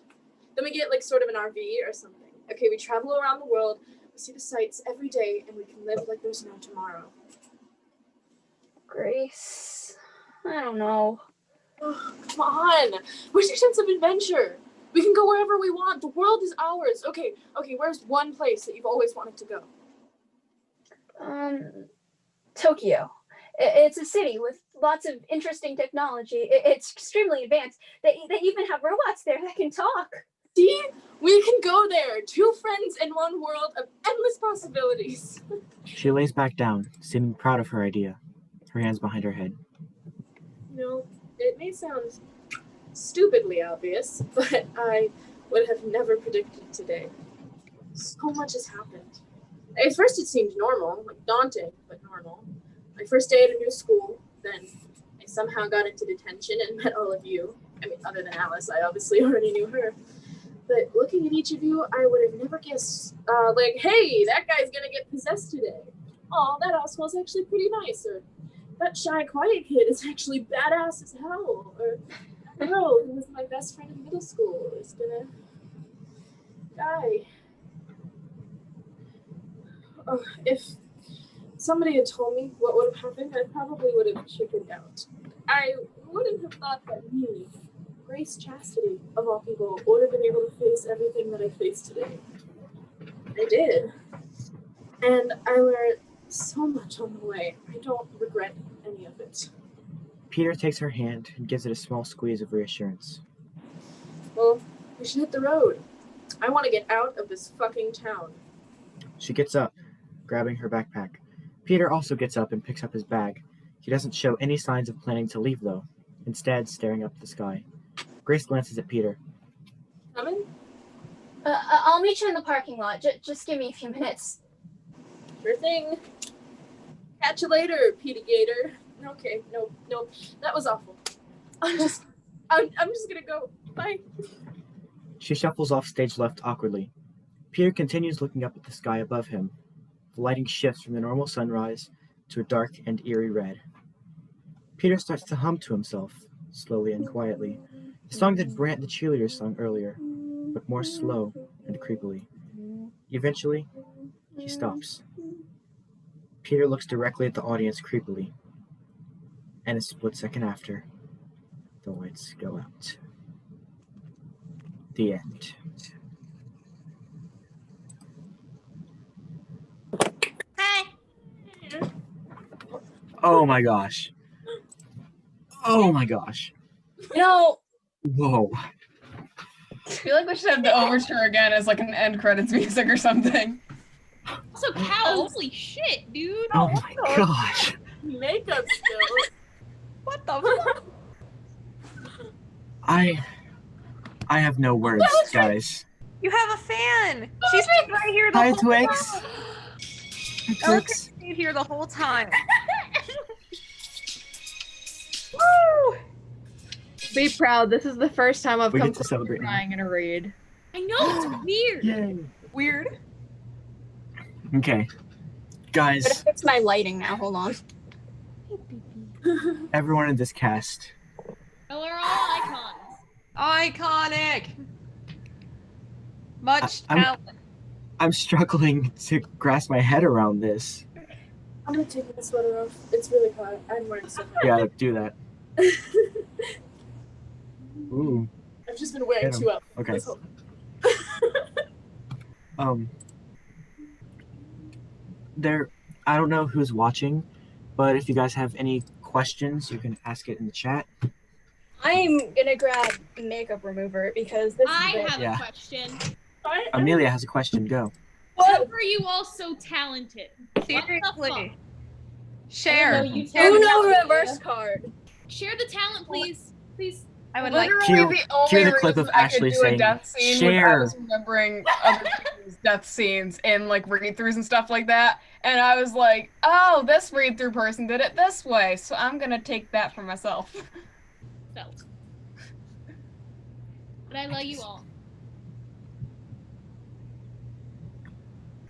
Then we get like sort of an RV or something. Okay, we travel around the world, we see the sights every day, and we can live like there's no tomorrow. Grace, I don't know. Oh, come on. Where's your sense of adventure? We can go wherever we want. The world is ours. Okay, where's one place that you've always wanted to go? Tokyo. It's a city with lots of interesting technology. It's extremely advanced. They even have robots there that can talk. See? We can go there. 2 friends in one world of endless possibilities. She lays back down, seeming proud of her idea, her hands behind her head. It may sound stupidly obvious, but I would have never predicted today. So much has happened. At first it seemed normal, like daunting, but normal. My first day at a new school, then I somehow got into detention and met all of you. I mean, other than Alice, I obviously already knew her. But looking at each of you, I would have never guessed, like, hey, that guy's gonna get possessed today. Oh, that asshole's actually pretty nice. Or that shy, quiet kid is actually badass as hell. Or that girl who was my best friend in middle school is gonna die. Oh, if somebody had told me what would have happened, I probably would have chickened out. I wouldn't have thought that me, Grace Chastity, of all people, would have been able to face everything that I faced today. I did. And I learned so much on the way. I don't regret any of it. Peter takes her hand and gives it a small squeeze of reassurance. Well, we should hit the road. I want to get out of this fucking town. She gets up, grabbing her backpack. Peter also gets up and picks up his bag. He doesn't show any signs of planning to leave, though, instead staring up at the sky. Grace glances at Peter. Coming? I'll meet you in the parking lot. Just give me a few minutes. Sure thing. Catch you later, Petey Gator. Okay, no, that was awful. I'm just gonna go. Bye. She shuffles off stage left awkwardly. Peter continues looking up at the sky above him. The lighting shifts from the normal sunrise to a dark and eerie red. Peter starts to hum to himself, slowly and quietly, the song that Brant the cheerleader sung earlier, but more slow and creepily. Eventually, he stops. Peter looks directly at the audience creepily, and a split second after, the lights go out. The end. Oh my gosh. Oh my gosh. No. Whoa. I feel like we should have the overture again as like an end credits music or something. Also, Cal, holy shit, dude. Oh my gosh. Makeup skills. What the fuck? I have no words, guys. You have a fan. She's been right here the Hi, whole Twix. time. Hi, Ella Twix. stayed here the whole time. Woo! Be proud. This is the first time I've We come get to celebrate now. crying in a raid. I know, it's weird. Yay. Weird. Okay. But Guys, if it's my lighting now, hold on. everyone in this cast, Well, we're all icons. Iconic. Much I'm- talent. I'm struggling to grasp my head around this. I'm gonna take my sweater off. It's really hot. I'm wearing so much. Yeah, do that. Ooh. I've just been wearing Hit 'em. 2 outfits. Okay. this whole- I don't know who's watching, but if you guys have any questions, you can ask it in the chat. I'm gonna grab makeup remover because this I is have Yeah. a question. Amelia has a question. Go. How are you all so talented? Seriously. Share. Uno reverse card. Share the talent, please. Please. I would Literally, Cue- the only cue the reason clip of I Ashley could do a saying, death scene was I "Share." was remembering other people's death scenes in like read-throughs and stuff like that, and I was like, "Oh, this read-through person did it this way, so I'm gonna take that for myself." Felt. But I love you all.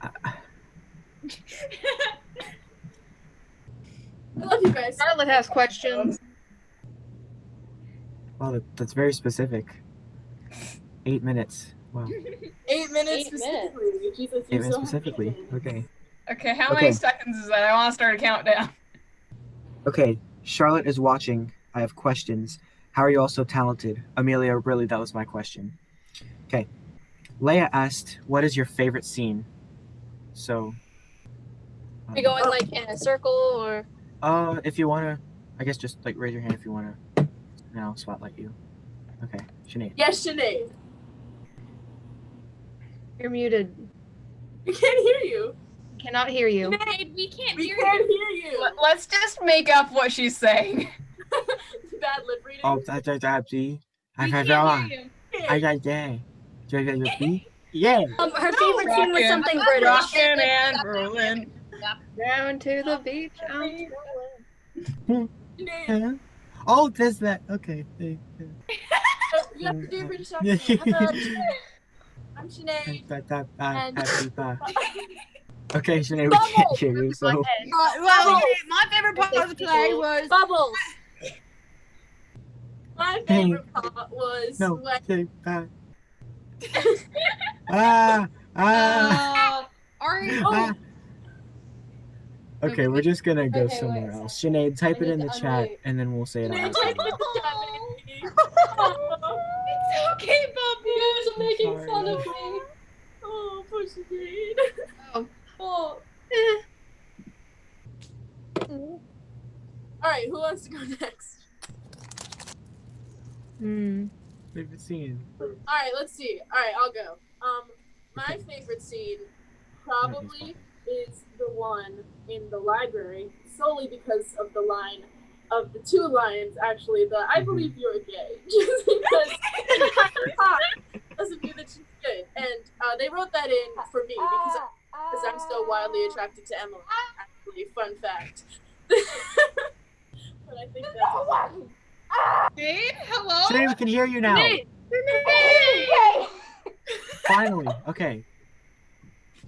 I love you guys. Charlotte has questions. Wow, that's very specific. 8 minutes. Wow. 8 minutes 8 specifically. Jesus, 8 you're minutes so specifically. Okay. Okay, how Okay. many seconds is that? I want to start a countdown. Okay. Charlotte is watching. I have questions. How are you all so talented? Amelia, really, that was my question. Okay. Leia asked, "What is your favorite scene?" So. Are you going like in a circle or? If you wanna, I guess just like raise your hand if you wanna, and I'll spotlight you. Okay, Sinead. Yes, Sinead. You're muted. We can't hear you. Cannot hear you. Sinead, we can't We hear can't you. hear you. Let's just make up what she's saying. Bad lip reading. Oh, that's see. We can't hear you. I got that. Yeah. Her favorite scene was something British. Rockin' and rollin'. Down to the beach. Huh? Oh, there's that. Okay. You have to do a British Yeah. accent. I'm Sinead. Okay, Sinead, we can't hear you. So. Well, my favorite part of the play was Bubbles. My favorite part was No. when Say bye. Ari. Ah. Okay, we're just gonna go Okay, somewhere wait. else. Sinead, type I it in need the to chat, unmute. and then we'll say it out Sinead, loud. take it. It's okay, Bubby. You guys are making Sorry. fun of me. Oh, poor Sinead. Oh. Alright, who wants to go next? Favorite scene. Alright, let's see. Alright, I'll go. My favorite scene probably is the one in the library, solely because of the line of the two lines, actually, the "I believe you're gay," just because it kind of hot doesn't mean that she's good. And they wrote that in for me because I'm still wildly attracted to Emily. Actually, fun fact. But I think that's Sinead, hello? Sinead, we can hear you now. Finally. Okay.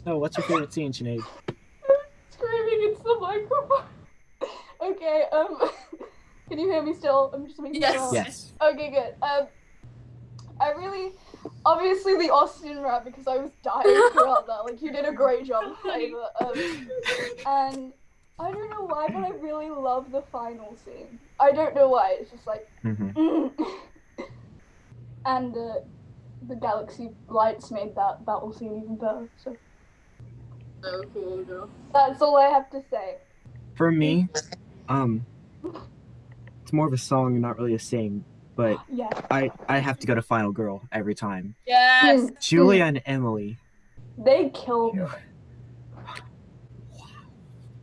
So, what's your favorite scene, Sinead? Screaming into the microphone. Okay, can you hear me still? I'm just making Yes. sure. Yes. Okay, good. I really, obviously the Austin rap because I was dying throughout that. Like, you did a great job, Flavor. And I don't know why, but I really love the final scene. I don't know why. It's just like, and the galaxy lights made that battle scene even better. So so cool, girl. that's all I have to say. For me, it's more of a song and not really a sing, but Yeah. I have to go to Final Girl every time. Yes. Julia and Emily. They killed it.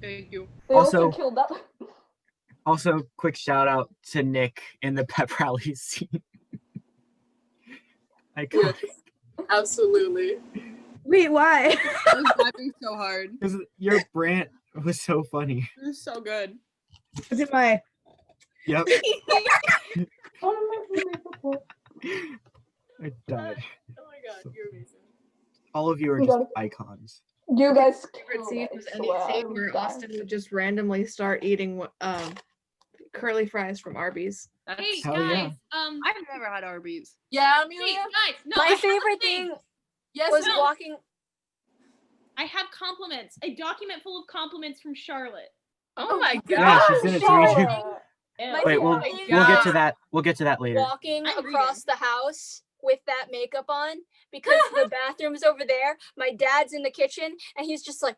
Thank you. They Also- also killed that. Also, quick shout out to Nick in the pep rally scene. Yes, absolutely. Wait, why? I was laughing so hard. Because your Brant was so funny. It was so good. Was it my? Yep. I died. Oh my god, you're amazing. All of you are just icons. You guys Favorite killed scene it, was I any swear. scene where Austin would just randomly start eating curly fries from Arby's. Hey Hell guys, yeah. I've never had Arby's. Yeah, Amelia? Hey guys, no. I My have a favorite thing. thing Yes, was no. walking. I have compliments. A document full of compliments from Charlotte. Oh my god. Yeah, she's in it to read you. My Wait, favorite we'll thing get to that. We'll get to that later. walking I'm across the house with that makeup on because the bathroom's over there. My dad's in the kitchen and he's just like,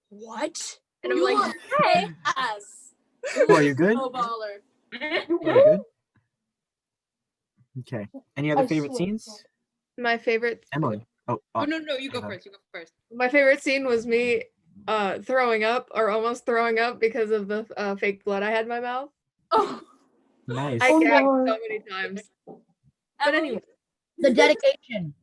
"What?" And I'm You like, were "Hey." ass. Oh, are you good? Oh, baller. You good? Okay. Any other I favorite swear. scenes? My favorite. Emily. Oh, No, you go first. You go first. My favorite scene was me throwing up or almost throwing up because of the fake blood I had in my mouth. Nice. I gagged so many times. But anyway, the dedication.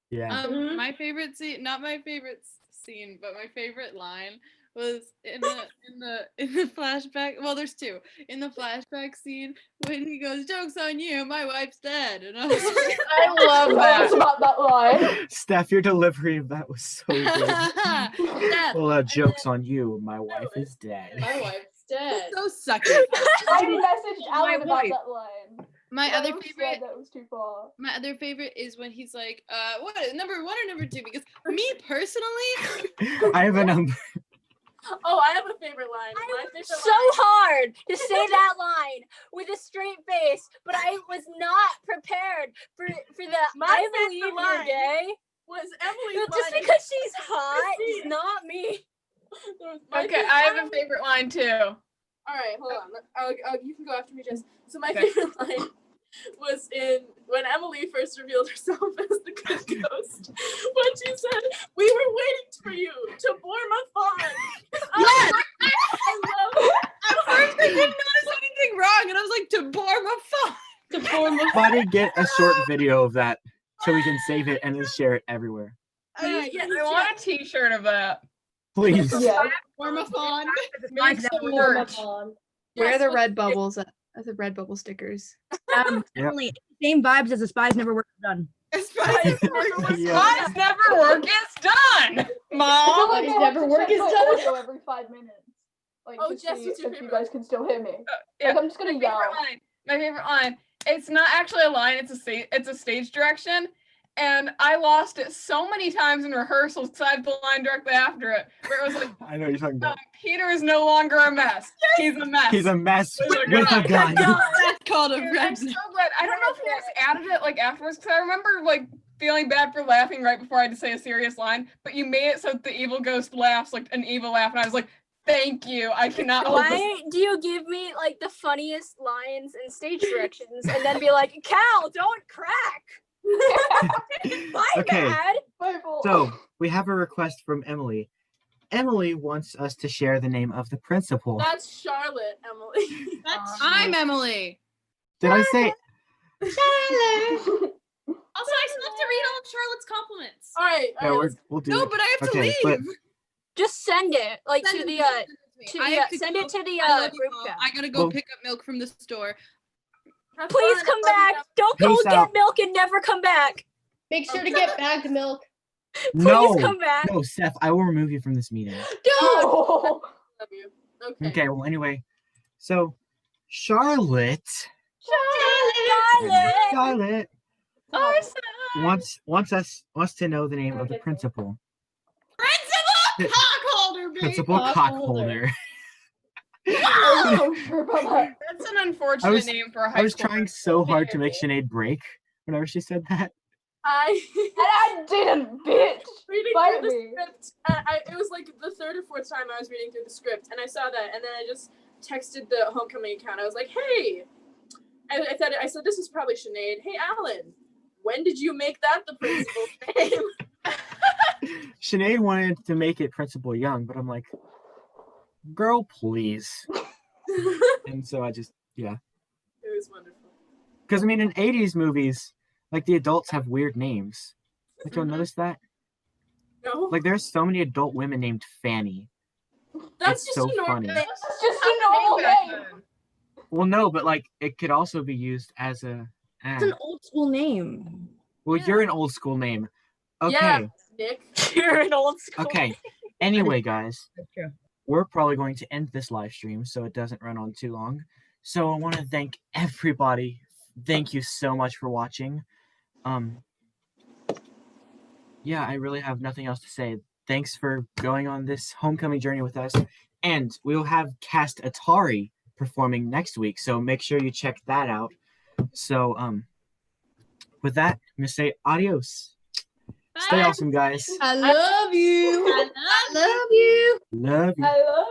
Yeah. My favorite scene, not my favorite scene, but my favorite line was in the flashback. Well, there's two. In the flashback scene when he goes, "Joke's on you, my wife's dead," and I was like, I love that. about that line. Steph, your delivery of that was so good. Well, joke's on you. My wife is dead. My wife's dead. So sucky. I messaged Alan about that line. My other favorite. That was too far. My other favorite is when he's like, what, number 1 or number 2? Because me personally, I have a number. Oh, I have a favorite line. My favorite So line. hard to say that line with a straight face, but I was not prepared for the My I favorite believe you're line gay. Was Emily's Just line. because she's hot is not me. My Okay, favorite I have line- a favorite line too. All right, hold on. You can go after me, Jess. So my favorite line was when Emily first revealed herself as the good ghost. When she said, "We were waiting for you to bore my fawn." Yes! I love it. At first I didn't notice anything wrong, and I was like, "To bore my phone." To bore my Somebody get a short video of that so we can save it and then share it everywhere. I want a T-shirt of that. Please. Bore my phone. Make some merch. Where are the red bubbles at? The red bubble stickers. Yep. Only same vibes as the Spies Never Work done. Yeah. Spies never work. It's done, Mom. Like never work is done. Every 5 minutes. Like, Oh, to Jess, see what's your if you favorite guys can still hear me. Yeah, Like, I'm just gonna yell. My favorite line. It's not actually a line. It's a stage direction, and I lost it so many times in rehearsals because I had the line directly after it, where it was like, I know what you're talking about. "Peter is no longer a mess. He's a mess." He's a mess With a with a gun. That's called a Dude, red. I'm so glad. I don't know if you guys added it like afterwards, because I remember like feeling bad for laughing right before I had to say a serious line, but you made it so that the evil ghost laughs like an evil laugh, and I was like, "Thank you. I cannot." hold this." Why do you give me like the funniest lines and stage directions and then be like, "Cal, don't crack"? My Okay. bad. So we have a request from Emily. Emily wants us to share the name of the principal. That's Charlotte, Emily. I'm Emily. Did I say? Also, I still have to read all of Charlotte's compliments. All right. Yeah, we'll do No, it. but I have to Okay, leave. but Just send it like Send to it the to me, to I the have to send go- it to the I love you group all. chat. I gotta go Well- pick up milk from the store. Please come back. Don't go Peace get out. milk and never come back. Make sure to get bagged milk. no, come back. no, Seth, I will remove you from this meeting. Don't. Love you. Okay. Okay, well, anyway, so Charlotte Charlotte. wants to know the name of the principal. Principal Cockholder, baby. Principal Cockholder. I'm so sure about that. That's an unfortunate name for a high I was school. trying so hard to make Sinead break whenever she said that. I didn't, bitch. Reading Fight through the me. script, it was like the 3rd or 4th time I was reading through the script, and I saw that, and then I just texted the homecoming account. I was like, "Hey," I said this is probably Sinead. "Hey, Alan, when did you make that the principal's name?" Sinead wanted to make it Principal Young, but I'm like, girl, please. And so I just, yeah. It was wonderful. Because, I mean, in 80s movies, like, the adults have weird names. Like, you'll notice that? No. Like, there's so many adult women named Fanny. That's It's just so a normal. funny. That's just a normal name. Well, no, but, like, it could also be used as a... It's an old school name. Well, you're an old school name. Okay. Yeah, Nick. You're an old school. Okay. Anyway, guys, That's true. we're probably going to end this live stream so it doesn't run on too long. So I want to thank everybody. Thank you so much for watching. Yeah, I really have nothing else to say. Thanks for going on this homecoming journey with us. And we will have Cast Atari performing next week, so make sure you check that out. So, with that, I'm going to say adios. Stay awesome, guys. I love you. I love you. Love you. I love